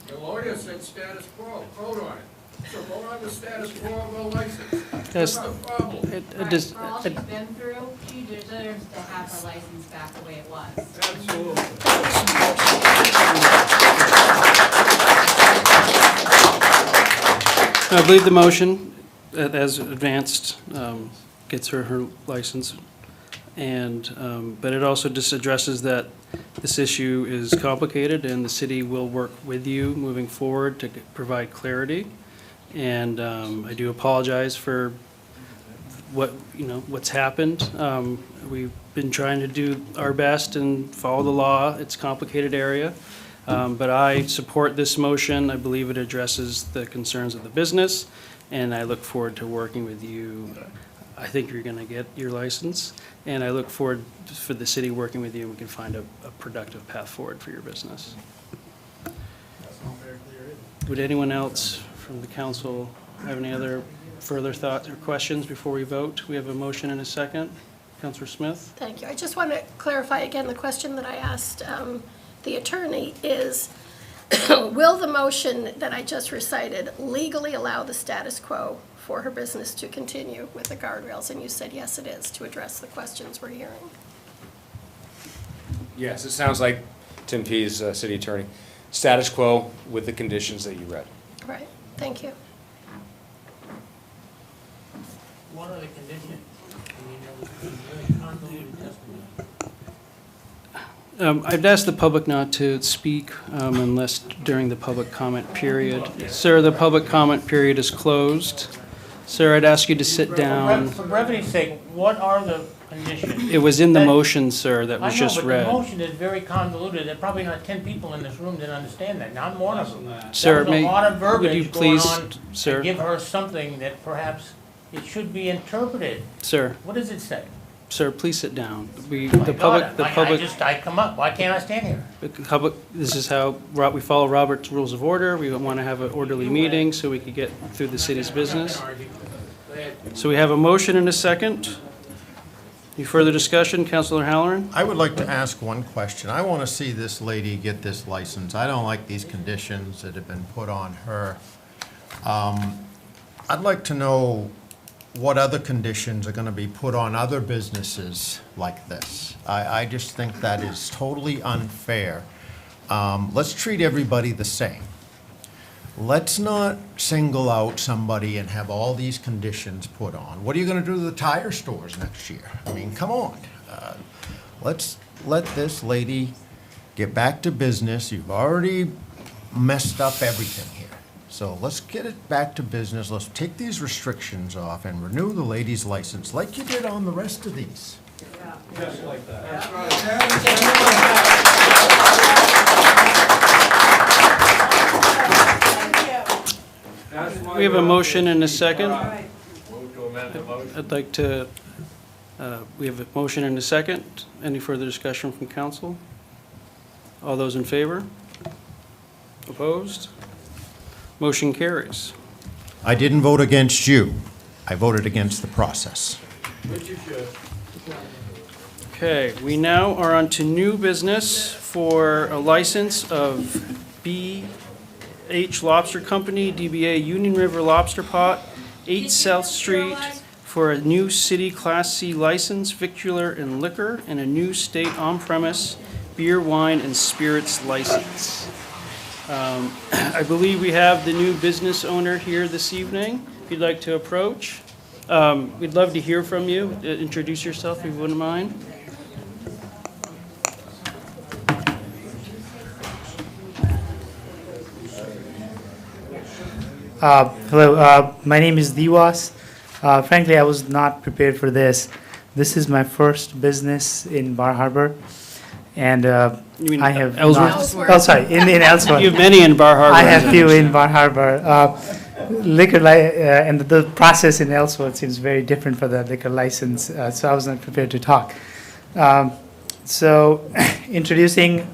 The lawyer said status quo, vote on it. So vote on the status quo of the license. Yes. That's the problem. Just, For all she's been through, she deserves to have her license back the way it was. Absolutely. I believe the motion, as advanced, gets her license. But it also just addresses that this issue is complicated and the city will work with you moving forward to provide clarity. And I do apologize for what's happened. We've been trying to do our best and follow the law. It's a complicated area. But I support this motion. I believe it addresses the concerns of the business, and I look forward to working with you. I think you're going to get your license, and I look forward for the city working with you, and we can find a productive path forward for your business. Would anyone else from the council have any other further thoughts or questions before we vote? We have a motion and a second. Councilor Smith? Thank you. I just want to clarify again the question that I asked the attorney is, will the motion that I just recited legally allow the status quo for her business to continue with the guardrails? And you said yes, it is, to address the questions we're hearing. Yes, it sounds like Tim Pease, city attorney. Status quo with the conditions that you read. Right. Thank you. What are the conditions? I mean, that was very convoluted testimony. I'd ask the public not to speak unless during the public comment period. Sir, the public comment period is closed. Sir, I'd ask you to sit down. For brevity's sake, what are the conditions? It was in the motion, sir, that was just I know, read. but the motion is very convoluted. There are probably not 10 people in this room that understand that. Now, I'm one of them. Sir, There was a lot of would you verbiage going please, on sir? to give her something that perhaps it should be interpreted. Sir, What does it say? sir, please sit down. My The God, public, I come up. Why can't I stand here? the public, this is how, we follow Robert's Rules of Order. We want to have an orderly meeting so we could get through the city's business. So we have a motion and a second. Any further discussion, Councilor Halloran? I would like to ask one question. I want to see this lady get this license. I don't like these conditions that have been put on her. I'd like to know what other conditions are going to be put on other businesses like this. I just think that is totally unfair. Let's treat everybody the same. Let's not single out somebody and have all these conditions put on. What are you going to do to the tire stores next year? I mean, come on. Let's let this lady get back to business. You've already messed up everything here. So let's get it back to business. Let's take these restrictions off and renew the lady's license like you did on the rest of these. Just like that. We have a motion and a second. Move to amend the motion. I'd like to, we have a motion and a second. Any further discussion from council? All those in favor? Opposed? Motion carries. I didn't vote against you. I voted against the process. Which you should. Okay, we now are on to new business for a license of B.H. Lobster Company, DBA Union River Lobster Pot, 8 South Street, for a new city Class C license, victular and liquor, and a new state on-premise beer, wine, and spirits license. I believe we have the new business owner here this evening. If you'd like to approach, we'd love to hear from you. Introduce yourself if you wouldn't mind. Hello, my name is Diwas. Frankly, I was not prepared for this. This is my first business in Bar Harbor, and You mean I have Ellsworth? not- Oh, sorry, in Ellsworth. You have many in Bar Harbor. I have few in Bar Harbor. And the process in Ellsworth seems very different for the liquor license, so I was not prepared to talk. So, introducing,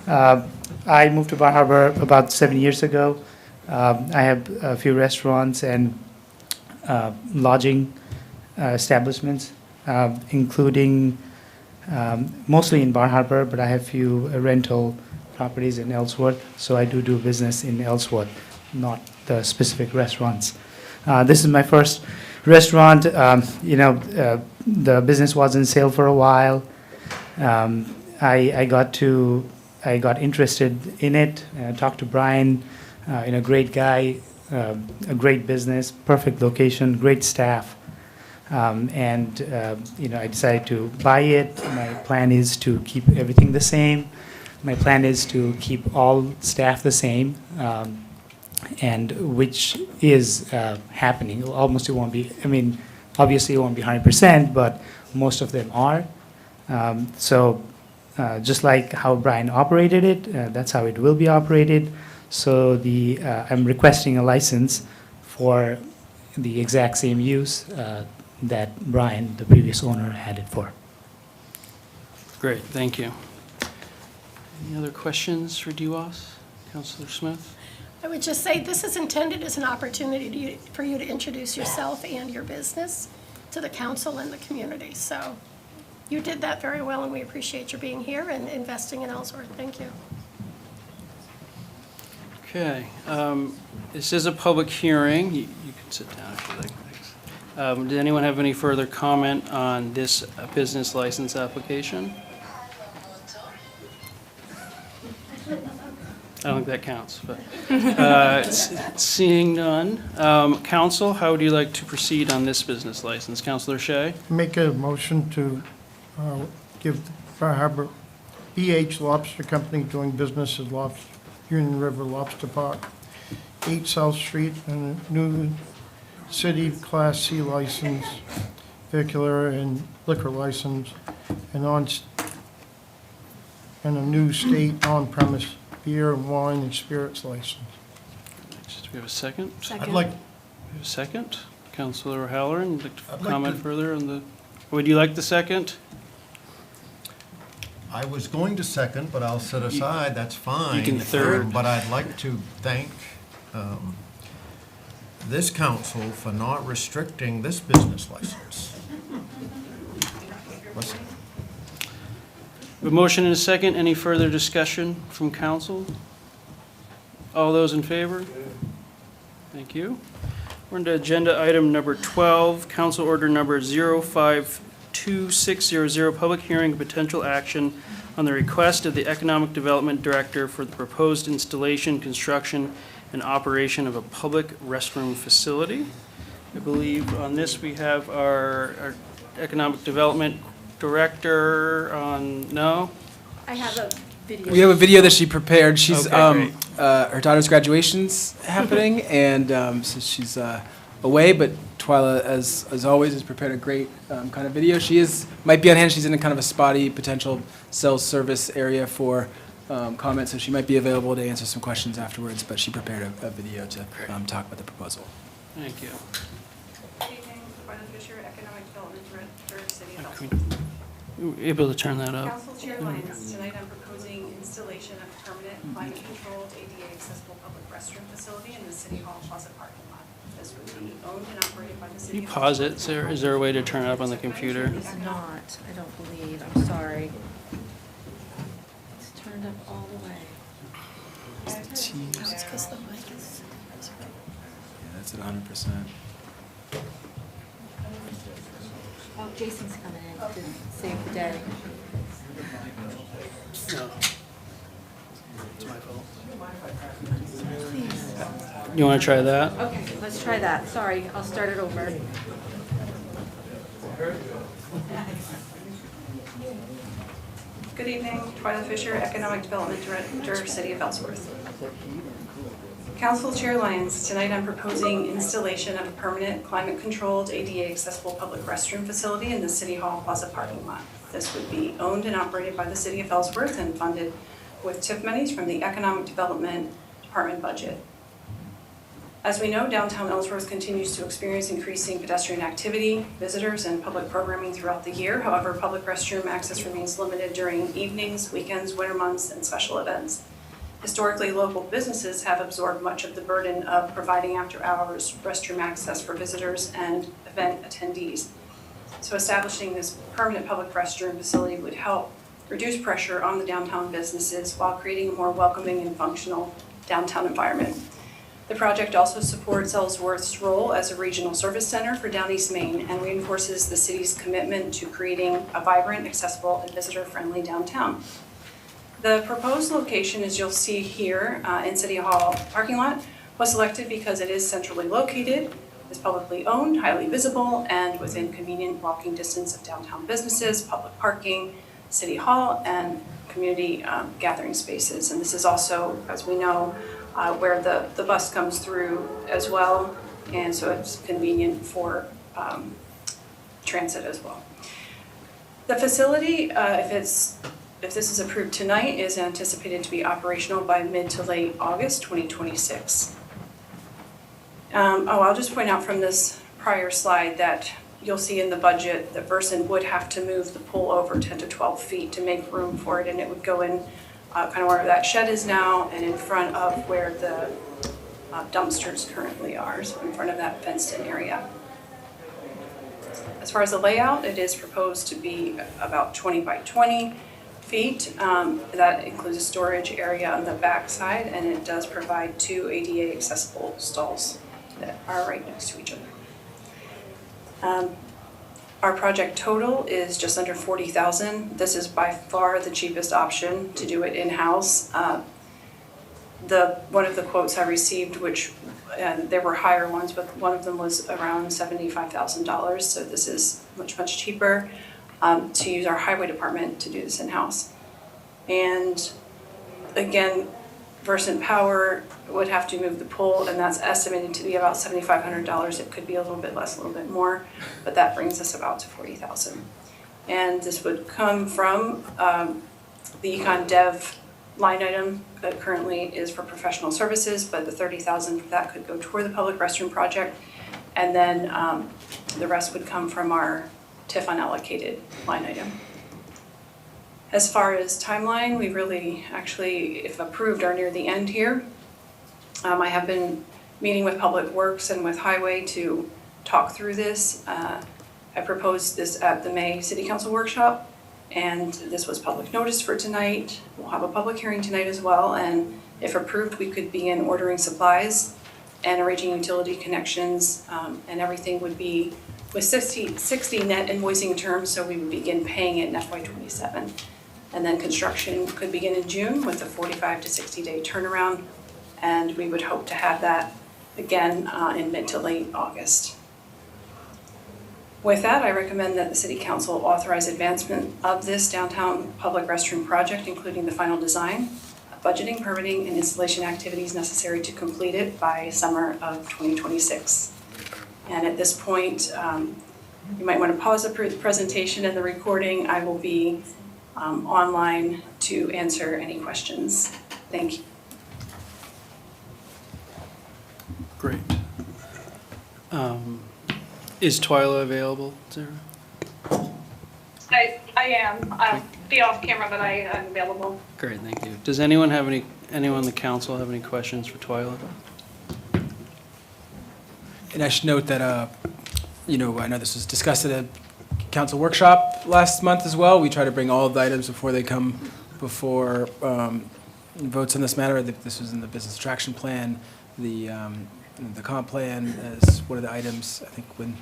I moved to Bar Harbor about 7 years ago. I have a few restaurants and lodging establishments, including mostly in Bar Harbor, but I have few rental properties in Ellsworth, so I do business in Ellsworth, not the specific restaurants. This is my first restaurant. The business was in sale for a while. I got interested in it, talked to Brian, great guy, a great business, perfect location, great staff. I decided to buy it. My plan is to keep everything the same. My plan is to keep all staff the same, and which is happening. Almost it won't be, obviously it won't be 100%, but most of them are. Just like how Brian operated it, that's how it will be operated. So I'm requesting a license for the exact same use that Brian, the previous owner, had it for. Great, thank you. Any other questions for DWAS? Councilor Smith? I would just say this is intended as an opportunity for you to introduce yourself and your business to the council and the community. So you did that very well, and we appreciate your being here and investing in Ellsworth. Thank you. Okay, this is a public hearing. You can sit down if you like. Did anyone have any further comment on this business license application? I don't think that counts, but seeing none. Council, how would you like to proceed on this business license? Councilor Shea? Make a motion to give Bar Harbor BH Lobster Company doing business as Union River Lobster Park, 8 South Street, and a new city Class C license, vehicular and liquor license, and a new state on-premise beer and wine and spirits license. Do we have a second? I'd like, We have a second. Councilor Halloran, would you like to I'd like comment to- further on the, would you like the second? I was going to second, but I'll set aside, that's fine. can third. But I'd like to thank this council for not restricting this business license. Listen. A motion and a second. Any further discussion from council? All those in favor? Thank you. We're into agenda item number 12, council order number 052600, public hearing and potential action on the request of the Economic Development Director for the proposed installation, construction, and operation of a public restroom facility. I believe on this we have our Economic Development Director on, no? I have a video. We have a video that she prepared. She's Okay, great. her daughter's graduation's happening, and so she's away. But Twyla, as always, has prepared a great kind of video. She might be on hand. She's in a kind of a spotty potential cell service area for comments, so she might be available to answer some questions afterwards. But she prepared a video to talk about the proposal. Thank you. Economic Development Director, City of Can Ellsworth. you able to turn that up? Council Chair Lyons, tonight I'm proposing installation of a permanent climate-controlled ADA accessible public restroom facility in the City Hall Plaza parking lot. This would be owned and operated by the Can City you of pause it? Ellsworth. Is there a way to turn it up on the computer? It's not, I don't believe, I'm sorry. It's turned up all the way. It's because the mic is. Yeah, that's at 100%. Oh, Jason's coming in to save the day. No. It's my fault. You want to try that? Okay, let's try that. Sorry, I'll start it over. Good evening, Twyla Fisher, Economic Development Director, City of Ellsworth. Council Chair Lyons, tonight I'm proposing installation of a permanent climate-controlled ADA accessible public restroom facility in the City Hall Plaza parking lot. This would be owned and operated by the City of Ellsworth and funded with TIF monies from the Economic Development Department budget. As we know, downtown Ellsworth continues to experience increasing pedestrian activity, visitors, and public programming throughout the year. However, public restroom access remains limited during evenings, weekends, winter months, and special events. Historically, local businesses have absorbed much of the burden of providing after-hours restroom access for visitors and event attendees. So establishing this permanent public restroom facility would help reduce pressure on the downtown businesses while creating a more welcoming and functional downtown environment. The project also supports Ellsworth's role as a regional service center for Down East Maine and reinforces the city's commitment to creating a vibrant, accessible, and visitor-friendly downtown. The proposed location, as you'll see here in City Hall parking lot, was selected because it is centrally located, is publicly owned, highly visible, and within convenient walking distance of downtown businesses, public parking, City Hall, and community gathering spaces. And this is also, as we know, where the bus comes through as well, and so it's convenient for transit as well. The facility, if this is approved tonight, is anticipated to be operational by mid to late August 2026. I'll just point out from this prior slide that you'll see in the budget that Versant would have to move the pool over 10 to 12 feet to make room for it, and it would go in kind of where that shed is now and in front of where the dumpsters currently are, so in front of that fenced-in area. As far as the layout, it is proposed to be about 20 by 20 feet. That includes a storage area on the back side, and it does provide 2 ADA accessible stalls that are right next to each other. Our project total is just under $40,000. This is by far the cheapest option to do it in-house. one of the quotes I received, which, and there were higher ones, but one of them was around $75,000. So this is much, much cheaper to use our highway department to do this in-house. And again, Versant Power would have to move the pole, and that's estimated to be about $7,500. It could be a little bit less, a little bit more, but that brings us about to $40,000. And this would come from the Econ Dev line item that currently is for professional services, but the $30,000 for that could go toward the public restroom project, and then the rest would come from our TIF unallocated line item. As far as timeline, we really actually, if approved, are near the end here. I have been meeting with Public Works and with Highway to talk through this. I proposed this at the May City Council workshop, and this was public notice for tonight. We'll have a public hearing tonight as well, and if approved, we could begin ordering supplies and arranging utility connections, and everything would be with 60 net invoicing terms, so we would begin paying it in FY27. And then construction could begin in June with a 45 to 60 day turnaround, and we would hope to have that again in mid to late August. With that, I recommend that the City Council authorize advancement of this downtown public restroom project, including the final design, budgeting, permitting, and installation activities necessary to complete it by summer of 2026. And at this point, you might want to pause the presentation and the recording. I will be online to answer any questions. Thank you. Great. Is Twyla available, Sarah? I am. I'll be off camera, but I am available. Great, thank you. Does anyone on the council have any questions for Twyla? And I should note that, I know this was discussed at a council workshop last month as well. We try to bring all of the items before they come before votes on this matter. This was in the business attraction plan, the comp plan as one of the items. I think when,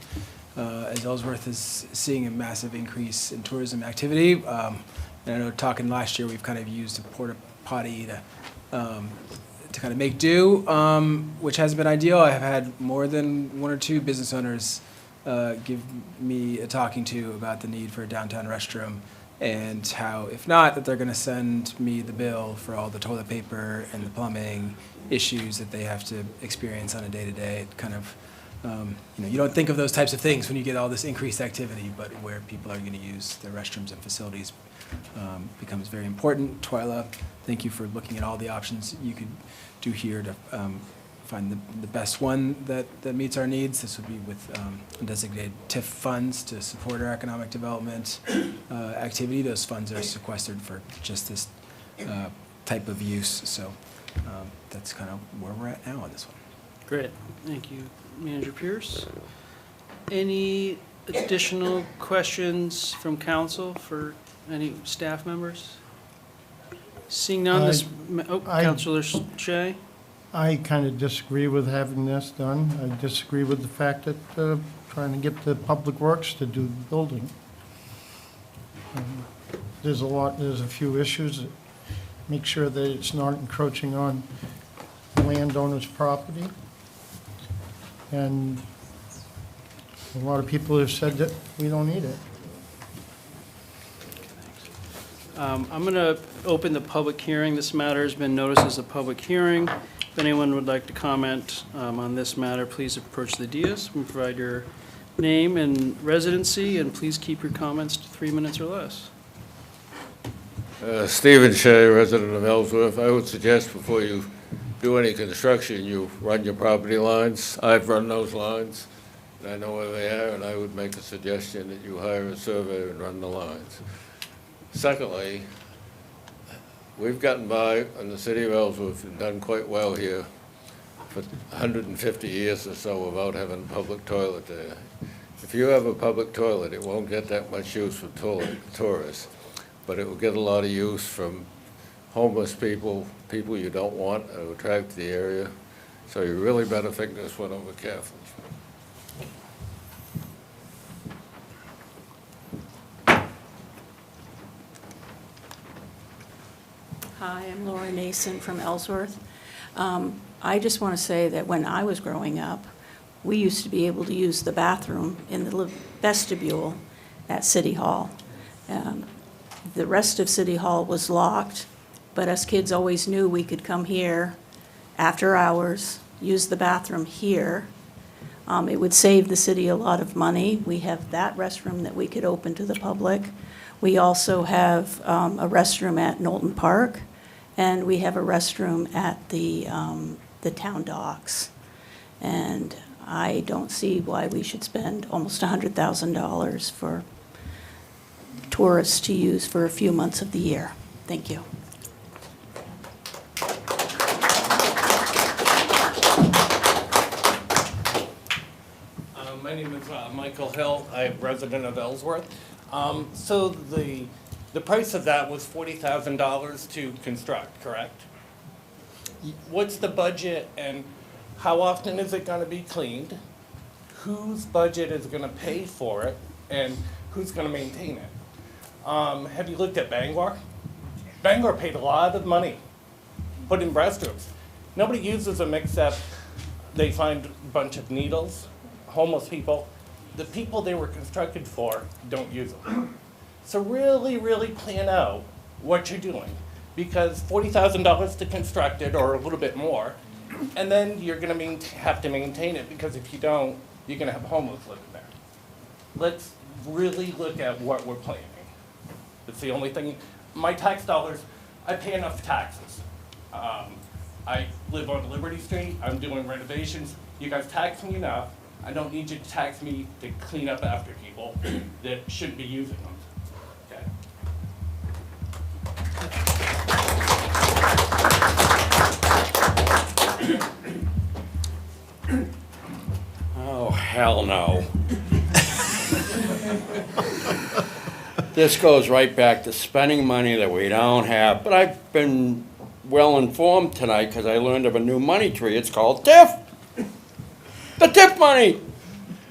as Ellsworth is seeing a massive increase in tourism activity, and I know talking last year, we've kind of used a porta potty to kind of make do, which hasn't been ideal. I have had more than one or two business owners give me a talking to about the need for a downtown restroom, and how, if not, that they're going to send me the bill for all the toilet paper and the plumbing issues that they have to experience on a day-to-day. It kind of, you don't think of those types of things when you get all this increased activity, but where people are going to use their restrooms and facilities becomes very important. Twyla, thank you for looking at all the options you could do here to find the best one that meets our needs. This would be with designated TIF funds to support our economic development activity. Those funds are sequestered for just this type of use. So that's kind of where we're at now on this one. Great, thank you, Manager Pierce. Any additional questions from council for any staff members? Seeing none, Councilor Shea? I kind of disagree with having this done. I disagree with the fact that trying to get the Public Works to do the building. There's a few issues. Make sure that it's not encroaching on landowners' property. And a lot of people have said that we don't need it. I'm going to open the public hearing. This matter has been noticed as a public hearing. If anyone would like to comment on this matter, please approach the dais and provide your name and residency, and please keep your comments to 3 minutes or less. Stephen Shea, resident of Ellsworth. I would suggest before you do any construction, you run your property lines. I've run those lines, and I know where they are, and I would make a suggestion that you hire a surveyor and run the lines. Secondly, we've gotten by in the city of Ellsworth and done quite well here for 150 years or so without having a public toilet there. If you have a public toilet, it won't get that much use for tourists, but it will get a lot of use from homeless people, people you don't want to attract to the area. So you really better think this one over carefully. Hi, I'm Laura Nason from Ellsworth. I just want to say that when I was growing up, we used to be able to use the bathroom in the vestibule at City Hall. The rest of City Hall was locked, but us kids always knew we could come here after hours, use the bathroom here. It would save the city a lot of money. We have that restroom that we could open to the public. We also have a restroom at Knowlton Park, and we have a restroom at the town docks. And I don't see why we should spend almost $100,000 for tourists to use for a few months of the year. Thank you. My name is Michael Hill. I'm a resident of Ellsworth. So the price of that was $40,000 to construct, correct? What's the budget and how often is it going to be cleaned? Whose budget is going to pay for it and who's going to maintain it? Have you looked at Bangor? Bangor paid a lot of money, put in restrooms. Nobody uses them except they find a bunch of needles, homeless people. The people they were constructed for don't use them. So really, really plan out what you're doing, because $40,000 to construct it, or a little bit more, and then you're going to have to maintain it, because if you don't, you're going to have homeless living there. Let's really look at what we're planning. It's the only thing. My tax dollars, I pay enough taxes. I live on Liberty Street. I'm doing renovations. You guys tax me enough. I don't need you to tax me to clean up after people that shouldn't be using them. Okay? Oh, hell no. This goes right back to spending money that we don't have. But I've been well informed tonight because I learned of a new money tree. It's called TIF. The TIF money.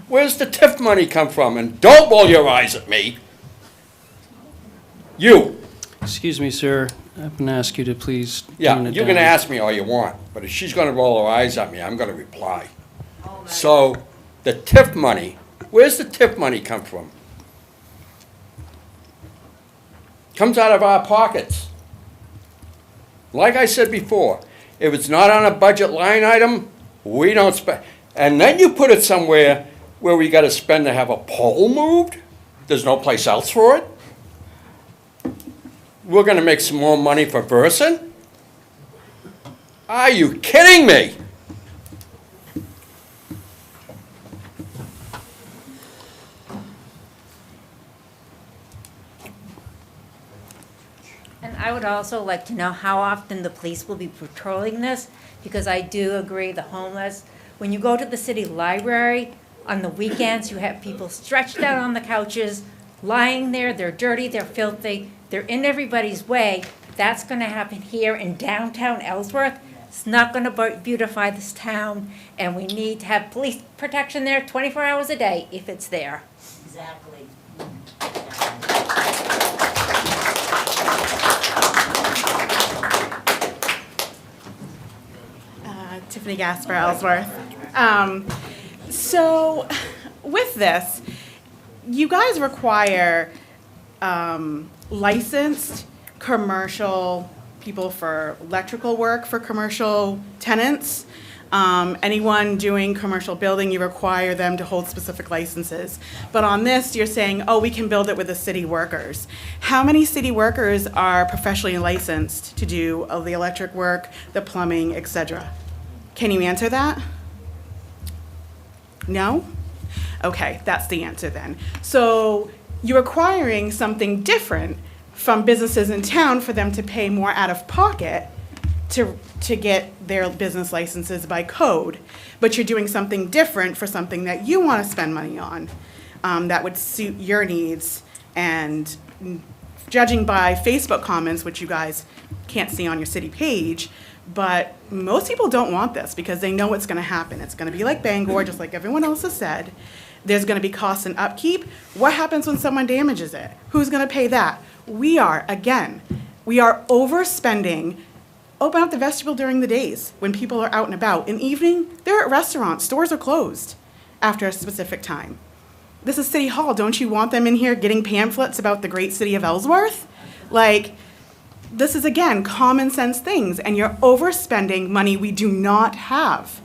Where's the TIF money come from? And don't roll your eyes at me. You. Excuse me, sir. I'm going to ask you to please Yeah, tone it you can down. ask me all you want, but if she's gonna roll her eyes at me, I'm gonna reply. So, the TIF money, where's the TIF money come from? Comes out of our pockets. Like I said before, if it's not on a budget line item, we don't spend. And then you put it somewhere where we gotta spend to have a pole moved? There's no place else for it? We're gonna make some more money for Verson? Are you kidding me? And I would also like to know how often the police will be patrolling this, because I do agree, the homeless, when you go to the city library, on the weekends, you have people stretched out on the couches, lying there, they're dirty, they're filthy, they're in everybody's way. That's gonna happen here in downtown Ellsworth. It's not gonna beautify this town, and we need to have police protection there 24 hours a day if it's there. Exactly. Tiffany Gasper, Ellsworth. So with this, you guys require licensed commercial people for electrical work for commercial tenants. Anyone doing commercial building, you require them to hold specific licenses. But on this, you're saying, oh, we can build it with the city workers. How many city workers are professionally licensed to do the electric work, the plumbing, etc.? Can you answer that? No? Okay, that's the answer then. So you're requiring something different from businesses in town for them to pay more out of pocket to get their business licenses by code, but you're doing something different for something that you want to spend money on that would suit your needs. And judging by Facebook comments, which you guys can't see on your city page, but most people don't want this because they know what's going to happen. It's going to be like Bangor, just like everyone else has said. There's going to be costs and upkeep. What happens when someone damages it? Who's going to pay that? We are overspending Open up the vestibule during the days when people are out and about. In evening, they're at restaurants. Stores are closed after a specific time. This is City Hall. Don't you want them in here getting pamphlets about the great city of Ellsworth? Like, this is, again, common sense things, and you're overspending money we do not have.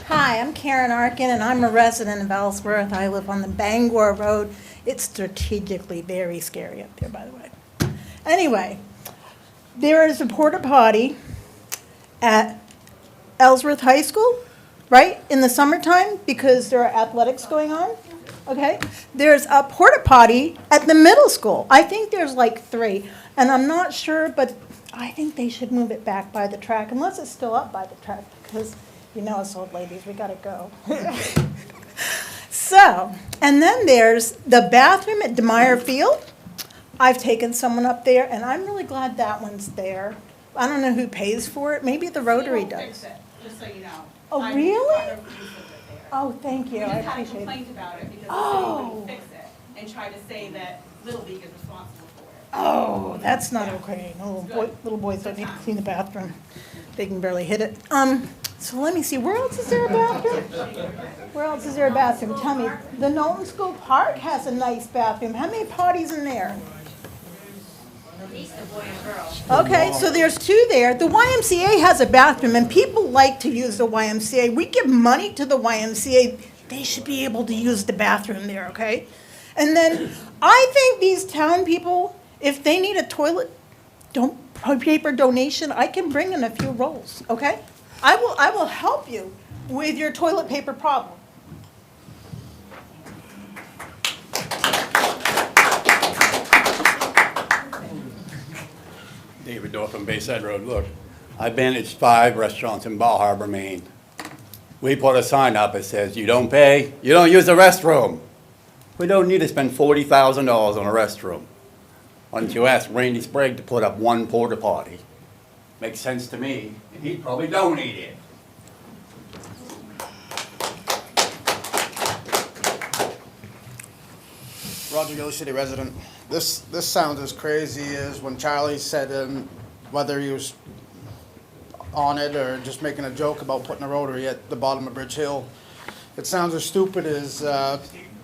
Hi, I'm Karen Arkin, and I'm a resident of Ellsworth. I live on the Bangor Road. It's strategically very scary up there, by the way. Anyway, there is a porta potty at Ellsworth High School, right, in the summertime, because there are athletics going on, okay? There's a porta potty at the middle school. I think there's like 3, and I'm not sure, but I think they should move it back by the track, unless it's still up by the track, because you know us old ladies, we gotta go. So, and then there's the bathroom at DeMeyer Field. I've taken someone up there, and I'm really glad that one's there. I don't know who pays for it, maybe the Rotary does. Fix it, just so you know. Oh, really? Oh, thank you, I appreciate it. We just had a complaint about it because the Oh. city wouldn't fix it and try to say that Little League is responsible for it. Oh, that's not okay. No, little boys don't need to clean the bathroom. They can barely hit it. So let me see, where else is there a bathroom? Where else is there a bathroom? Tell me. The Knowlton School Park has a nice bathroom. How many potties in there? Okay, so there's 2 there. The YMCA has a bathroom, and people like to use the YMCA. We give money to the YMCA. They should be able to use the bathroom there, okay? And then I think these town people, if they need a toilet paper donation, I can bring in a few rolls, okay? I will help you with your toilet paper problem. David Dorf from Bayside Road. Look, I manage 5 restaurants in Bal Harbor, Maine. We put a sign up that says, you don't pay, you don't use the restroom. We don't need to spend $40,000 on a restroom. Why don't you ask Randy Sprague to put up 1 porta potty? Makes sense to me, and he'd probably donate it. Roger Gilly, city resident. This sounds as crazy as when Charlie said whether he was on it or just making a joke about putting a rotary at the bottom of Bridge Hill. It sounds as stupid as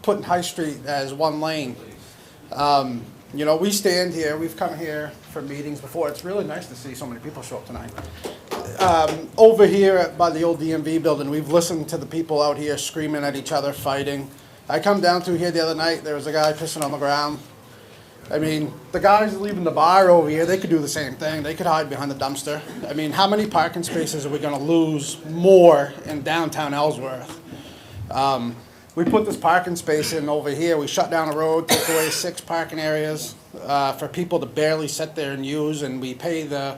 putting High Street as 1 lane. You know, we stand here, we've come here for meetings before. It's really nice to see so many people show up tonight. Over here by the old DMV building, we've listened to the people out here screaming at each other, fighting. I come down through here the other night, there was a guy pissing on the ground. I mean, the guys leaving the bar over here, they could do the same thing. They could hide behind the dumpster. I mean, how many parking spaces are we gonna lose more in downtown Ellsworth? We put this parking space in over here, we shut down a road, took away 6 parking areas for people to barely sit there and use, and we pay the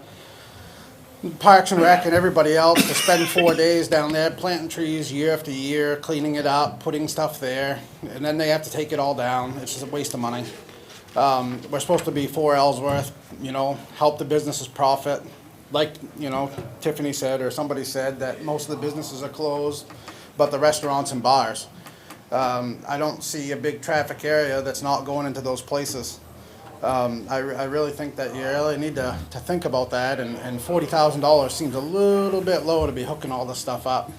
Parks and Rec and everybody else to spend 4 days down there planting trees year after year, cleaning it up, putting stuff there, and then they have to take it all down. It's just a waste of money. We're supposed to be for Ellsworth, you know, help the businesses profit. Like, you know, Tiffany said, or somebody said, that most of the businesses are closed, but the restaurants and bars. I don't see a big traffic area that's not going into those places. I really think that you really need to think about that, and $40,000 seems a little bit low to be hooking all this stuff up.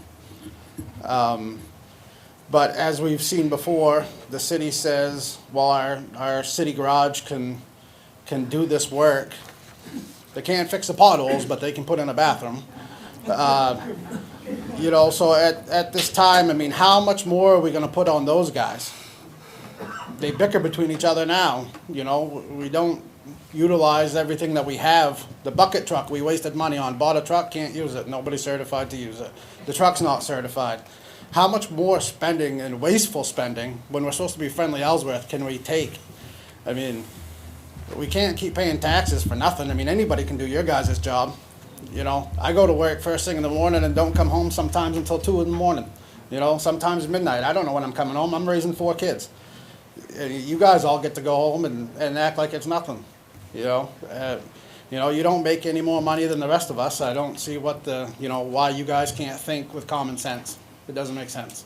But as we've seen before, the city says, well, our city garage can do this work. They can't fix the potholes, but they can put in a bathroom. You know, so at this time, I mean, how much more are we gonna put on those guys? They bicker between each other now, you know, we don't utilize everything that we have. The bucket truck, we wasted money on, bought a truck, can't use it, nobody's certified to use it. The truck's not certified. How much more spending and wasteful spending, when we're supposed to be friendly Ellsworth, can we take? I mean, we can't keep paying taxes for nothing. I mean, anybody can do your guys' job. You know, I go to work first thing in the morning and don't come home sometimes until 2 in the morning. You know, sometimes midnight. I don't know when I'm coming home. I'm raising 4 kids. You guys all get to go home and act like it's nothing. You know, you don't make any more money than the rest of us. I don't see what why you guys can't think with common sense. It doesn't make sense.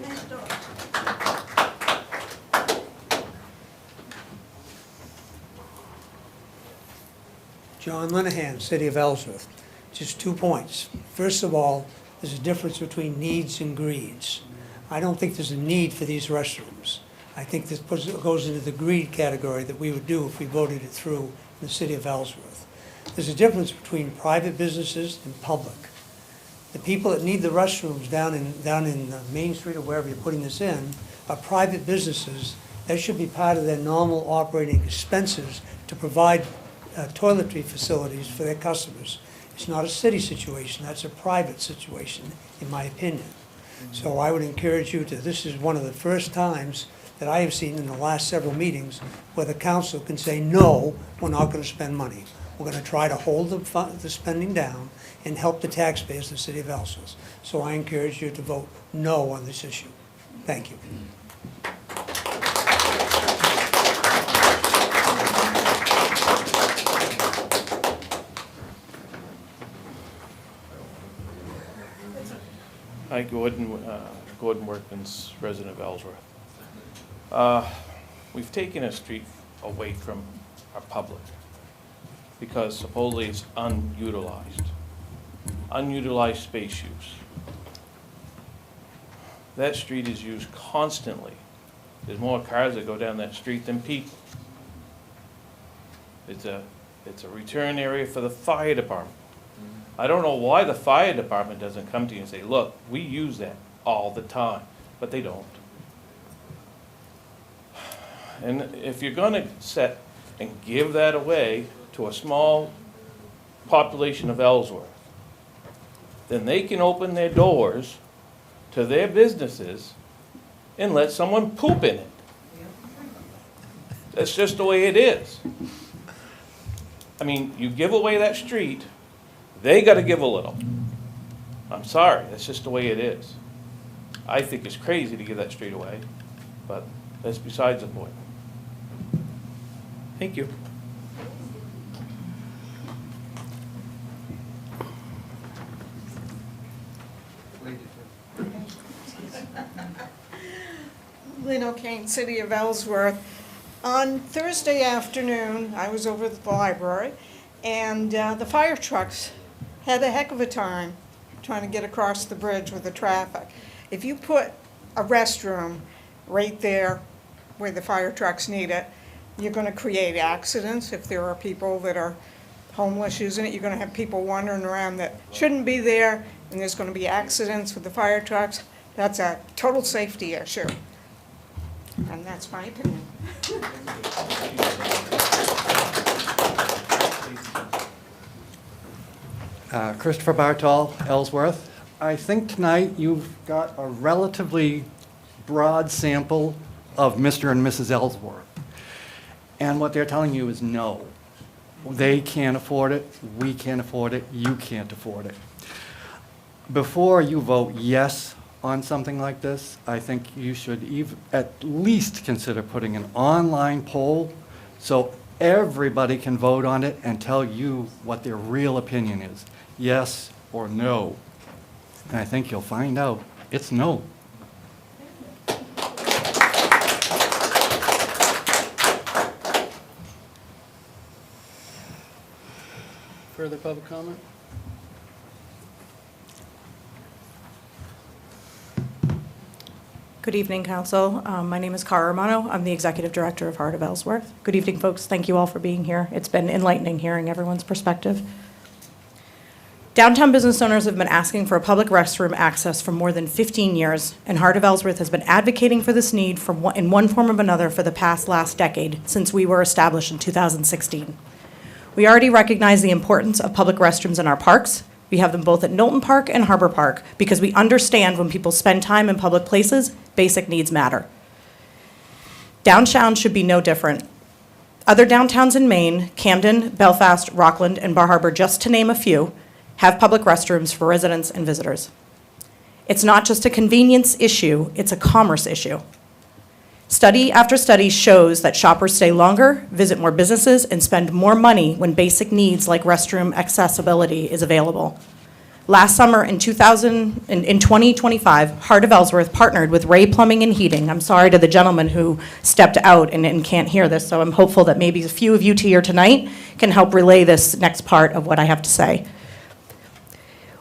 Next door. John Linehan, City of Ellsworth. Just 2 points. First of all, there's a difference between needs and greeds. I don't think there's a need for these restrooms. I think this goes into the greed category that we would do if we voted it through in the City of Ellsworth. There's a difference between private businesses and public. The people that need the restrooms down in Main Street or wherever you're putting this in are private businesses. That should be part of their normal operating expenses to provide toiletry facilities for their customers. It's not a city situation, that's a private situation, in my opinion. So I would encourage you to, this is one of the first times that I have seen in the last several meetings where the council can say, no, we're not going to spend money. We're going to try to hold the spending down and help the taxpayers of the City of Ellsworth. So I encourage you to vote no on this issue. Thank you. Hi, Gordon Workman's resident of Ellsworth. We've taken a street away from our public because supposedly it's unutilized space use. That street is used constantly. There's more cars that go down that street than people. It's a return area for the fire department. I don't know why the fire department doesn't come to you and say, look, we use that all the time, but they don't. And if you're gonna set and give that away to a small population of Ellsworth, then they can open their doors to their businesses and let someone poop in it. That's just the way it is. I mean, you give away that street, they gotta give a little. I'm sorry, that's just the way it is. I think it's crazy to give that street away, but that's besides the point. Thank you. Lynn O'Kane, City of Ellsworth. On Thursday afternoon, I was over at the library, and the fire trucks had a heck of a time trying to get across the bridge with the traffic. If you put a restroom right there where the fire trucks need it, you're going to create accidents. If there are people that are homeless using it, you're going to have people wandering around that shouldn't be there, and there's going to be accidents with the fire trucks. That's a total safety issue. And that's my opinion. Christopher Bartol, Ellsworth. I think tonight you've got a relatively broad sample of Mr. and Mrs. Ellsworth. And what they're telling you is no. They can't afford it, we can't afford it, you can't afford it. Before you vote yes on something like this, I think you should at least consider putting an online poll so everybody can vote on it and tell you what their real opinion is, yes or no. And I think you'll find out it's no. Further public comment? Good evening, Council. My name is Cara Romano. I'm the Executive Director of Heart of Ellsworth. Good evening, folks. Thank you all for being here. It's been enlightening hearing everyone's perspective. Downtown business owners have been asking for a public restroom access for more than 15 years, and Heart of Ellsworth has been advocating for this need in one form or another for the last decade, since we were established in 2016. We already recognize the importance of public restrooms in our parks. We have them both at Knowlton Park and Harbor Park because we understand when people spend time in public places, basic needs matter. Downtown should be no different. Other downtowns in Maine, Camden, Belfast, Rockland, and Bar Harbor, just to name a few, have public restrooms for residents and visitors. It's not just a convenience issue, it's a commerce issue. Study after study shows that shoppers stay longer, visit more businesses, and spend more money when basic needs like restroom accessibility is available. Last summer in 2025, Heart of Ellsworth partnered with Ray Plumbing and Heating. I'm sorry to the gentleman who stepped out and can't hear this, so I'm hopeful that maybe a few of you here tonight can help relay this next part of what I have to say.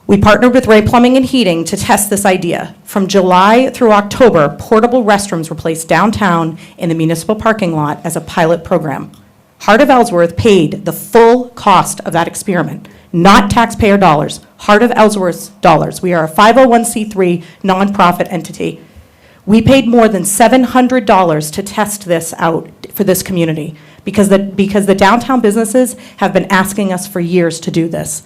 We partnered with Ray Plumbing and Heating to test this idea. From July through October, portable restrooms were placed downtown in the municipal parking lot as a pilot program. Heart of Ellsworth paid the full cost of that experiment, not taxpayer dollars, Heart of Ellsworth's dollars. We are a 501c3 nonprofit entity. We paid more than $700 to test this out for this community because the downtown businesses have been asking us for years to do this.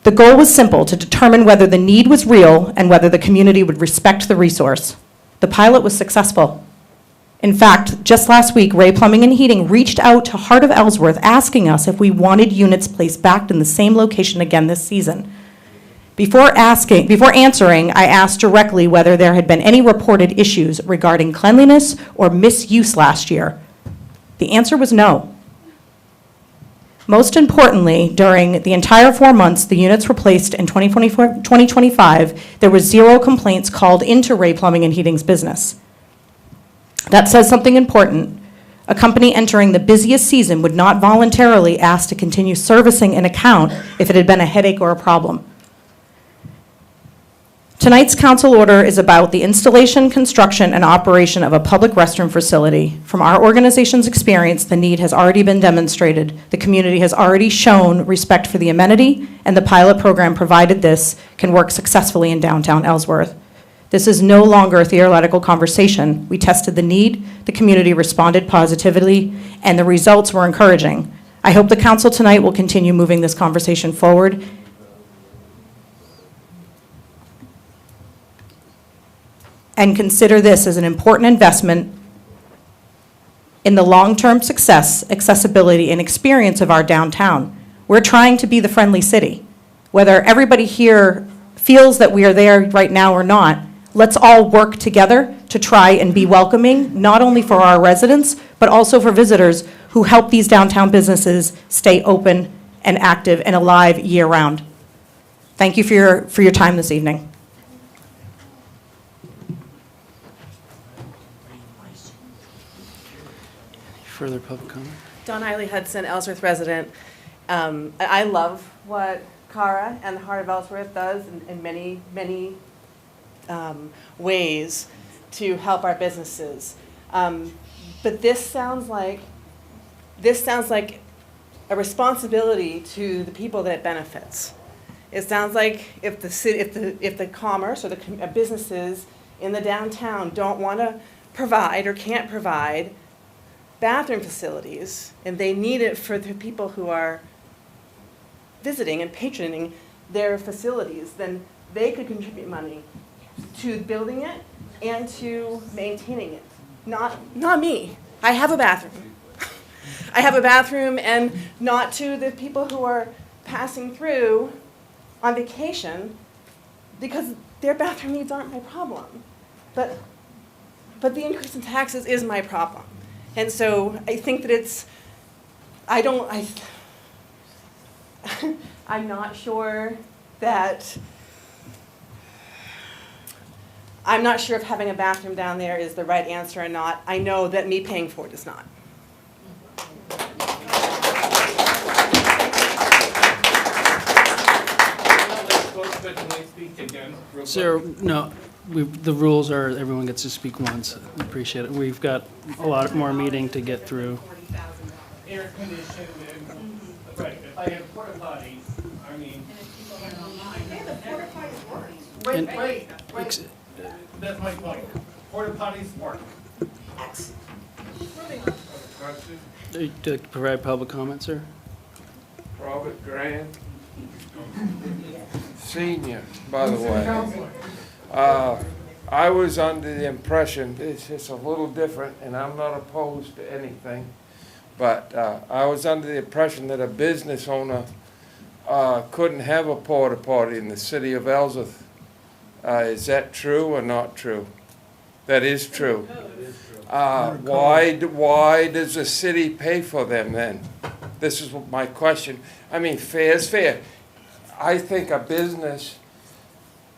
The goal was simple, to determine whether the need was real and whether the community would respect the resource. The pilot was successful. In fact, just last week, Ray Plumbing and Heating reached out to Heart of Ellsworth asking us if we wanted units placed back in the same location again this season. Before answering, I asked directly whether there had been any reported issues regarding cleanliness or misuse last year. The answer was no. Most importantly, during the entire 4 months the units were placed in 2025, there were 0 complaints called into Ray Plumbing and Heating's business. That says something important. A company entering the busiest season would not voluntarily ask to continue servicing an account if it had been a headache or a problem. Tonight's council order is about the installation, construction, and operation of a public restroom facility. From our organization's experience, the need has already been demonstrated. The community has already shown respect for the amenity, and the pilot program provided this can work successfully in downtown Ellsworth. This is no longer a theoretical conversation. We tested the need, the community responded positively, and the results were encouraging. I hope the council tonight will continue moving this conversation forward and consider this as an important investment in the long-term success, accessibility, and experience of our downtown. We're trying to be the friendly city. Whether everybody here feels that we are there right now or not, let's all work together to try and be welcoming, not only for our residents, but also for visitors who help these downtown businesses stay open and active and alive year-round. Thank you for your time this evening. Further public comment? Dawn Eiley Hudson, Ellsworth resident. I love what Cara and the Heart of Ellsworth does in many, many ways to help our businesses. But this sounds like a responsibility to the people that it benefits. It sounds like if the commerce or the businesses in the downtown don't want to provide or can't provide bathroom facilities, and they need it for the people who are visiting and patroning their facilities, then they could contribute money to building it and to maintaining it. Not me. I have a bathroom. I have a bathroom, and not to the people who are passing through on vacation, because their bathroom needs aren't my problem. But the increase in taxes is my problem. And so I think that I'm not sure if having a bathroom down there is the right answer or not. I know that me paying for it is not. Sir, no, the rules are everyone gets to speak once. I appreciate it. We've got a lot more meeting to get through. Air conditioned and, right, if I have porta potties, I mean. Wait, that's my point. Porta potties work. To provide public comment, sir? Robert Grant, senior, by the way. I was under the impression, it's just a little different, and I'm not opposed to anything, but I was under the impression that a business owner couldn't have a porta potty in the city of Ellsworth. Is that true or not true? That is true. Why does the city pay for them then? This is my question. I mean, fair is fair. I think a business,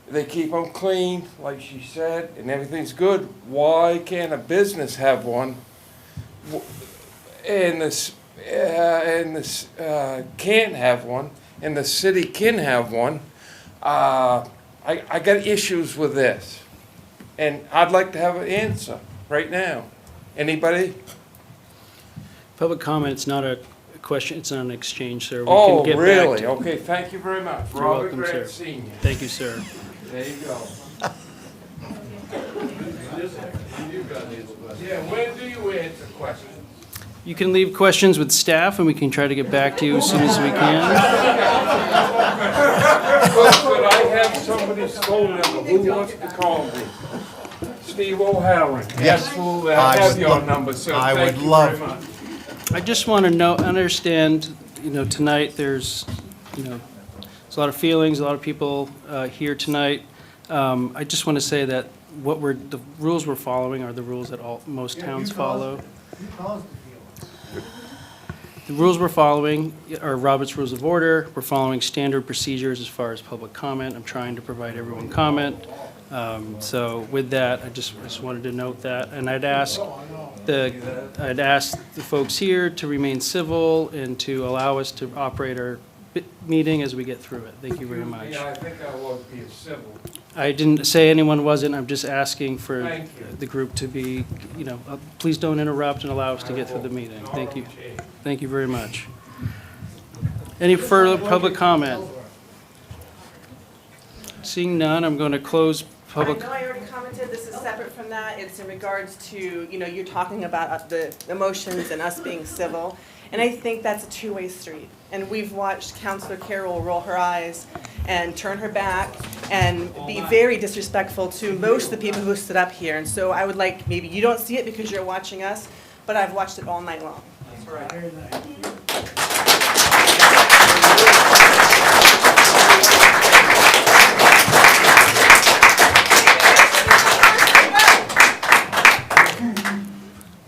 they keep them clean, like she said, and everything's good. Why can't a business have one? And this can't have one, and the city can have one. I got issues with this, and I'd like to have an answer right now. Anybody? Public comment, it's not a question, it's not an exchange, sir. We Oh, can get back really? to- Okay, thank you very much. You're Robert welcome, sir. Grant Senior. Thank you, sir. There you go. Yeah, when do you answer questions? You can leave questions with staff, and we can try to get back to you as soon as we can. Could I have somebody's phone number? Who wants to call me? Steve O'Halloran. Yes. Absolutely. I I have would your love- number, sir. I Thank would you love- very much. I just want to understand, tonight there's a lot of feelings, a lot of people here tonight. I just want to say that the rules we're following are the rules that most towns follow. The rules we're following are Robert's Rules of Order. We're following standard procedures as far as public comment. I'm trying to provide everyone comment. So with that, I just wanted to note that. And I'd ask the folks here to remain civil and to allow us to operate our meeting as we get through it. Thank you very much. Yeah, I think I was being civil. I didn't say anyone wasn't. I'm just asking for Thank you. the group to be, please don't interrupt and allow us to get through the meeting. Thank you. Thank you very much. Any further public comment? Seeing none, I'm going to close public. I know I already commented, this is separate from that, it's in regards to, you're talking about the emotions and us being civil, and I think that's a two-way street. And we've watched Councilor Carroll roll her eyes and turn her back and be very disrespectful to most of the people who stood up here. And so I would like, maybe you don't see it because you're watching us, but I've watched it all night long.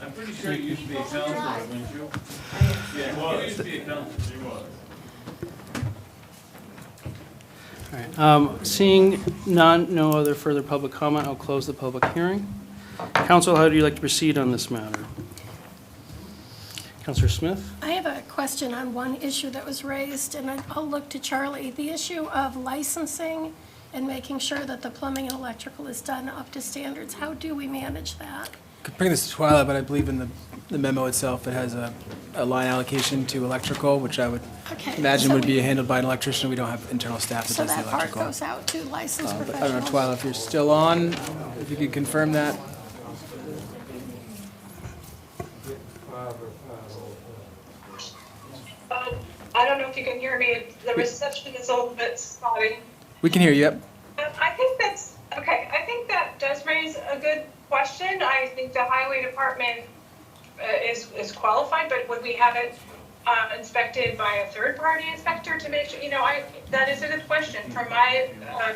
I'm pretty sure you used to be a counselor, wouldn't you? Yeah, you used to be a counselor, you was. All right. Seeing none, no other further public comment, I'll close the public hearing. Council, how do you like to proceed on this matter? Councilor Smith? I have a question on one issue that was raised, and I'll look to Charlie. The issue of licensing and making sure that the plumbing and electrical is done up to standards. How do we manage that? Could bring this to Twyla, but I believe in the memo itself, it has a line allocation to electrical, which I would Okay, imagine so would be handled by an electrician. We don't have internal staff that So does the that part electrical. goes out to licensed But I don't know, professionals? Twyla, if you're still on, if you could confirm that. I don't know if you can hear me. The reception is a little bit spotty. We can hear you, yep. I think that's, okay, I think that does raise a good question. I think the highway department is qualified, but would we have it inspected by a third-party inspector to make sure, that is a good question. From my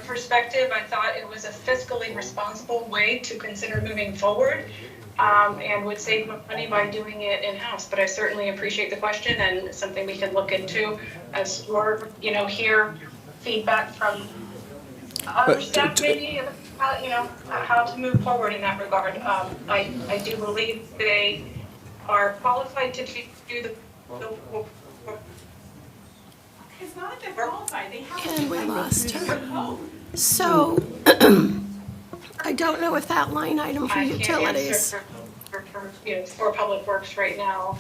perspective, I thought it was a fiscally responsible way to consider moving forward and would save money by doing it in-house. But I certainly appreciate the question and something we can look into as we're, hear feedback from other staff maybe, how to move forward in that regard. I do believe they are qualified to do the It's not that they're qualified, they have And we lost her. So, I don't know if that line item for I can't utilities. answer for Public Works right now.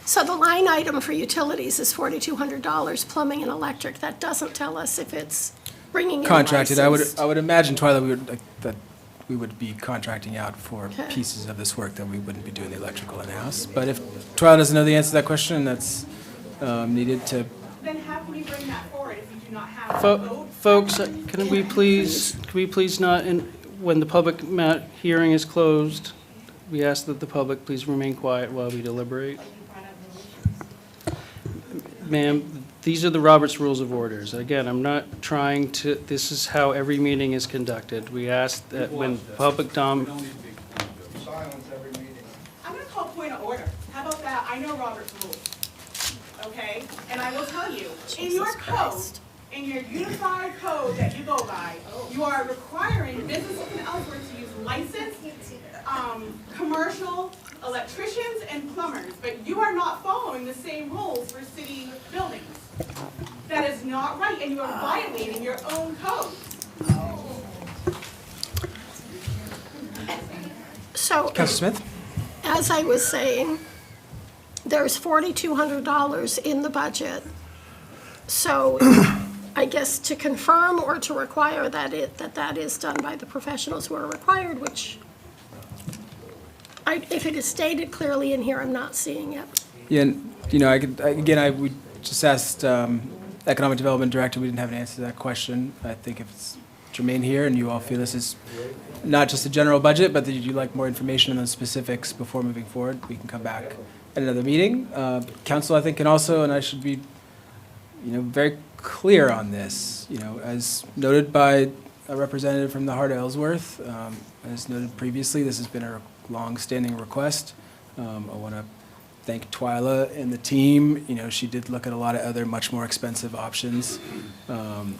So the line item for utilities is $4,200, plumbing and electric. That doesn't tell us if it's bringing in Contracted, licensed. I would imagine, Twyla, that we would be contracting out for Okay. pieces of this work that we wouldn't be doing the electrical in-house. But if Twyla doesn't know the answer to that question, that's needed to. Then how can you bring that forward if you do not have a vote? Folks, can we please not, when the public hearing is closed, we ask that the public please remain quiet while we deliberate. Ma'am, these are the Robert's Rules of Orders. Again, I'm not trying to, this is how every meeting is conducted. We ask that when public I'm gonna call point of order. How about that? I know Robert's rules. okay? And I will tell you, in your code, in your unified code that you go by, you are requiring businesses in Ellsworth to use licensed, commercial electricians and plumbers, but you are not following the same rules for city buildings. That is not right, and you are violating your own code. So, Councilor Smith? as I was saying, there's $4,200 in the budget. So I guess to confirm or to require that is done by the professionals who are required, which if it is stated clearly in here, I'm not seeing it. Yeah, and, we just asked Economic Development Director, we didn't have an answer to that question. I think if it's germane here and you all feel this is not just a general budget, but that you'd like more information on those specifics before moving forward, we can come back at another meeting. Council, I think, can also, and I should be, very clear on this, as noted by a representative from the Heart of Ellsworth, as noted previously, this has been a long-standing request. I want to thank Twyla and the team. She did look at a lot of other much more expensive options and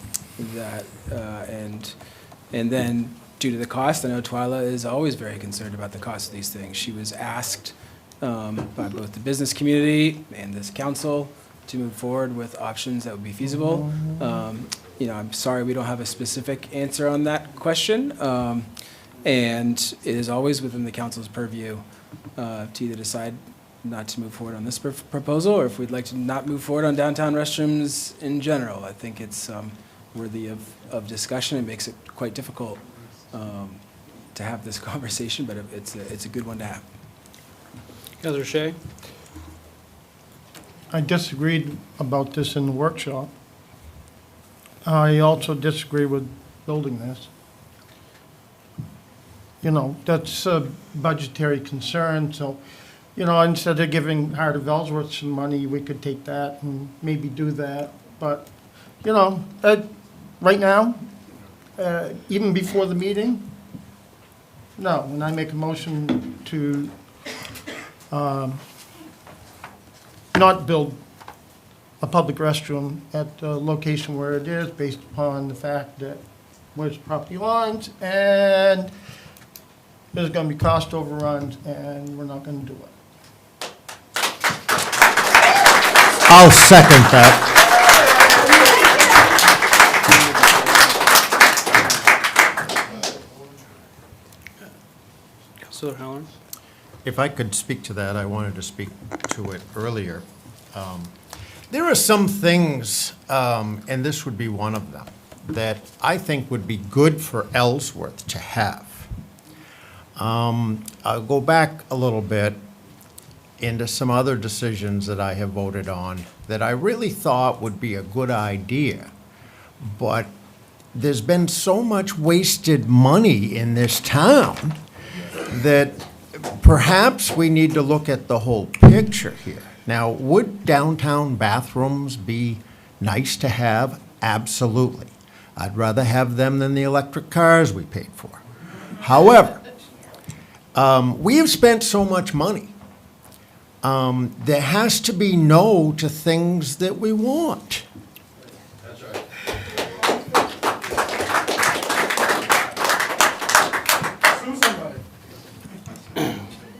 then due to the cost, I know Twyla is always very concerned about the cost of these things. She was asked by both the business community and this council to move forward with options that would be feasible. I'm sorry we don't have a specific answer on that question. And it is always within the council's purview to either decide not to move forward on this proposal, or if we'd like to not move forward on downtown restrooms in general. I think it's worthy of discussion. It makes it quite difficult to have this conversation, but it's a good one to have. Councilor Shea? I disagreed about this in the workshop. I also disagree with building this. That's a budgetary concern, so, instead of giving Heart of Ellsworth some money, we could take that and maybe do that. But, right now, even before the meeting, no, when I make a motion to not build a public restroom at the location where it is, based upon the fact that where's property lines, and there's going to be cost overruns, and we're not going to do it. I'll second that. Councilor Halloran? If I could speak to that, I wanted to speak to it earlier. There are some things, and this would be one of them, that I think would be good for Ellsworth to have. I'll go back a little bit into some other decisions that I have voted on that I really thought would be a good idea, but there's been so much wasted money in this town that perhaps we need to look at the whole picture here. Now, would downtown bathrooms be nice to have? Absolutely. I'd rather have them than the electric cars we paid for. However, we have spent so much money. There has to be no to things that we want. That's right.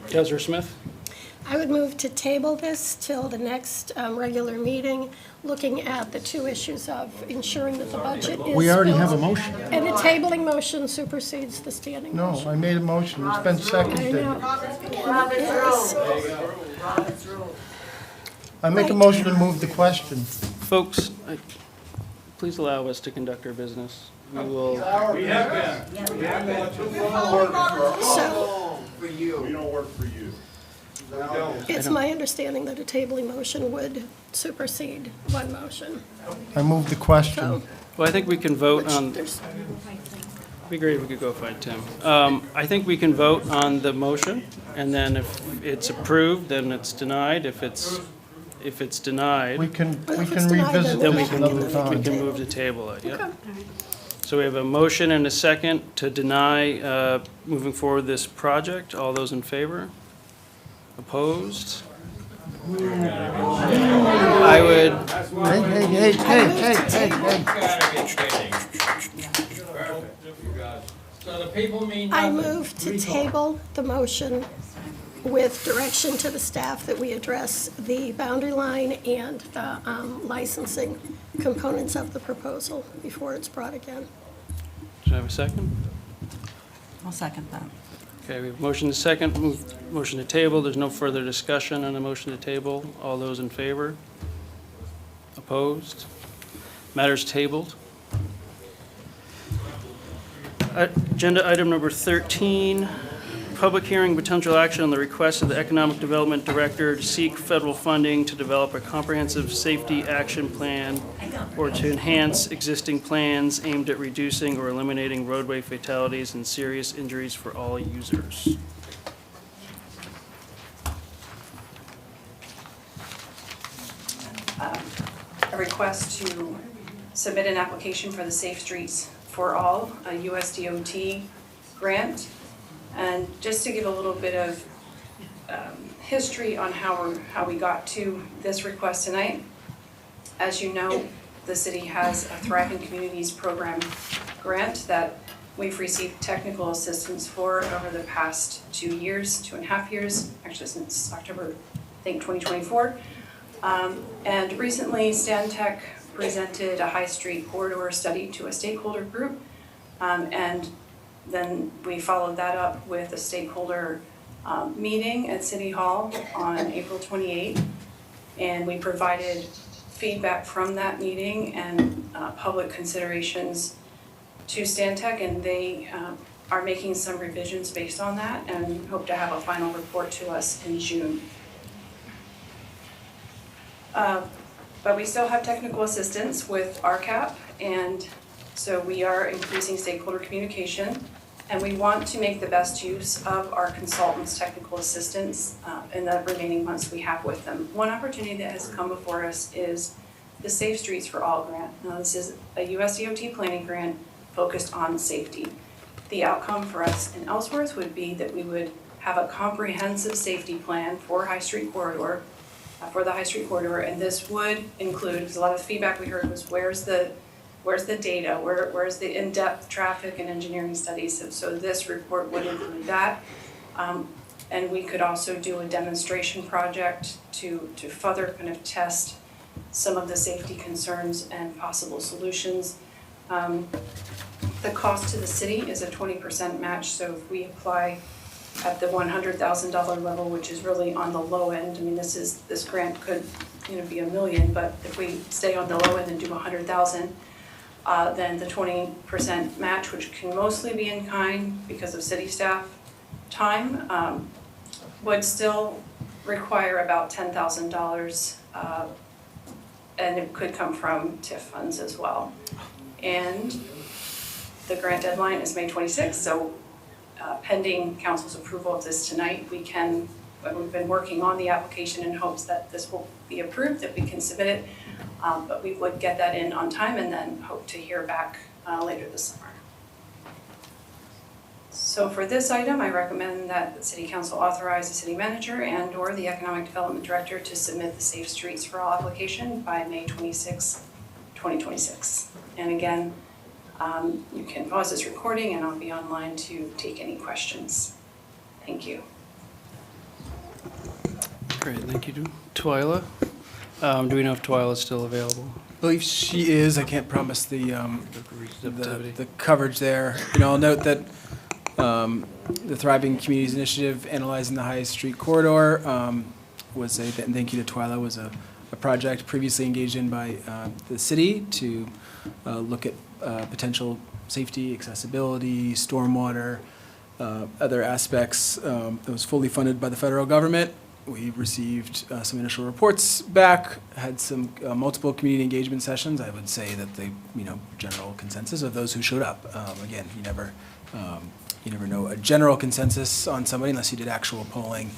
Councilor Smith? I would move to table this till the next regular meeting, looking at the two issues of ensuring that the budget is. We already have a built, motion. and the tabling motion supersedes the standing No, motion. I made a motion. It's been I seconded. know. I make a motion to move the question. Folks, please allow us to conduct our business. We will. We have been. We have been. So, We don't work for you. it's my understanding that a tabling motion would supersede one motion. I move the question. Well, I think we can vote on. There's- Be great if we could go find Tim. I think we can vote on the motion, and then if it's approved, then it's denied. If it's denied, We can If it's denied, revisit then we this can another move, time. we can move to table it, yep. Okay. So we have a motion and a second to deny moving forward this project. All those in favor? Opposed? I would, So the people mean I nothing. move to table the motion with direction to the staff that we address the boundary line and the licensing components of the proposal before it's brought again. do I have a second? I'll second that. Okay, we have motion to second, motion to table. There's no further discussion on the motion to table. All those in favor? Opposed? Matters tabled. Agenda item number 13, public hearing, potential action on the request of the Economic Development Director to seek federal funding to develop a comprehensive safety action plan or to enhance existing plans aimed at reducing or eliminating roadway fatalities and serious injuries for all users. A request to submit an application for the Safe Streets for All, a USDOT grant. And just to give a little bit of history on how we got to this request tonight. As you know, the city has a Thriving Communities Program grant that we've received technical assistance for over the past 2 years, 2.5 years, actually since October, I think 2024. And recently, Stantec presented a High Street corridor study to a stakeholder group. And then we followed that up with a stakeholder meeting at City Hall on April 28th. And we provided feedback from that meeting and public considerations to Stantec, and they are making some revisions based on that and hope to have a final report to us in June. But we still have technical assistance with RCAP, and so we are increasing stakeholder communication, and we want to make the best use of our consultants' technical assistance in the remaining months we have with them. One opportunity that has come before us is the Safe Streets for All grant. Now, this is a USDOT planning grant focused on safety. The outcome for us in Ellsworth would be that we would have a comprehensive safety plan for High Street corridor, and this would include, because a lot of the feedback we heard was where's the data, where's the in-depth traffic and engineering studies, so this report would include that. And we could also do a demonstration project to further kind of test some of the safety concerns and possible solutions. The cost to the city is a 20% match, so if we apply at the $100,000 level, which is really on the low end, I mean, this grant could, be $1 million, but if we stay on the low end and do 100,000, then the 20% match, which can mostly be in kind because of city staff time, would still require about $10,000, and it could come from TIF funds as well. And the grant deadline is May 26th, so pending council's approval of this tonight, we've been working on the application in hopes that this will be approved, that we can submit it, but we would get that in on time and then hope to hear back later this summer. So for this item, I recommend that the City Council authorize the City Manager and/or the Economic Development Director to submit the Safe Streets for All application by May 26, 2026. And again, you can pause this recording and I'll be online to take any questions. Thank you. Great, thank you, Twyla. Do we know if Twyla is still available? I believe she is. I can't promise the coverage there. I'll note that the Thriving Communities Initiative analyzing the High Street corridor was and thank you to Twyla, was a project previously engaged in by the city to look at potential safety, accessibility, stormwater, other aspects. It was fully funded by the federal government. We received some initial reports back, had some multiple community engagement sessions. I would say that the general consensus of those who showed up. Again, you never know a general consensus on somebody unless you did actual polling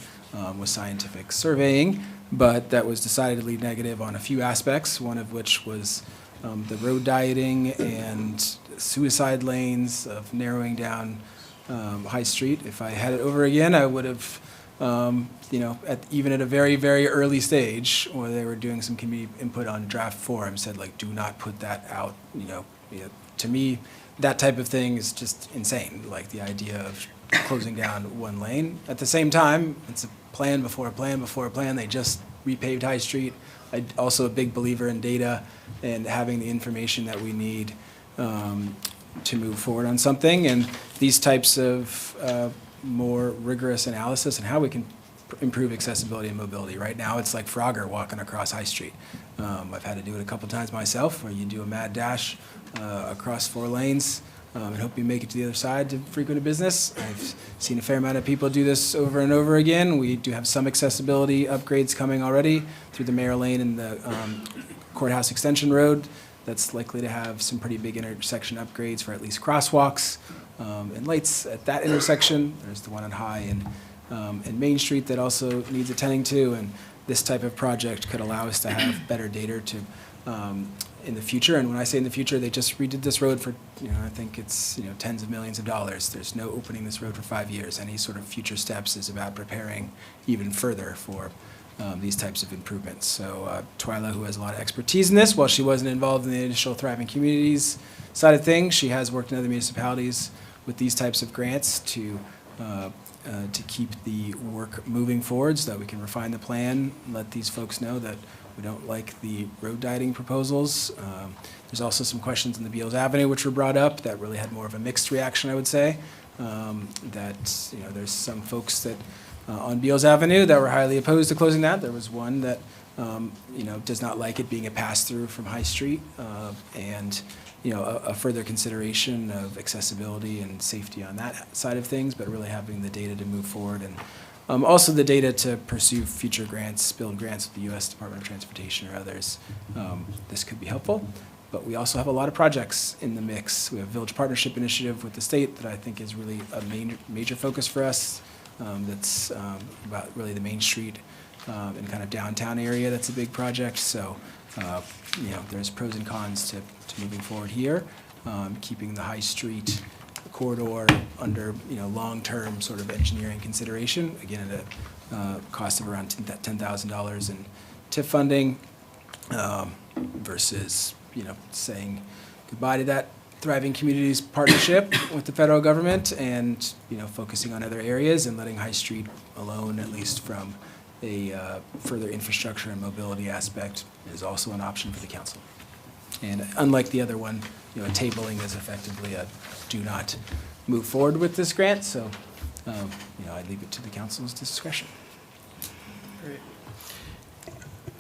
with scientific surveying, but that was decidedly negative on a few aspects, one of which was the road dieting and suicide lanes of narrowing down High Street. If I had it over again, I would have even at a very, very early stage, where they were doing some community input on draft form, said like, do not put that out, to me, that type of thing is just insane, like the idea of closing down one lane. At the same time, it's a plan before a plan before a plan. They just repaved High Street. I'm also a big believer in data and having the information that we need to move forward on something. And these types of more rigorous analysis and how we can improve accessibility and mobility. Right now, it's like Frogger walking across High Street. I've had to do it a couple times myself, where you do a mad dash across 4 lanes and hope you make it to the other side to frequent a business. I've seen a fair amount of people do this over and over again. We do have some accessibility upgrades coming already through the Mayor Lane and the Courthouse Extension Road. That's likely to have some pretty big intersection upgrades for at least crosswalks and lights at that intersection. There's the one on High and Main Street that also needs attending to, and this type of project could allow us to have better data to in the future. And when I say in the future, they just redid this road for, I think it's, tens of millions of dollars. There's no opening this road for 5 years. Any sort of future steps is about preparing even further for these types of improvements. So Twyla, who has a lot of expertise in this, while she wasn't involved in the initial Thriving Communities side of things, she has worked in other municipalities with these types of grants to keep the work moving forward so that we can refine the plan, let these folks know that we don't like the road dieting proposals. There's also some questions in the Beals Avenue which were brought up that really had more of a mixed reaction, I would say. There's some folks that on Beals Avenue that were highly opposed to closing that. There was one that does not like it being a pass-through from High Street, and a further consideration of accessibility and safety on that side of things, but really having the data to move forward, and also the data to pursue future grants, build grants with the U.S. Department of Transportation or others. This could be helpful, but we also have a lot of projects in the mix. We have a Village Partnership Initiative with the state that I think is really a major focus for us. That's about really the Main Street and kind of downtown area. That's a big project. So, there's pros and cons to moving forward here. Keeping the High Street corridor under, long-term sort of engineering consideration, again, at a cost of around $10,000 in TIF funding, versus, saying goodbye to that Thriving Communities partnership with the federal government and, focusing on other areas and letting High Street alone, at least from a further infrastructure and mobility aspect, is also an option for the council. And unlike the other one, tabling is effectively a do not move forward with this grant. So, I leave it to the council's discretion. Great.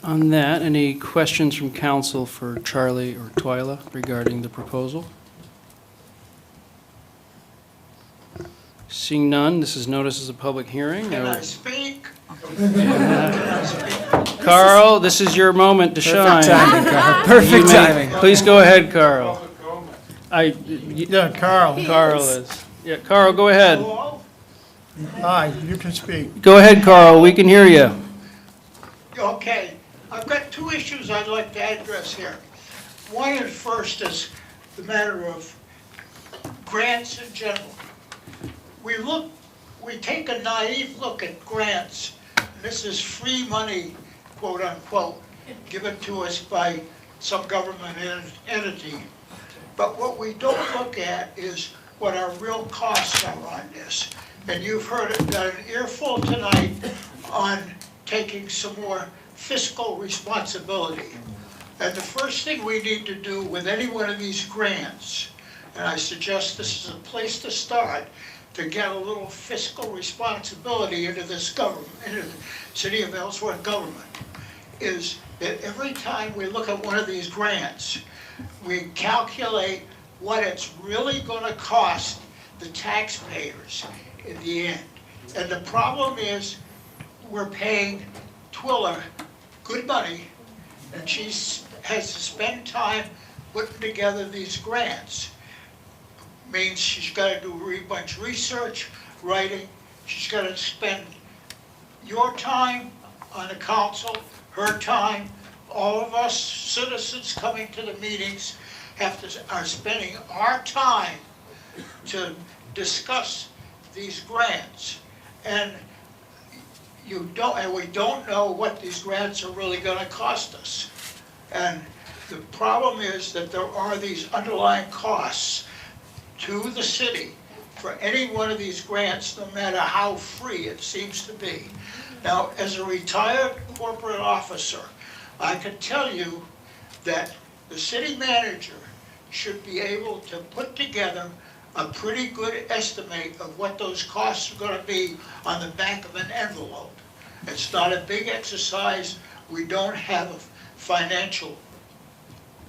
On that, any questions from council for Charlie or Twyla regarding the proposal? Seeing none, this is noticed as a public hearing. Can I speak? Carl, this is your moment to shine. Perfect timing, Carl. Perfect timing. Please go ahead, Carl. Yeah, Carl. Carl is. Yeah, Carl, go ahead. Hi, you can speak. Go ahead, Carl, we can hear you. Okay, I've got 2 issues I'd like to address here. One is first is the matter of grants in general. We take a naive look at grants. This is free money, quote unquote, given to us by some government entity. But what we don't look at is what our real costs are on this. And you've heard it got an earful tonight on taking some more fiscal responsibility. And the first thing we need to do with any one of these grants, and I suggest this is a place to start, to get a little fiscal responsibility into this government, into the City of Ellsworth government, is that every time we look at one of these grants, we calculate what it's really going to cost the taxpayers in the end. And the problem is we're paying Twilla good money, and she has to spend time putting together these grants. Means she's got to do a bunch of research, writing. She's got to spend your time on the council, her time. All of us citizens coming to the meetings are spending our time to discuss these grants. And we don't know what these grants are really gonna cost us. And the problem is that there are these underlying costs to the city for any one of these grants, no matter how free it seems to be. Now, as a retired corporate officer, I can tell you that the city manager should be able to put together a pretty good estimate of what those costs are gonna be on the back of an envelope. It's not a big exercise. We don't have a financial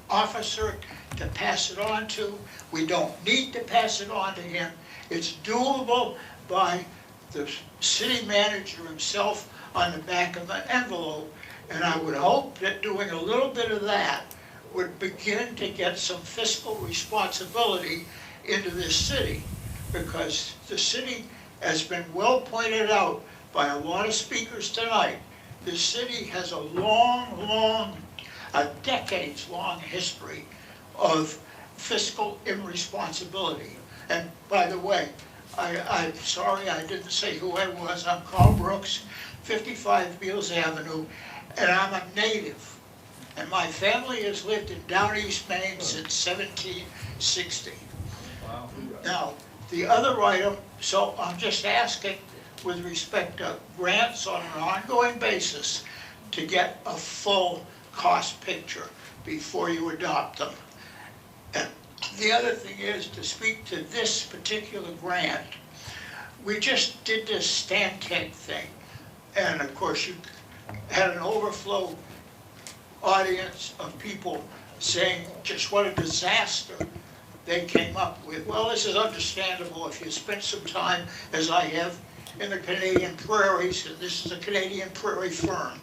officer to pass it on to. We don't need to pass it on to him. It's doable by the city manager himself on the back of an envelope. And I would hope that doing a little bit of that would begin to get some fiscal responsibility into this city. Because the city has been well pointed out by a lot of speakers tonight. This city has a a decades-long history of fiscal irresponsibility. And by the way, I'm sorry I didn't say who I was. I'm Carl Brooks, 55 Beals Avenue, and I'm a native. And my family has lived in Down East Maine since 1760. Wow. Now, the other item, so I'm just asking with respect to grants on an ongoing basis to get a full cost picture before you adopt them. And the other thing is to speak to this particular grant. We just did this stand tank thing. And of course you had an overflow audience of people saying just what a disaster they came up with. Well, this is understandable if you spent some time, as I have, in the Canadian prairies, and this is a Canadian prairie firm,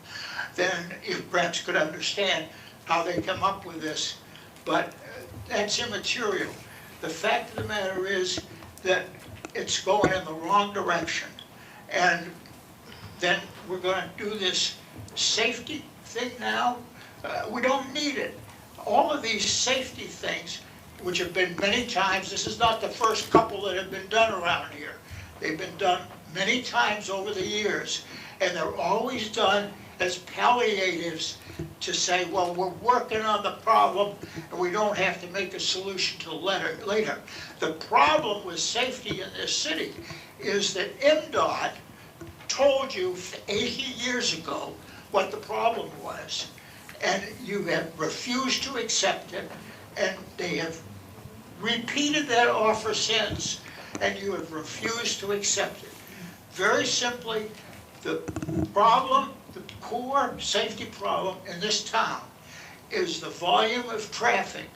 then you perhaps could understand how they come up with this. But that's immaterial. The fact of the matter is that it's going in the wrong direction. And then we're going to do this safety thing now. We don't need it. All of these safety things, which have been many times, this is not the first couple that have been done around here. They've been done many times over the years, and they're always done as palliatives to say, well, we're working on the problem and we don't have to make a solution till later. The problem with safety in this city is that MDOT told you 80 years ago what the problem was, and you have refused to accept it, and they have repeated that offer since, and you have refused to accept it. Very simply, the problem, the core safety problem in this town is the volume of traffic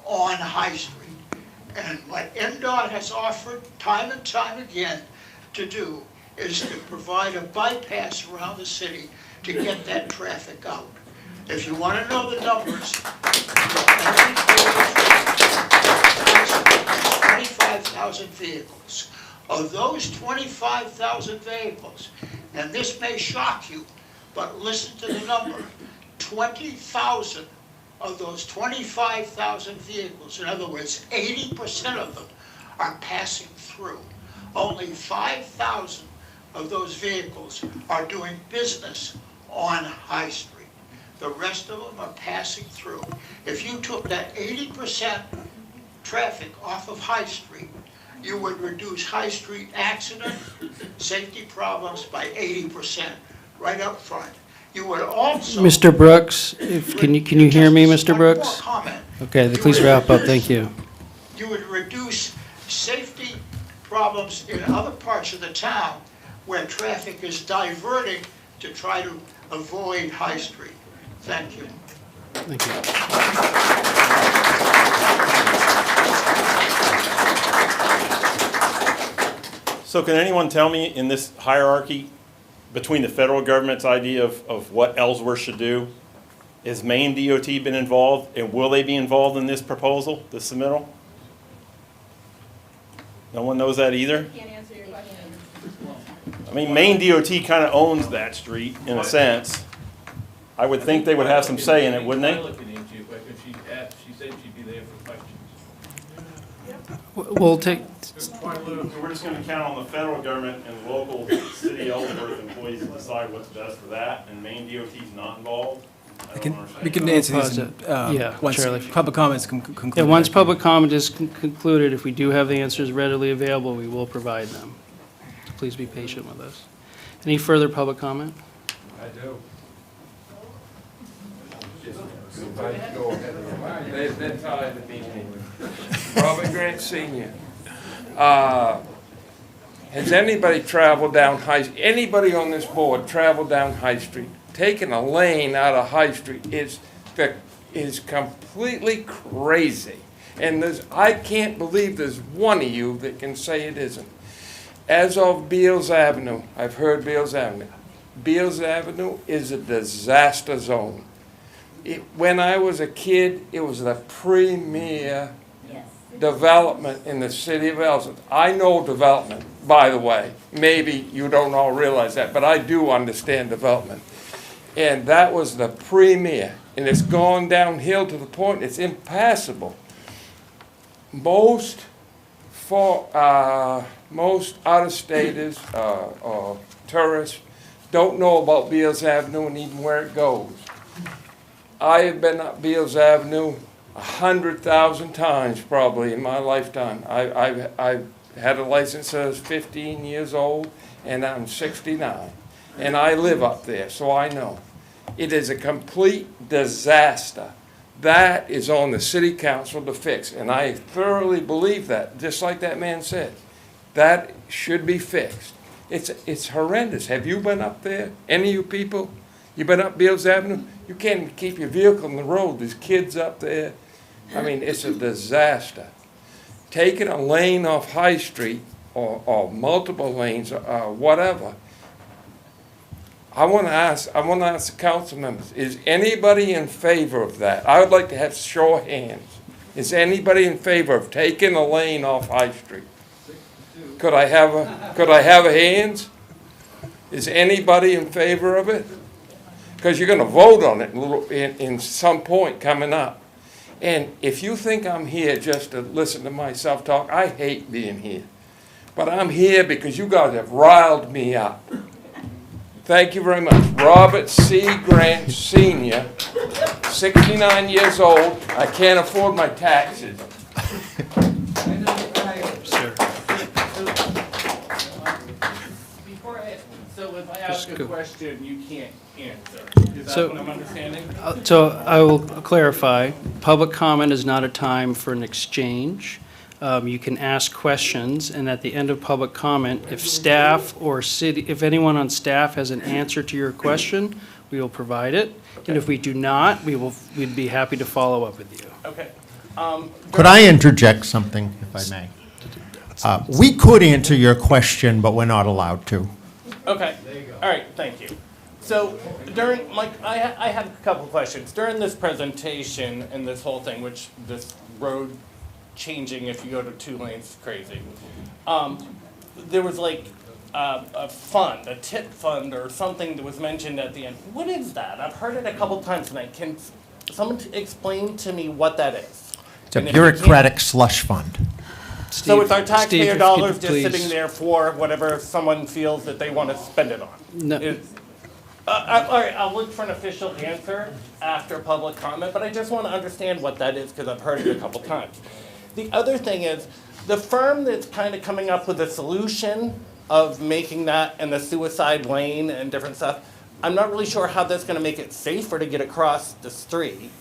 on High Street. And what MDOT has offered time and time again to do is to provide a bypass around the city to get that traffic out. If you want to know the numbers, 25,000 vehicles. Of those 25,000 vehicles, and this may shock you, but listen to the number, 20,000 of those 25,000 vehicles, in other words, 80% of them are passing through. Only 5,000 of those vehicles are doing business on High Street. The rest of them are passing through. If you took that 80% traffic off of High Street, you would reduce High Street accident, safety problems by 80% right up front. You would also... Mr. Brooks, can you hear me, Mr. Brooks? One more comment. Okay, please wrap up, thank you. You would reduce safety problems in other parts of the town where traffic is diverting to try to avoid High Street. Thank you. Thank you. So can anyone tell me in this hierarchy between the federal government's idea of what Ellsworth should do, has Maine DOT been involved, and will they be involved in this proposal, this submittal? No one knows that either? Can't answer your question. I mean, Maine DOT kind of owns that street in a sense. I would think they would have some say in it, wouldn't they? Looking into your question, she said she'd be there for questions. We'll take, We're just gonna count on the federal government and local city Ellsworth employees to decide what's best for that, and Maine DOT's not involved? I don't understand. We can answer these Yeah, once Charlie. public comments conclude. yeah, once public comment is concluded, if we do have the answers readily available, we will provide them. Please be patient with us. Any further public comment? I do. Go ahead. They're tired of being here. Robert Grant Senior. Has anybody traveled down anybody on this board traveled down High Street? Taking a lane out of High Street is completely crazy. And I can't believe there's one of you that can say it isn't. As of Beals Avenue, I've heard Beals Avenue. Beals Avenue is a disaster zone. When I was a kid, it was the premier development in the city of Ellsworth. I know development, by the way. Maybe you don't all realize that, but I do understand development. And that was the premier. And it's gone downhill to the point it's impassable. Most out-of-staters or tourists don't know about Beals Avenue and even where it goes. I have been up Beals Avenue 100,000 times probably in my lifetime. I've had a license since I was 15 years old, and I'm 69. And I live up there, so I know. It is a complete disaster. That is on the city council to fix, and I thoroughly believe that, just like that man said. That should be fixed. It's horrendous. Have you been up there? Any of you people? You been up Beals Avenue? You can't even keep your vehicle on the road. There's kids up there. I mean, it's a disaster. Taking a lane off High Street or multiple lanes or whatever. I want to ask the council members, is anybody in favor of that? I would like to have show of hands. Is anybody in favor of taking a lane off High Street? Could I have a hands? Is anybody in favor of it? Because you're going to vote on it in some point coming up. And if you think I'm here just to listen to myself talk, I hate being here. But I'm here because you guys have riled me up. Thank you very much. Robert C. Grant Sr., 69 years old. I can't afford my taxes. So if I ask a question, you can't answer. Is that So- what I'm understanding? So I will clarify, public comment is not a time for an exchange. You can ask questions, and at the end of public comment, if staff or if anyone on staff has an answer to your question, we will provide it. And if we do not, we'd be happy to follow up with you. Okay. Could I interject something, if I may? We could answer your question, but we're not allowed to. Okay, all right, thank you. So during, I have a couple questions. During this presentation and this whole thing, which this road changing if you go to 2 lanes is crazy, there was like a fund, a tip fund or something that was mentioned at the end. What is that? I've heard it a couple times tonight. Can someone explain to me what that is? It's a bureaucratic slush fund. So it's our taxpayer Steve, dollars if you just could sitting there for whatever someone feels that they want to spend it on? No. All right, I'll look for an official answer after public comment, but I just want to understand what that is because I've heard it a couple times. The other thing is, the firm that's kind of coming up with a solution of making that and the suicide lane and different stuff, I'm not really sure how that's going to make it safer to get across the street.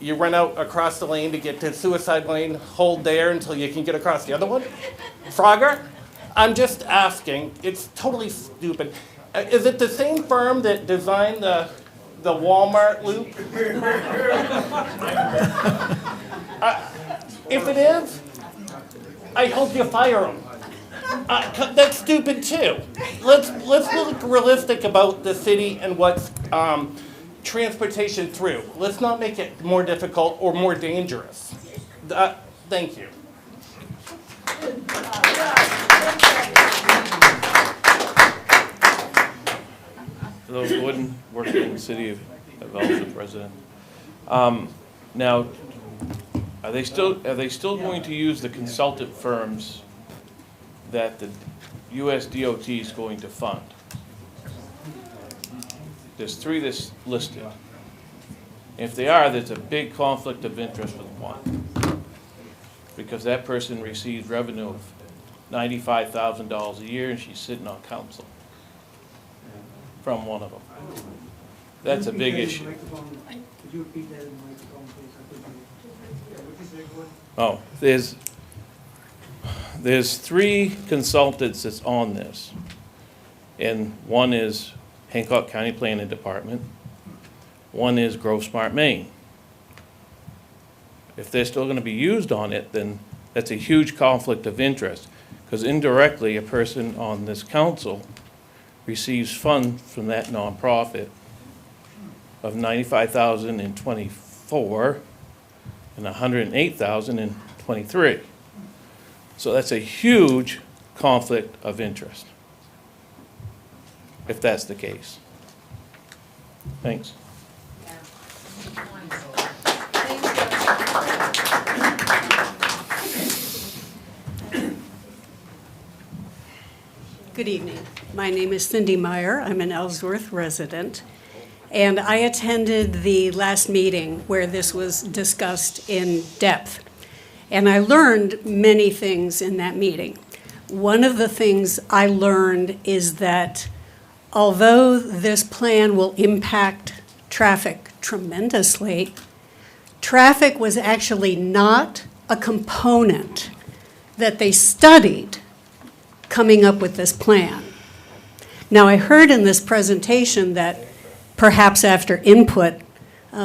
You run out across the lane to get to suicide lane, hold there until you can get across the other one? Frogger? I'm just asking, it's totally stupid. Is it the same firm that designed the Walmart loop? If it is, I hope you fire them. That's stupid too. Let's look realistic about the city and what's transportation through. Let's not make it more difficult or more dangerous. Thank you. Hello, Gordon, working in the city of Ellsworth resident. Now, Are they still going to use the consultant firms that the US DOT is going to fund? There's 3 that's listed. If they are, there's a big conflict of interest with one, because that person receives revenue of $95,000 a year, and she's sitting on council from one of them. That's a big issue. Oh, there's 3 consultants that's on this, and one is Hancock County Planning Department, one is Grove Smart Maine. If they're still gonna be used on it, then that's a huge conflict of interest, because indirectly, a person on this council receives funds from that nonprofit of $95,000 in '24 and $108,000 in '23. So that's a huge conflict of interest, if that's the case. Thanks. Good evening. My name is Cindy Meyer. I'm an Ellsworth resident. And I attended the last meeting where this was discussed in depth. And I learned many things in that meeting. One of the things I learned is that although this plan will impact traffic tremendously, traffic was actually not a component that they studied coming up with this plan. Now, I heard in this presentation that perhaps after input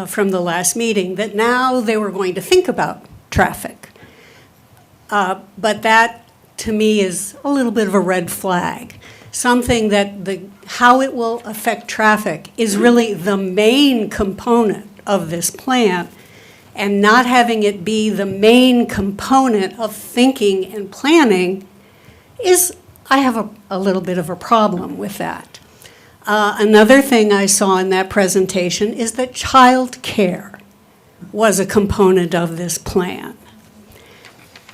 from the last meeting, that now they were going to think about traffic. But that, to me, is a little bit of a red flag. Something that how it will affect traffic is really the main component of this plan, and not having it be the main component of thinking and planning I have a little bit of a problem with that. Another thing I saw in that presentation is that child care was a component of this plan.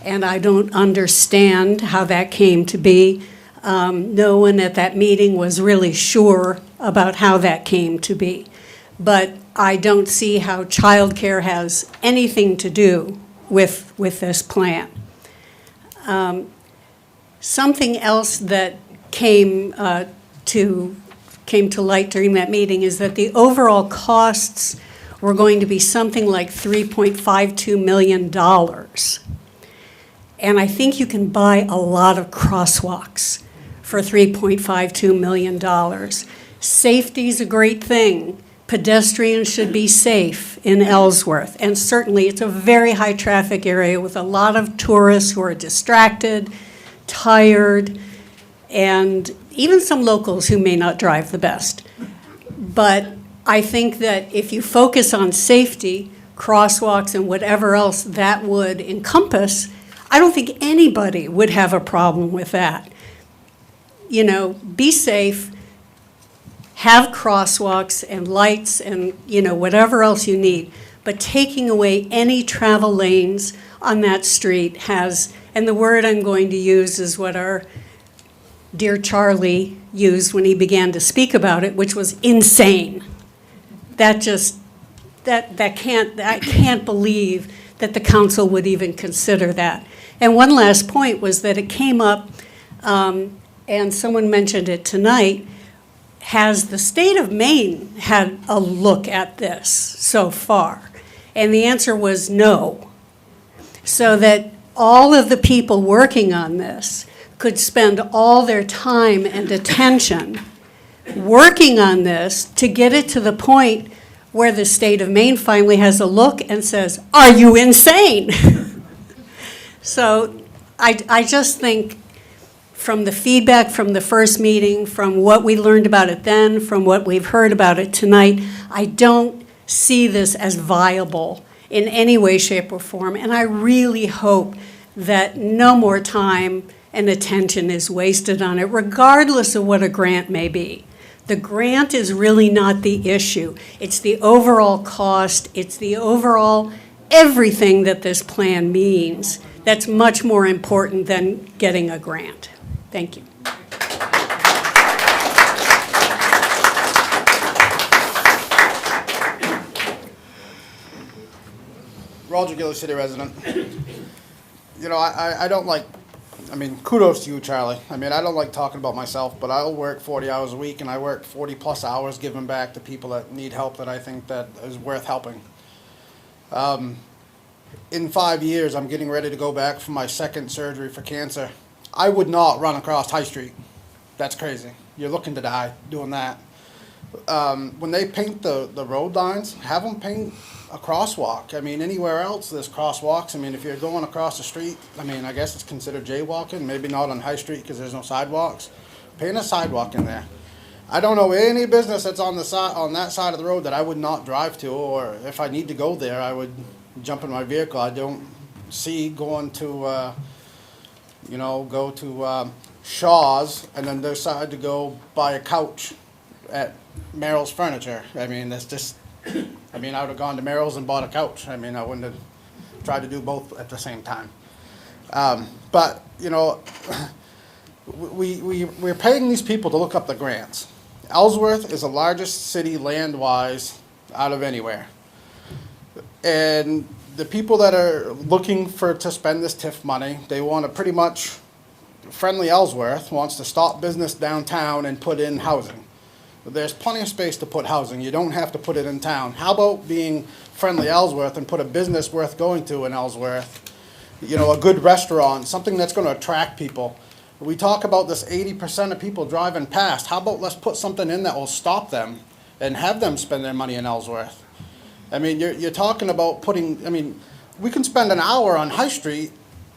And I don't understand how that came to be. No one at that meeting was really sure about how that came to be. But I don't see how child care has anything to do with this plan. Something else that came to light during that meeting is that the overall costs were going to be something like $3.52 million. And I think you can buy a lot of crosswalks for $3.52 million. Safety's a great thing. Pedestrians should be safe in Ellsworth. And certainly it's a very high traffic area with a lot of tourists who are distracted, tired, and even some locals who may not drive the best. But I think that if you focus on safety, crosswalks, and whatever else that would encompass, I don't think anybody would have a problem with that. You know, be safe, have crosswalks and lights and, whatever else you need. But taking away any travel lanes on that street has, and the word I'm going to use is what our dear Charlie used when he began to speak about it, which was insane. I can't believe that the council would even consider that. And one last point was that it came up, and someone mentioned it tonight, has the state of Maine had a look at this so far? And the answer was no. So that all of the people working on this could spend all their time and attention working on this to get it to the point where the state of Maine finally has a look and says, "Are you insane?" So I just think from the feedback from the first meeting, from what we learned about it then, from what we've heard about it tonight, I don't see this as viable in any way, shape, or form. And I really hope that no more time and attention is wasted on it, regardless of what a grant may be. The grant is really not the issue. It's the overall cost. It's the overall everything that this plan means. That's much more important than getting a grant. Thank you. Roger Gilly, city resident. You know, I don't like, I mean, kudos to you, Charlie. I mean, I don't like talking about myself, but I'll work 40 hours a week, and I work 40 plus hours giving back to people that need help that I think that is worth helping. In 5 years, I'm getting ready to go back for my second surgery for cancer. I would not run across High Street. That's crazy. You're looking to die doing that. When they paint the road lines, have them paint a crosswalk. I mean, anywhere else there's crosswalks. I mean, if you're going across the street, I mean, I guess it's considered jaywalking. Maybe not on High Street because there's no sidewalks. Paint a sidewalk in there. I don't know any business that's on that side of the road that I would not drive to, or if I need to go there, I would jump in my vehicle. I don't see going to, you know, go to Shaw's and then decide to go buy a couch at Merrill's Furniture. I mean, that's just, I mean, I would have gone to Merrill's and bought a couch. I mean, I wouldn't have tried to do both at the same time. But, you know, we're paying these people to look up the grants. Ellsworth is the largest city land-wise out of anywhere. And the people that are looking to spend this TIF money, they want to pretty much, Friendly Ellsworth wants to stop business downtown and put in housing. There's plenty of space to put housing. You don't have to put it in town. How about being Friendly Ellsworth and put a business worth going to in Ellsworth? You know, a good restaurant, something that's going to attract people. We talk about this 80% of people driving past. How about let's put something in that will stop them and have them spend their money in Ellsworth? I mean, you're talking about putting, I mean, we can spend an hour on High Street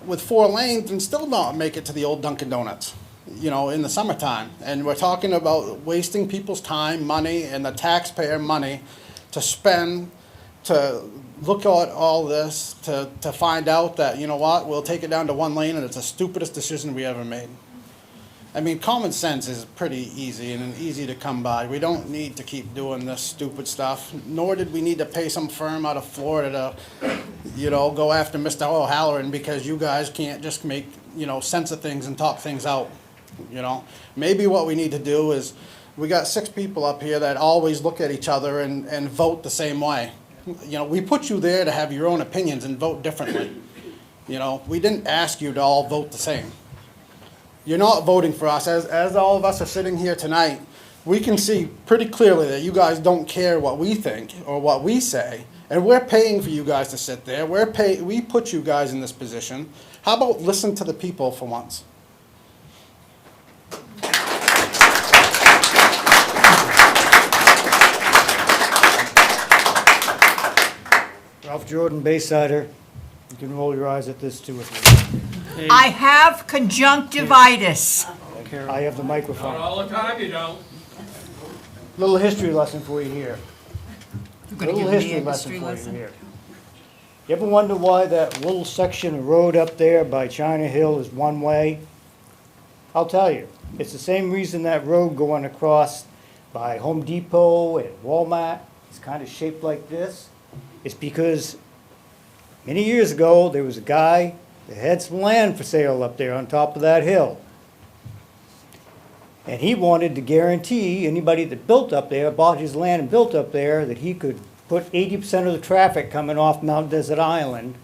with 4 lanes and still not make it to the old Dunkin' Donuts, you know, in the summertime. And we're talking about wasting people's time, money, and the taxpayer money to spend, to look at all this, to find out that, you know what, we'll take it down to 1 lane and it's the stupidest decision we ever made. I mean, common sense is pretty easy and easy to come by. We don't need to keep doing this stupid stuff, nor did we need to pay some firm out of Florida to, you know, go after Mr. O'Halloran because you guys can't just make, you know, sense of things and talk things out, you know. Maybe what we need to do is, we got 6 people up here that always look at each other and vote the same way. You know, we put you there to have your own opinions and vote differently. You know, we didn't ask you to all vote the same. You're not voting for us. As all of us are sitting here tonight, we can see pretty clearly that you guys don't care what we think or what we say, and we're paying for you guys to sit there. We put you guys in this position. How about listen to the people for once? Ralph Jordan, Baysider. You can roll your eyes at this too if you want. I have conjunctivitis. I have the microphone. Not all the time, you don't. Little history lesson for you here. You're gonna Little give me history a lesson history for you lesson? here. You ever wonder why that little section of road up there by China Hill is one way? I'll tell you. It's the same reason that road going across by Home Depot and Walmart is kind of shaped like this. It's because many years ago, there was a guy that had some land for sale up there on top of that hill. And he wanted to guarantee anybody that built up there, bought his land and built up there, that he could put 80% of the traffic coming off Mount Desert Island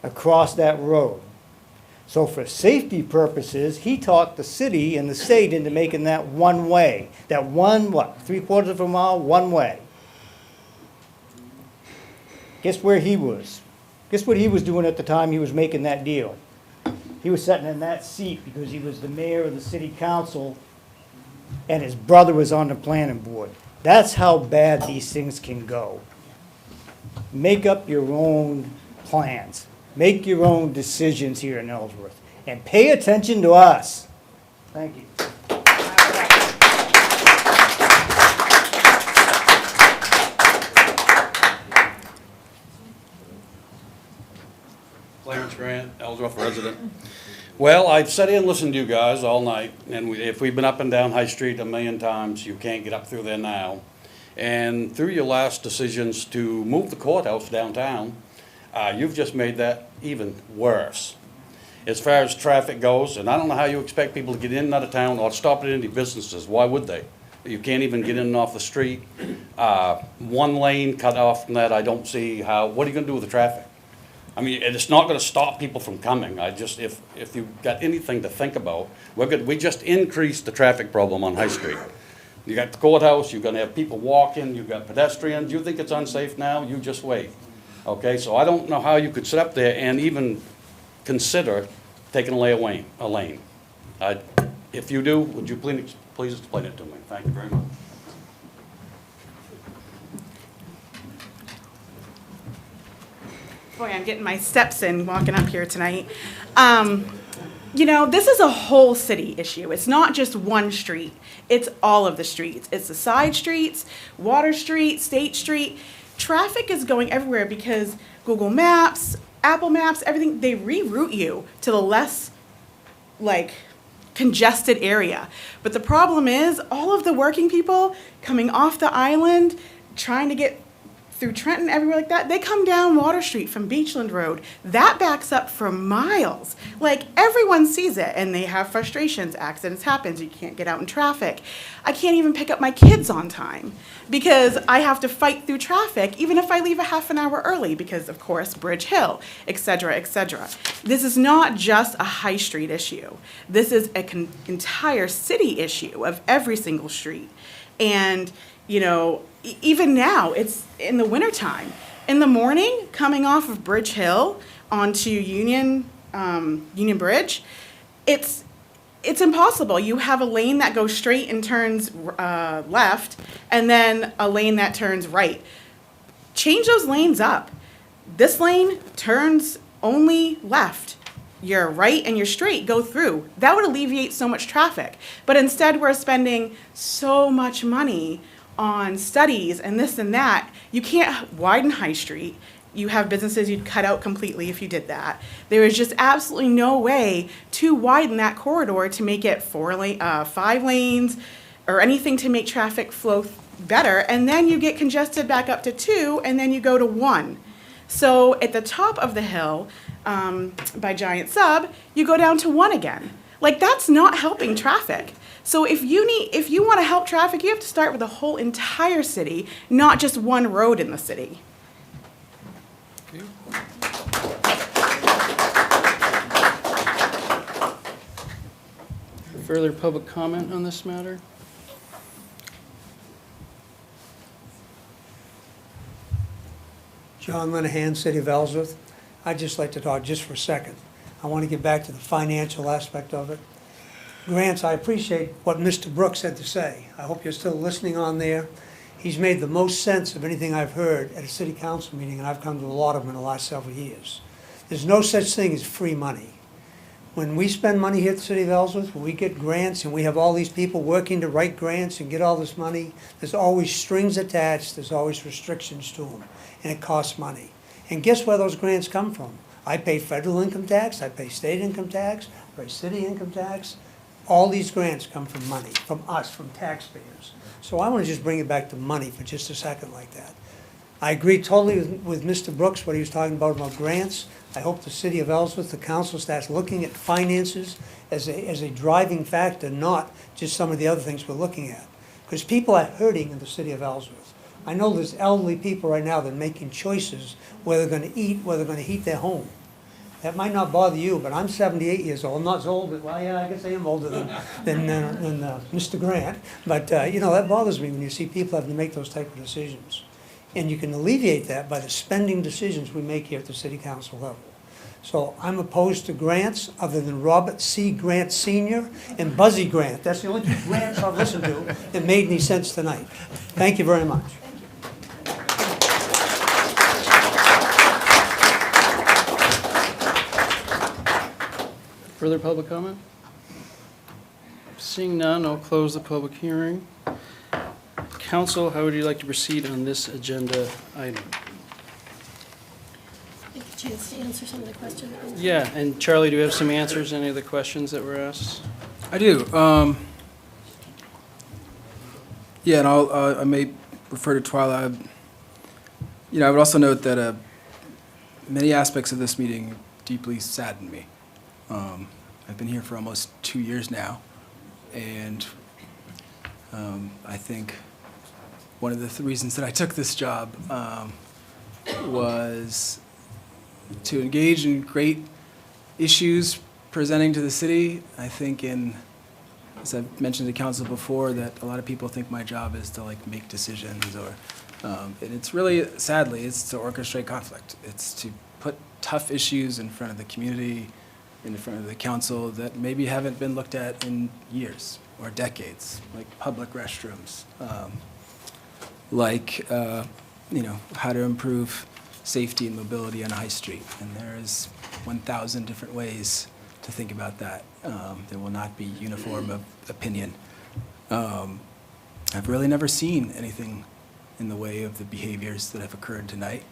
across that road. So for safety purposes, he talked the city and the state into making that one way. That one, what, 3/4 of a mile, one way. Guess where he was? Guess what he was doing at the time he was making that deal? He was sitting in that seat because he was the mayor of the city council and his brother was on the planning board. That's how bad these things can go. Make up your own plans. Make your own decisions here in Ellsworth. And pay attention to us. Thank you. Clarence Grant, Ellsworth resident. Well, I've sat here and listened to you guys all night, and if we've been up and down High Street a million times, you can't get up through there now. And through your last decisions to move the courthouse downtown, You've just made that even worse. As far as traffic goes, and I don't know how you expect people to get in and out of town or stop at any businesses. Why would they? You can't even get in and off the street. One lane cut off from that, I don't see how, what are you gonna do with the traffic? I mean, and it's not gonna stop people from coming. If you've got anything to think about, we just increased the traffic problem on High Street. You got the courthouse, you're gonna have people walking, you've got pedestrians. You think it's unsafe now? You just wait. Okay, so I don't know how you could sit up there and even consider taking away a lane. If you do, would you please explain it to me? Thank you very much. Boy, I'm getting my steps in walking up here tonight. You know, this is a whole city issue. It's not just one street. It's all of the streets. It's the side streets, Water Street, State Street. Traffic is going everywhere because Google Maps, Apple Maps, everything, they reroute you to the less, congested area. But the problem is all of the working people coming off the island, trying to get through Trenton, everywhere like that, they come down Water Street from Beachland Road. That backs up for miles. Everyone sees it and they have frustrations. Accidents happen, you can't get out in traffic. I can't even pick up my kids on time because I have to fight through traffic even if I leave a half an hour early because, of course, Bridge Hill, et cetera, et cetera. This is not just a High Street issue. This is an entire city issue of every single street. And you know, even now, it's in the wintertime. In the morning, coming off of Bridge Hill onto Union Bridge, it's impossible. You have a lane that goes straight and turns left, and then a lane that turns right. Change those lanes up. This lane turns only left. Your right and your straight go through. That would alleviate so much traffic. But instead, we're spending so much money on studies and this and that. You can't widen High Street. You have businesses you'd cut out completely if you did that. There is just absolutely no way to widen that corridor to make it 5 lanes or anything to make traffic flow better. And then you get congested back up to 2 and then you go to 1. So at the top of the hill by Giant Sub, you go down to 1 again. That's not helping traffic. So if you want to help traffic, you have to start with the whole entire city, not just one road in the city. Further public comment on this matter? John Linehan, City of Ellsworth. I'd just like to talk just for a second. I want to get back to the financial aspect of it. Grants, I appreciate what Mr. Brooks had to say. I hope you're still listening on there. He's made the most sense of anything I've heard at a city council meeting, and I've come to a lot of them in the last several years. There's no such thing as free money. When we spend money here at the City of Ellsworth, when we get grants and we have all these people working to write grants and get all this money, there's always strings attached, there's always restrictions to them, and it costs money. And guess where those grants come from? I pay federal income tax, I pay state income tax, I pay city income tax. All these grants come from money, from us, from taxpayers. So I want to just bring it back to money for just a second like that. I agree totally with Mr. Brooks, what he was talking about grants. I hope the City of Ellsworth, the council starts looking at finances as a driving factor, not just some of the other things we're looking at. Because people are hurting in the City of Ellsworth. I know there's elderly people right now that are making choices where they're going to eat, where they're going to heat their home. That might not bother you, but I'm 78 years old. I'm not as old, well, yeah, I guess I am older than Mr. Grant. But, that bothers me when you see people having to make those type of decisions. And you can alleviate that by the spending decisions we make here at the city council level. So I'm opposed to grants other than Robert C. Grant Sr. and Buzzy Grant. That's the only two grants I've listened to that made any sense tonight. Thank you very much. Further public comment? Seeing none, I'll close the public hearing. Council, how would you like to proceed on this agenda item? Take a chance to answer some of the questions. Yeah, and Charlie, do you have some answers to any of the questions that were asked? I do. Yeah, and I may refer to Twyla. I would also note that many aspects of this meeting deeply sadden me. I've been here for almost 2 years now, and I think one of the reasons that I took this job was to engage in great issues presenting to the city. I think as I've mentioned to council before, that a lot of people think my job is to like make decisions and it's really, sadly, it's to orchestrate conflict. It's to put tough issues in front of the community, in front of the council that maybe haven't been looked at in years or decades, like public restrooms, how to improve safety and mobility on High Street. And there is 1,000 different ways to think about that. There will not be uniform of opinion. I've really never seen anything in the way of the behaviors that have occurred tonight.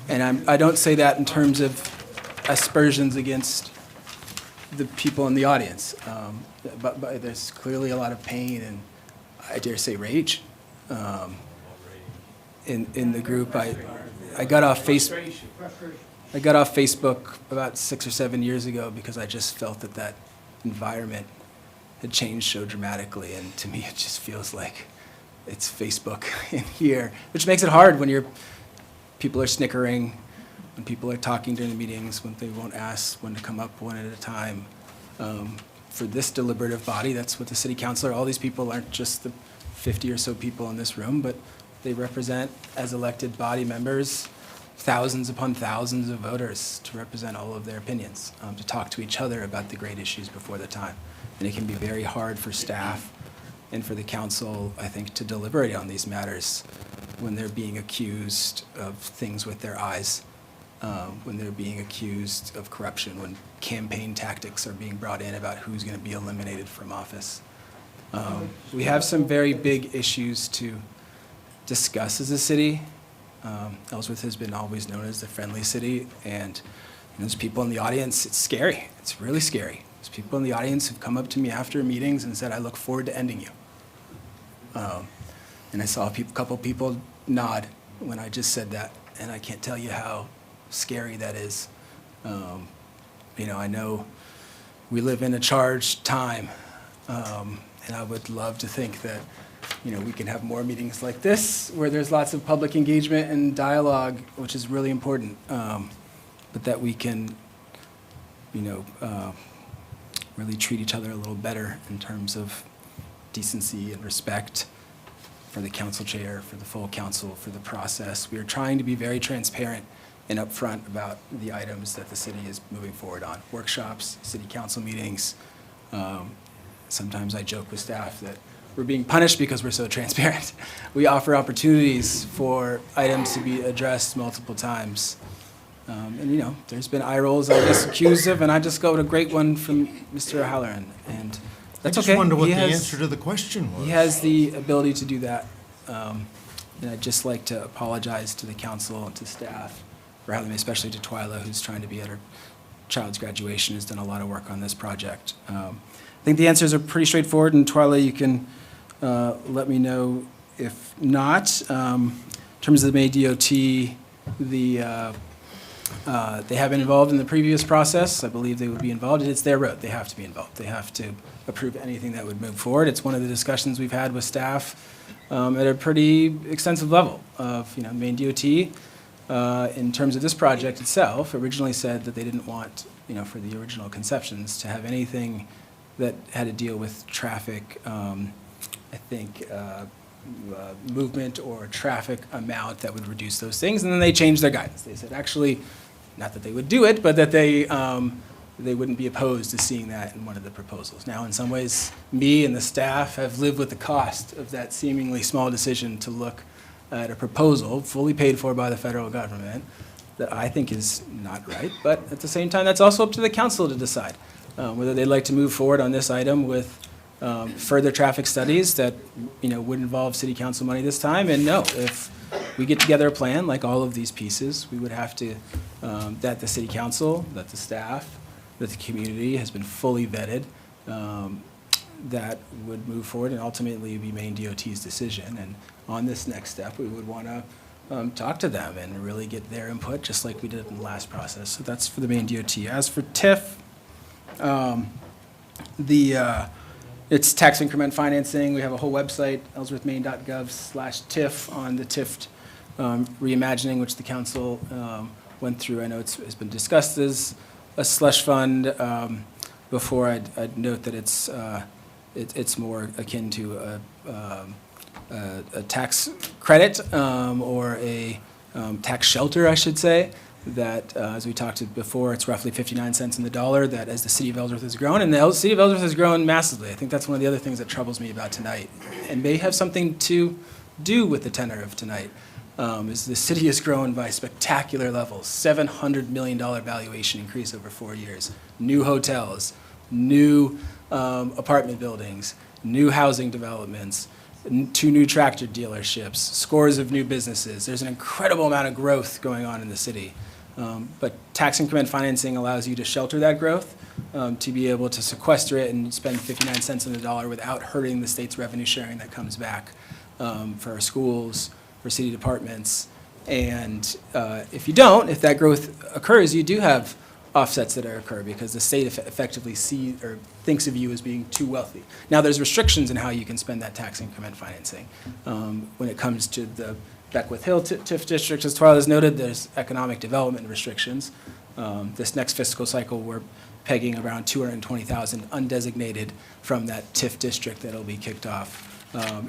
And I don't say that in terms of aspersions against the people in the audience, but there's clearly a lot of pain and, I dare say, rage in the group. I got off Facebook about 6 or 7 years ago because I just felt that environment had changed so dramatically, and to me it just feels like it's Facebook in here, which makes it hard when people are snickering, when people are talking during the meetings, when they won't ask when to come up one at a time. For this deliberative body, that's what the city council are. All these people aren't just the 50 or so people in this room, but they represent, as elected body members, thousands upon thousands of voters to represent all of their opinions, to talk to each other about the great issues before the time. And it can be very hard for staff and for the council, I think, to deliberate on these matters when they're being accused of things with their eyes, when they're being accused of corruption, when campaign tactics are being brought in about who's going to be eliminated from office. We have some very big issues to discuss as a city. Ellsworth has been always known as the friendly city, and there's people in the audience. It's scary. It's really scary. There's people in the audience who've come up to me after meetings and said, "I look forward to ending you." And I saw a couple people nod when I just said that, and I can't tell you how scary that is. I know we live in a charged time, and I would love to think that we can have more meetings like this where there's lots of public engagement and dialogue, which is really important, but that we can really treat each other a little better in terms of decency and respect for the council chair, for the full council, for the process. We are trying to be very transparent and upfront about the items that the city is moving forward on. Workshops, city council meetings. Sometimes I joke with staff that we're being punished because we're so transparent. We offer opportunities for items to be addressed multiple times. And there's been eye rolls I was accused of, and I just got a great one from Mr. O'Halloran, and that's okay. I just wonder what the answer to the question was. He has the ability to do that. And I'd just like to apologize to the council and to staff for having me, especially to Twyla, who's trying to be at her child's graduation, has done a lot of work on this project. I think the answers are pretty straightforward, and Twyla, you can let me know if not. In terms of the May DOT, they have been involved in the previous process. I believe they would be involved. It's their road. They have to be involved. They have to approve anything that would move forward. It's one of the discussions we've had with staff at a pretty extensive level of, Maine DOT. In terms of this project itself, originally said that they didn't want, for the original conceptions, to have anything that had to deal with traffic, movement or traffic amount that would reduce those things. And then they changed their guidance. They said, actually, not that they would do it, but that they wouldn't be opposed to seeing that in one of the proposals. Now, in some ways, me and the staff have lived with the cost of that seemingly small decision to look at a proposal fully paid for by the federal government that I think is not right. But at the same time, that's also up to the council to decide whether they'd like to move forward on this item with further traffic studies that would involve city council money this time. And no, if we get together a plan like all of these pieces, we would have to, that the city council, that the staff, that the community has been fully vetted, that would move forward and ultimately be Maine DOT's decision. And on this next step, we would want to talk to them and really get their input, just like we did in the last process. So that's for the Maine DOT. As for TIF, it's tax increment financing. We have a whole website, ellsworthmaine.gov/TIF, on the TIF reimagining, which the council went through. I know it's been discussed as a slush fund. Before, I'd note that it's more akin to a tax credit or a tax shelter, I should say, that, as we talked before, it's roughly 59 cents in the dollar, that as the city of Ellsworth has grown, and the city of Ellsworth has grown massively. I think that's one of the other things that troubles me about tonight, and may have something to do with the tenor of tonight, is the city has grown by spectacular levels, $700 million valuation increase over 4 years, new hotels, new apartment buildings, new housing developments, 2 new tractor dealerships, scores of new businesses. There's an incredible amount of growth going on in the city. But tax increment financing allows you to shelter that growth, to be able to sequester it and spend 59 cents on the dollar without hurting the state's revenue sharing that comes back for our schools, for city departments. And if that growth occurs, you do have offsets that occur because the state effectively thinks of you as being too wealthy. Now, there's restrictions in how you can spend that tax increment financing. When it comes to the Beckwith Hill TIF district, as Twyla has noted, there's economic development restrictions. This next fiscal cycle, we're pegging around $220,000 undesignated from that TIF district that'll be kicked off.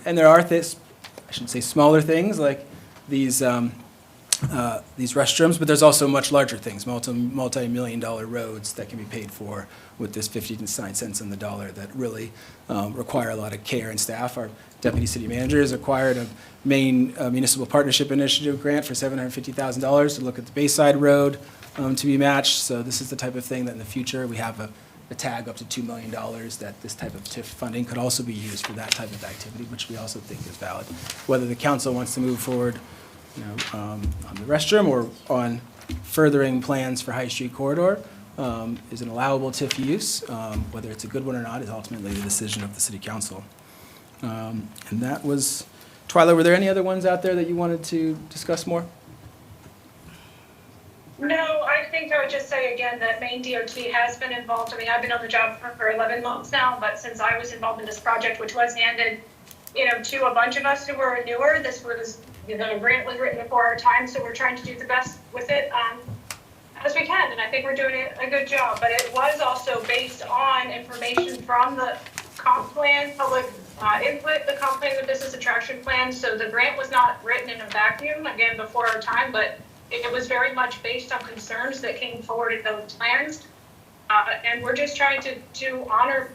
And there are I shouldn't say smaller things like these restrooms, but there's also much larger things, multi-million-dollar roads that can be paid for with this 59 cents on the dollar that really require a lot of care and staff. Our deputy city manager has acquired a Maine Municipal Partnership Initiative grant for $750,000 to look at the Bayside Road to be matched. So this is the type of thing that in the future we have a tag up to $2 million that this type of TIF funding could also be used for that type of activity, which we also think is valid. Whether the council wants to move forward on the restroom or on furthering plans for High Street Corridor is an allowable TIF use. Whether it's a good one or not is ultimately the decision of the city council. And that was, Twyla, were there any other ones out there that you wanted to discuss more? No, I think I would just say again that Maine DOT has been involved. I mean, I've been on the job for 11 months now, but since I was involved in this project, which was handed, to a bunch of us who were newer, this was, the grant was written before our time, so we're trying to do the best with it as we can, and I think we're doing a good job. But it was also based on information from the comp plan, public input, the comp plan, the business attraction plan. So the grant was not written in a vacuum, again, before our time, but it was very much based on concerns that came forward in those plans. And we're just trying to honor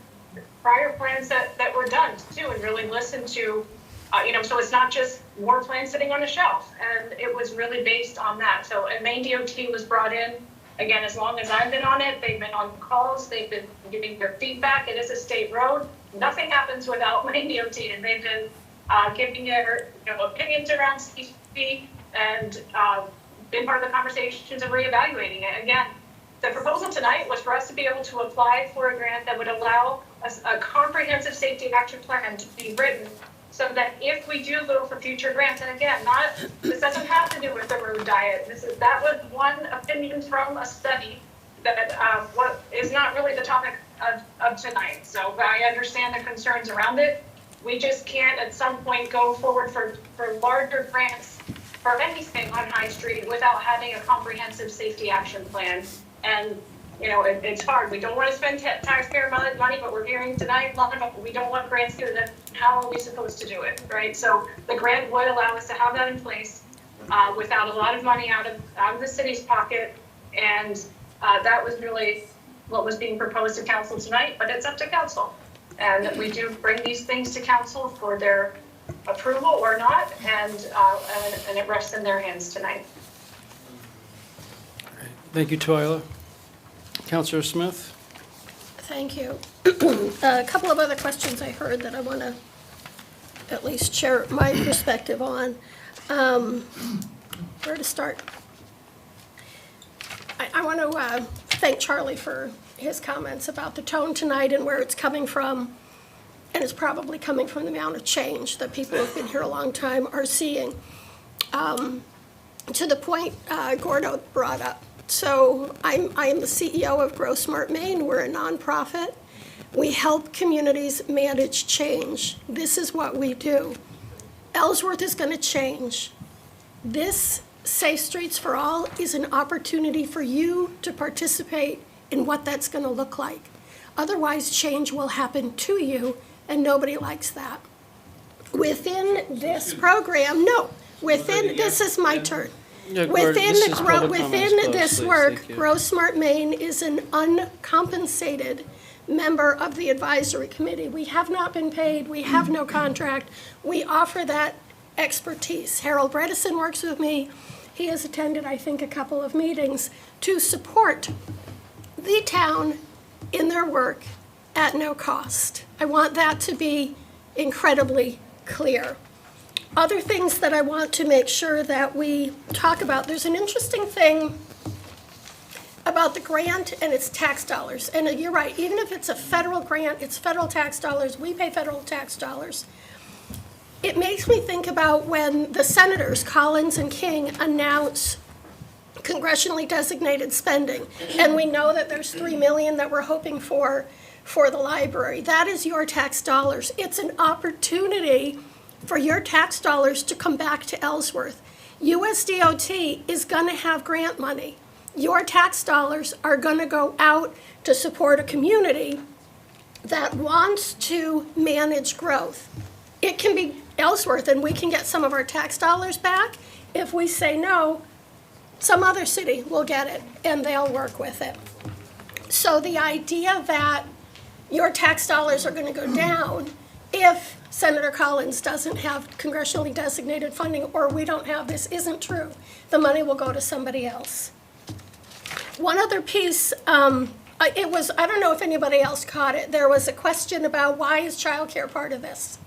prior plans that were done too, and really listen to, so it's not just more plans sitting on a shelf. And it was really based on that. So, and Maine DOT was brought in, again, as long as I've been on it, they've been on calls, they've been giving their feedback. It is a state road. Nothing happens without Maine DOT, and they've been giving their opinions around CP and been part of the conversations of reevaluating it. Again, the proposal tonight was for us to be able to apply for a grant that would allow a comprehensive safety action plan to be written so that if we do go for future grants, and again, this doesn't have to do with the road diet. That was one opinion from a study that what is not really the topic of tonight. So I understand the concerns around it. We just can't at some point go forward for larger grants for anything on High Street without having a comprehensive safety action plan. And it's hard. We don't want to spend taxpayer money, but we're hearing tonight a lot about we don't want grants here. Then how are we supposed to do it, right? So the grant would allow us to have that in place without a lot of money out of the city's pocket, and that was really what was being proposed to council tonight. But it's up to council, and we do bring these things to council for their approval or not, and it rests in their hands tonight. Thank you, Twyla. Councilor Smith? Thank you. A couple of other questions I heard that I want to at least share my perspective on. Where to start? I want to thank Charlie for his comments about the tone tonight and where it's coming from. And it's probably coming from the amount of change that people who have been here a long time are seeing. to the point Gordo brought up. So I am the CEO of Grow Smart Maine. We're a nonprofit. We help communities manage change. This is what we do. Ellsworth is going to change. This Safe Streets for All is an opportunity for you to participate in what that's going to look like. Otherwise, change will happen to you, and nobody likes that. Within this program, this is my turn. Yeah, Gordon, Within this is public comments closed, this please. work, Thank you. Grow Smart Maine is an uncompensated member of the advisory committee. We have not been paid, we have no contract. We offer that expertise. Harold Bredesen works with me. He has attended, I think, a couple of meetings to support the town in their work at no cost. I want that to be incredibly clear. Other things that I want to make sure that we talk about, there's an interesting thing about the grant and its tax dollars. And you're right, even if it's a federal grant, it's federal tax dollars, we pay federal tax dollars. It makes me think about when the senators, Collins and King, announce congressionally designated spending. And we know that there's $3 million that we're hoping for the library. That is your tax dollars. It's an opportunity for your tax dollars to come back to Ellsworth. USDOT is going to have grant money. Your tax dollars are going to go out to support a community that wants to manage growth. It can be Ellsworth, and we can get some of our tax dollars back. If we say no, some other city will get it, and they'll work with it. So the idea that your tax dollars are going to go down if Senator Collins doesn't have congressionally designated funding or we don't have this isn't true. The money will go to somebody else. One other piece, I don't know if anybody else caught it. There was a question about why is childcare part of this?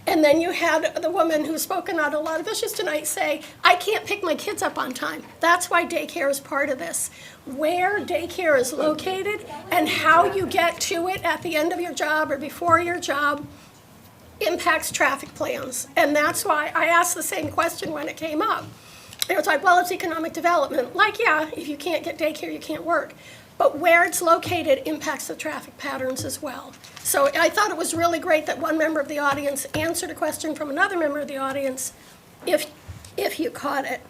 And then you had the woman who's spoken on a lot of issues tonight say, I can't pick my kids up on time. That's why daycare is part of this. Where daycare is located and how you get to it at the end of your job or before your job impacts traffic plans. And that's why I asked the same question when it came up. It was like, well, it's economic development. Like, yeah, if you can't get daycare, you can't work. But where it's located impacts the traffic patterns as well. So I thought it was really great that one member of the audience answered a question from another member of the audience, if you caught it.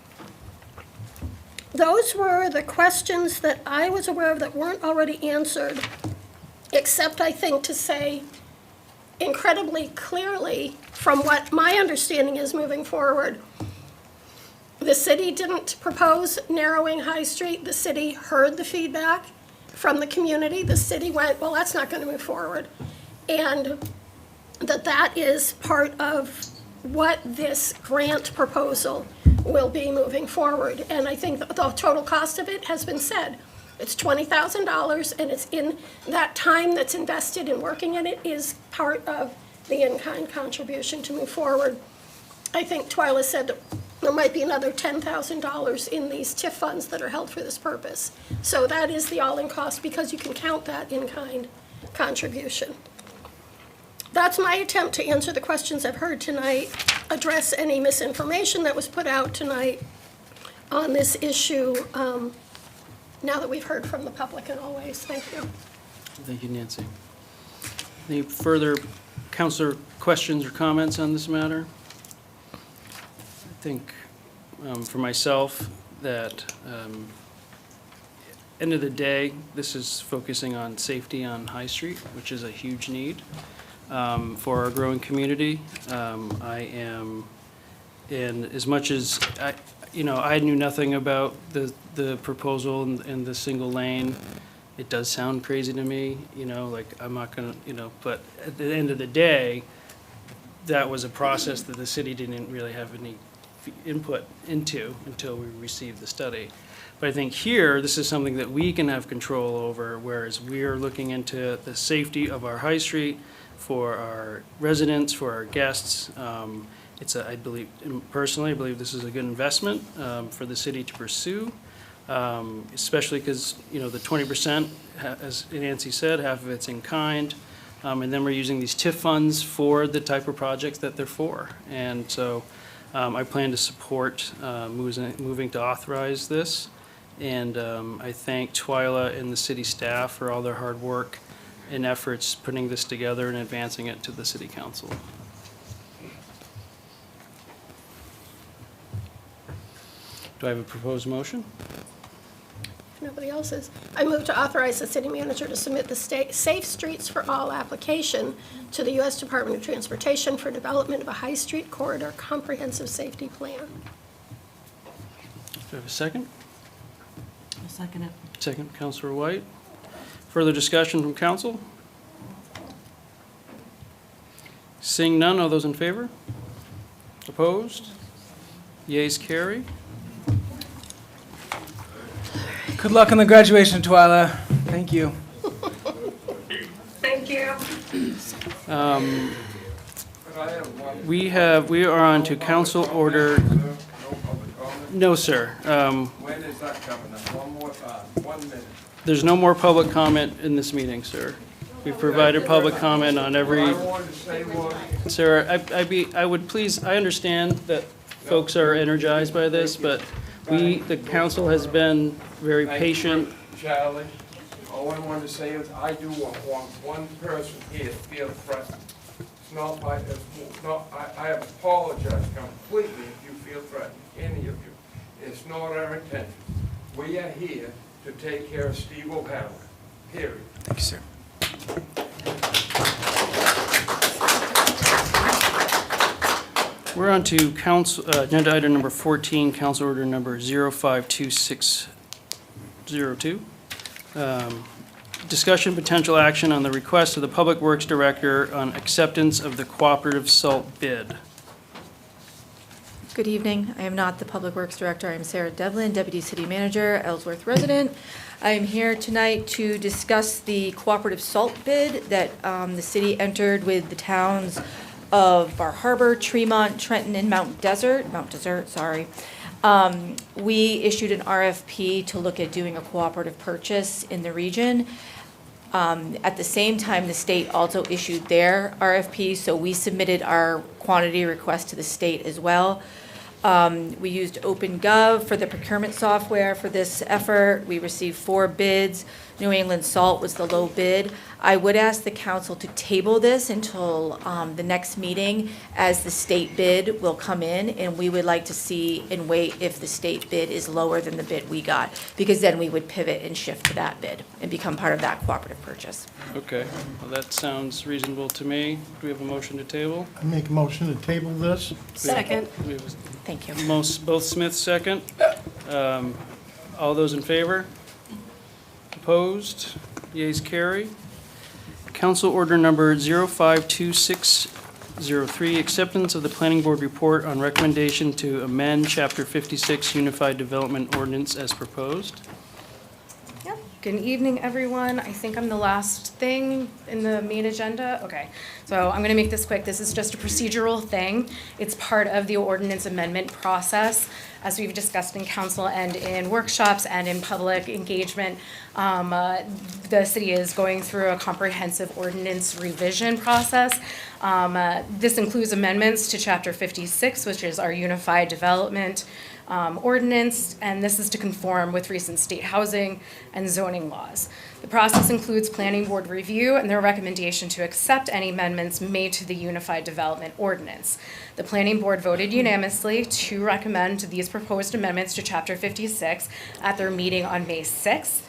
Those were the questions that I was aware of that weren't already answered, except I think to say incredibly clearly from what my understanding is moving forward. The city didn't propose narrowing High Street. The city heard the feedback from the community. The city went, well, that's not going to move forward. And that is part of what this grant proposal will be moving forward. And I think the total cost of it has been said. It's $20,000, and it's in that time that's invested in working in it is part of the in-kind contribution to move forward. I think Twyla said that there might be another $10,000 in these TIF funds that are held for this purpose. So that is the all-in cost because you can count that in-kind contribution. That's my attempt to answer the questions I've heard tonight, address any misinformation that was put out tonight on this issue, now that we've heard from the public and always. Thank you. Thank you, Nancy. Any further councilor questions or comments on this matter? I think for myself that end of the day, this is focusing on safety on High Street, which is a huge need for our growing community. I am, and as much as I knew nothing about the proposal and the single lane. It does sound crazy to me, like I'm not gonna, but at the end of the day, that was a process that the city didn't really have any input into until we received the study. But I think here, this is something that we can have control over, whereas we're looking into the safety of our High Street for our residents, for our guests. I believe, personally, I believe this is a good investment for the city to pursue, especially because, the 20%, as Nancy said, half of it's in kind, and then we're using these TIF funds for the type of projects that they're for. And so I plan to support moving to authorize this. And I thank Twyla and the city staff for all their hard work and efforts putting this together and advancing it to the city council. Do I have a proposed motion? If nobody else is, I move to authorize the city manager to submit the state Safe Streets for All application to the U.S. Department of Transportation for development of a high street corridor comprehensive safety plan. Do I have a second? I'll second it. Second, Councilor White. Further discussion from council? Seeing none, all those in favor? Opposed? Yeas carry. Good luck on the graduation, Twyla. Thank you. Thank you. We are on to council order. No, sir. When is that coming up? One more time, 1 minute. There's no more public comment in this meeting, sir. We've provided public comment on every. I wanted to say one. Sir, I would please, I understand that folks are energized by this, but the council has been very patient. Charlie, all I wanted to say is I do want one person here to feel threatened. It's not my, it's not, I apologize completely if you feel threatened, any of you. It's not our intention. We are here to take care of Steve O'Halloran, period. Thank you, sir. We're on to council, agenda item number 14, council order number 052602. Discussion potential action on the request of the Public Works Director on acceptance of the Cooperative salt bid. Good evening. I am not the Public Works Director. I am Sarah Devlin, Deputy City Manager, Ellsworth resident. I am here tonight to discuss the cooperative salt bid that the city entered with the towns of Bar Harbor, Tremont, Trenton, and Mount Desert, sorry. We issued an RFP to look at doing a cooperative purchase in the region. At the same time, the state also issued their RFP, so we submitted our quantity request to the state as well. We used OpenGov for the procurement software for this effort. We received 4 bids. New England Salt was the low bid. I would ask the council to table this until the next meeting, as the state bid will come in, and we would like to see and wait if the state bid is lower than the bid we got, because then we would pivot and shift to that bid and become part of that cooperative purchase. Okay, well, that sounds reasonable to me. Do we have a motion to table? I make a motion to table this. Second. We have Thank you. both Smith second. All those in favor? Opposed? Yeas carry. Council order number 052603, acceptance of the planning board report on recommendation to amend chapter 56 Unified Development Ordinance as proposed. Yep. Good evening, everyone. I think I'm the last thing in the main agenda. Okay, so I'm going to make this quick. This is just a procedural thing. It's part of the ordinance amendment process. As we've discussed in council and in workshops and in public engagement, the city is going through a comprehensive ordinance revision process. This includes amendments to Chapter 56, which is our Unified Development Ordinance, and this is to conform with recent state housing and zoning laws. The process includes planning board review and their recommendation to accept any amendments made to the Unified Development Ordinance. The planning board voted unanimously to recommend these proposed amendments to Chapter 56 at their meeting on May 6th.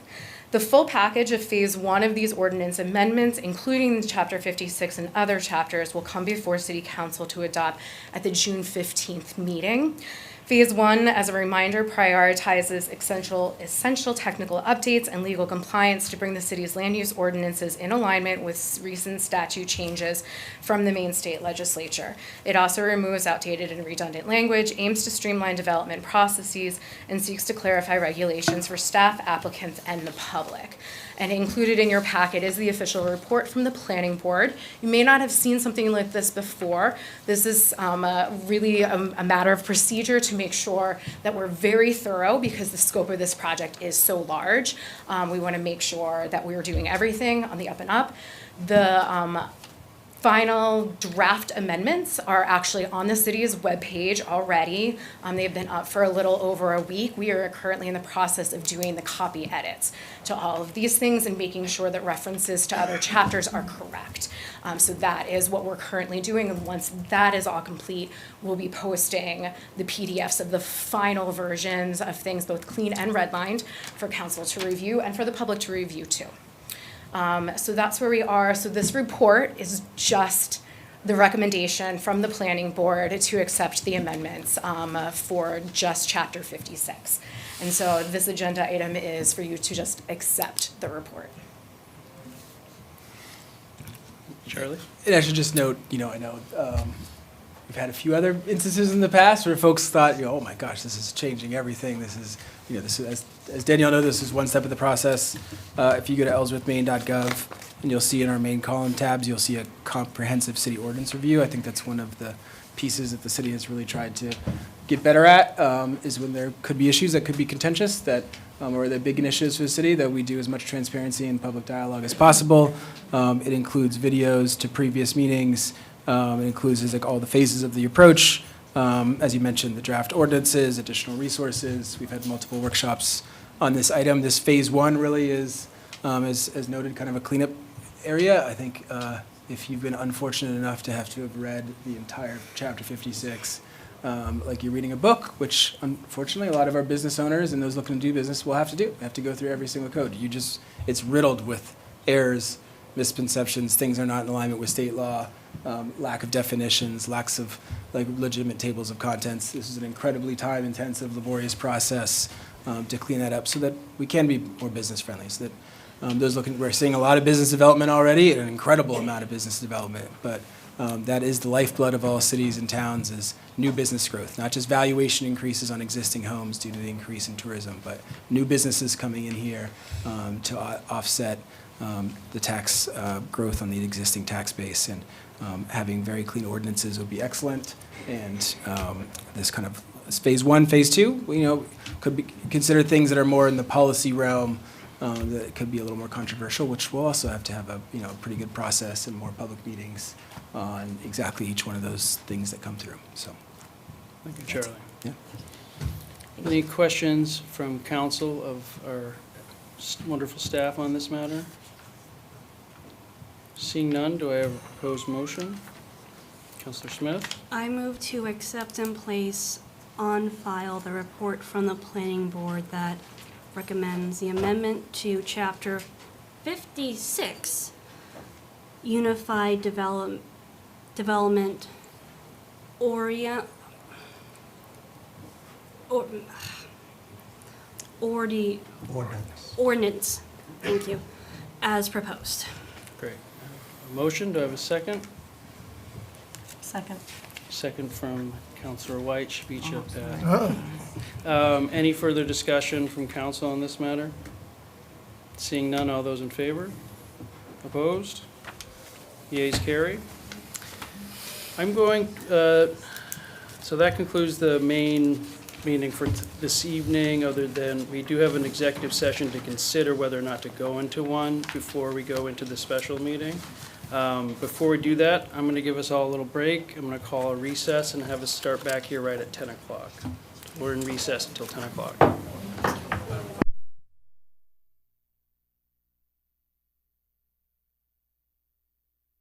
The full package of Phase 1 of these ordinance amendments, including Chapter 56 and other chapters, will come before City Council to adopt at the June 15th meeting. Phase 1, as a reminder, prioritizes essential technical updates and legal compliance to bring the city's land use ordinances in alignment with recent statute changes from the Maine state legislature. It also removes outdated and redundant language, aims to streamline development processes, and seeks to clarify regulations for staff, applicants, and the public. And included in your packet is the official report from the planning board. You may not have seen something like this before. This is really a matter of procedure to make sure that we're very thorough, because the scope of this project is so large. We want to make sure that we're doing everything on the up and up. The final draft amendments are actually on the city's webpage already. They've been up for a little over a week. We are currently in the process of doing the copy edits to all of these things and making sure that references to other chapters are correct. So that is what we're currently doing, and once that is all complete, we'll be posting the PDFs of the final versions of things, both clean and redlined, for council to review and for the public to review too. So that's where we are. So this report is just the recommendation from the planning board to accept the amendments for just chapter 56. And so this agenda item is for you to just accept the report. Charlie? And I should just note, I know we've had a few other instances in the past where folks thought, oh my gosh, this is changing everything. This is, this is, as Danielle knows, this is one step of the process. If you go to ellsworthmaine.gov, and you'll see in our main column tabs, you'll see a comprehensive city ordinance review. I think that's one of the pieces that the city has really tried to get better at, is when there could be issues that could be contentious, that or the big initiatives for the city, that we do as much transparency and public dialogue as possible. It includes videos to previous meetings. It includes like all the phases of the approach. As you mentioned, the draft ordinances, additional resources. We've had multiple workshops on this item. This phase one really is, as noted, kind of a cleanup area. I think if you've been unfortunate enough to have read the entire chapter 56, like you're reading a book, which unfortunately a lot of our business owners and those looking to do business will have to do. They have to go through every single code. It's riddled with errors, misconceptions, things are not in alignment with state law, lack of definitions, lacks of legitimate tables of contents. This is an incredibly time-intensive, laborious process to clean that up so that we can be more business-friendly, so that we're seeing a lot of business development already, an incredible amount of business development, but that is the lifeblood of all cities and towns, is new business growth, not just valuation increases on existing homes due to the increase in tourism, but new businesses coming in here to offset the tax growth on the existing tax base. And having very clean ordinances would be excellent. And this kind of phase one, phase two, could be considered things that are more in the policy realm, that could be a little more controversial, which we'll also have to have a pretty good process and more public meetings on exactly each one of those things that come through. So, Thank you, Charlie. Yeah. Any questions from council of our wonderful staff on this matter? Seeing none, do I have a proposed motion? Councilor Smith? I move to accept and place on file the report from the planning board that recommends the amendment to chapter 56, Unified Development Ordinance, thank you, as proposed. Great. A motion, do I have a second? Second. Second from Councilor White, should beat you up, Pat. Any further discussion from council on this matter? Seeing none, all those in favor? Opposed? Yeas carry. I'm going, so that concludes the main meeting for this evening, other than we do have an executive session to consider whether or not to go into one before we go into the special meeting. Before we do that, I'm going to give us all a little break. I'm going to call a recess and have us start back here right at 10 o'clock. We're in recess until 10 o'clock.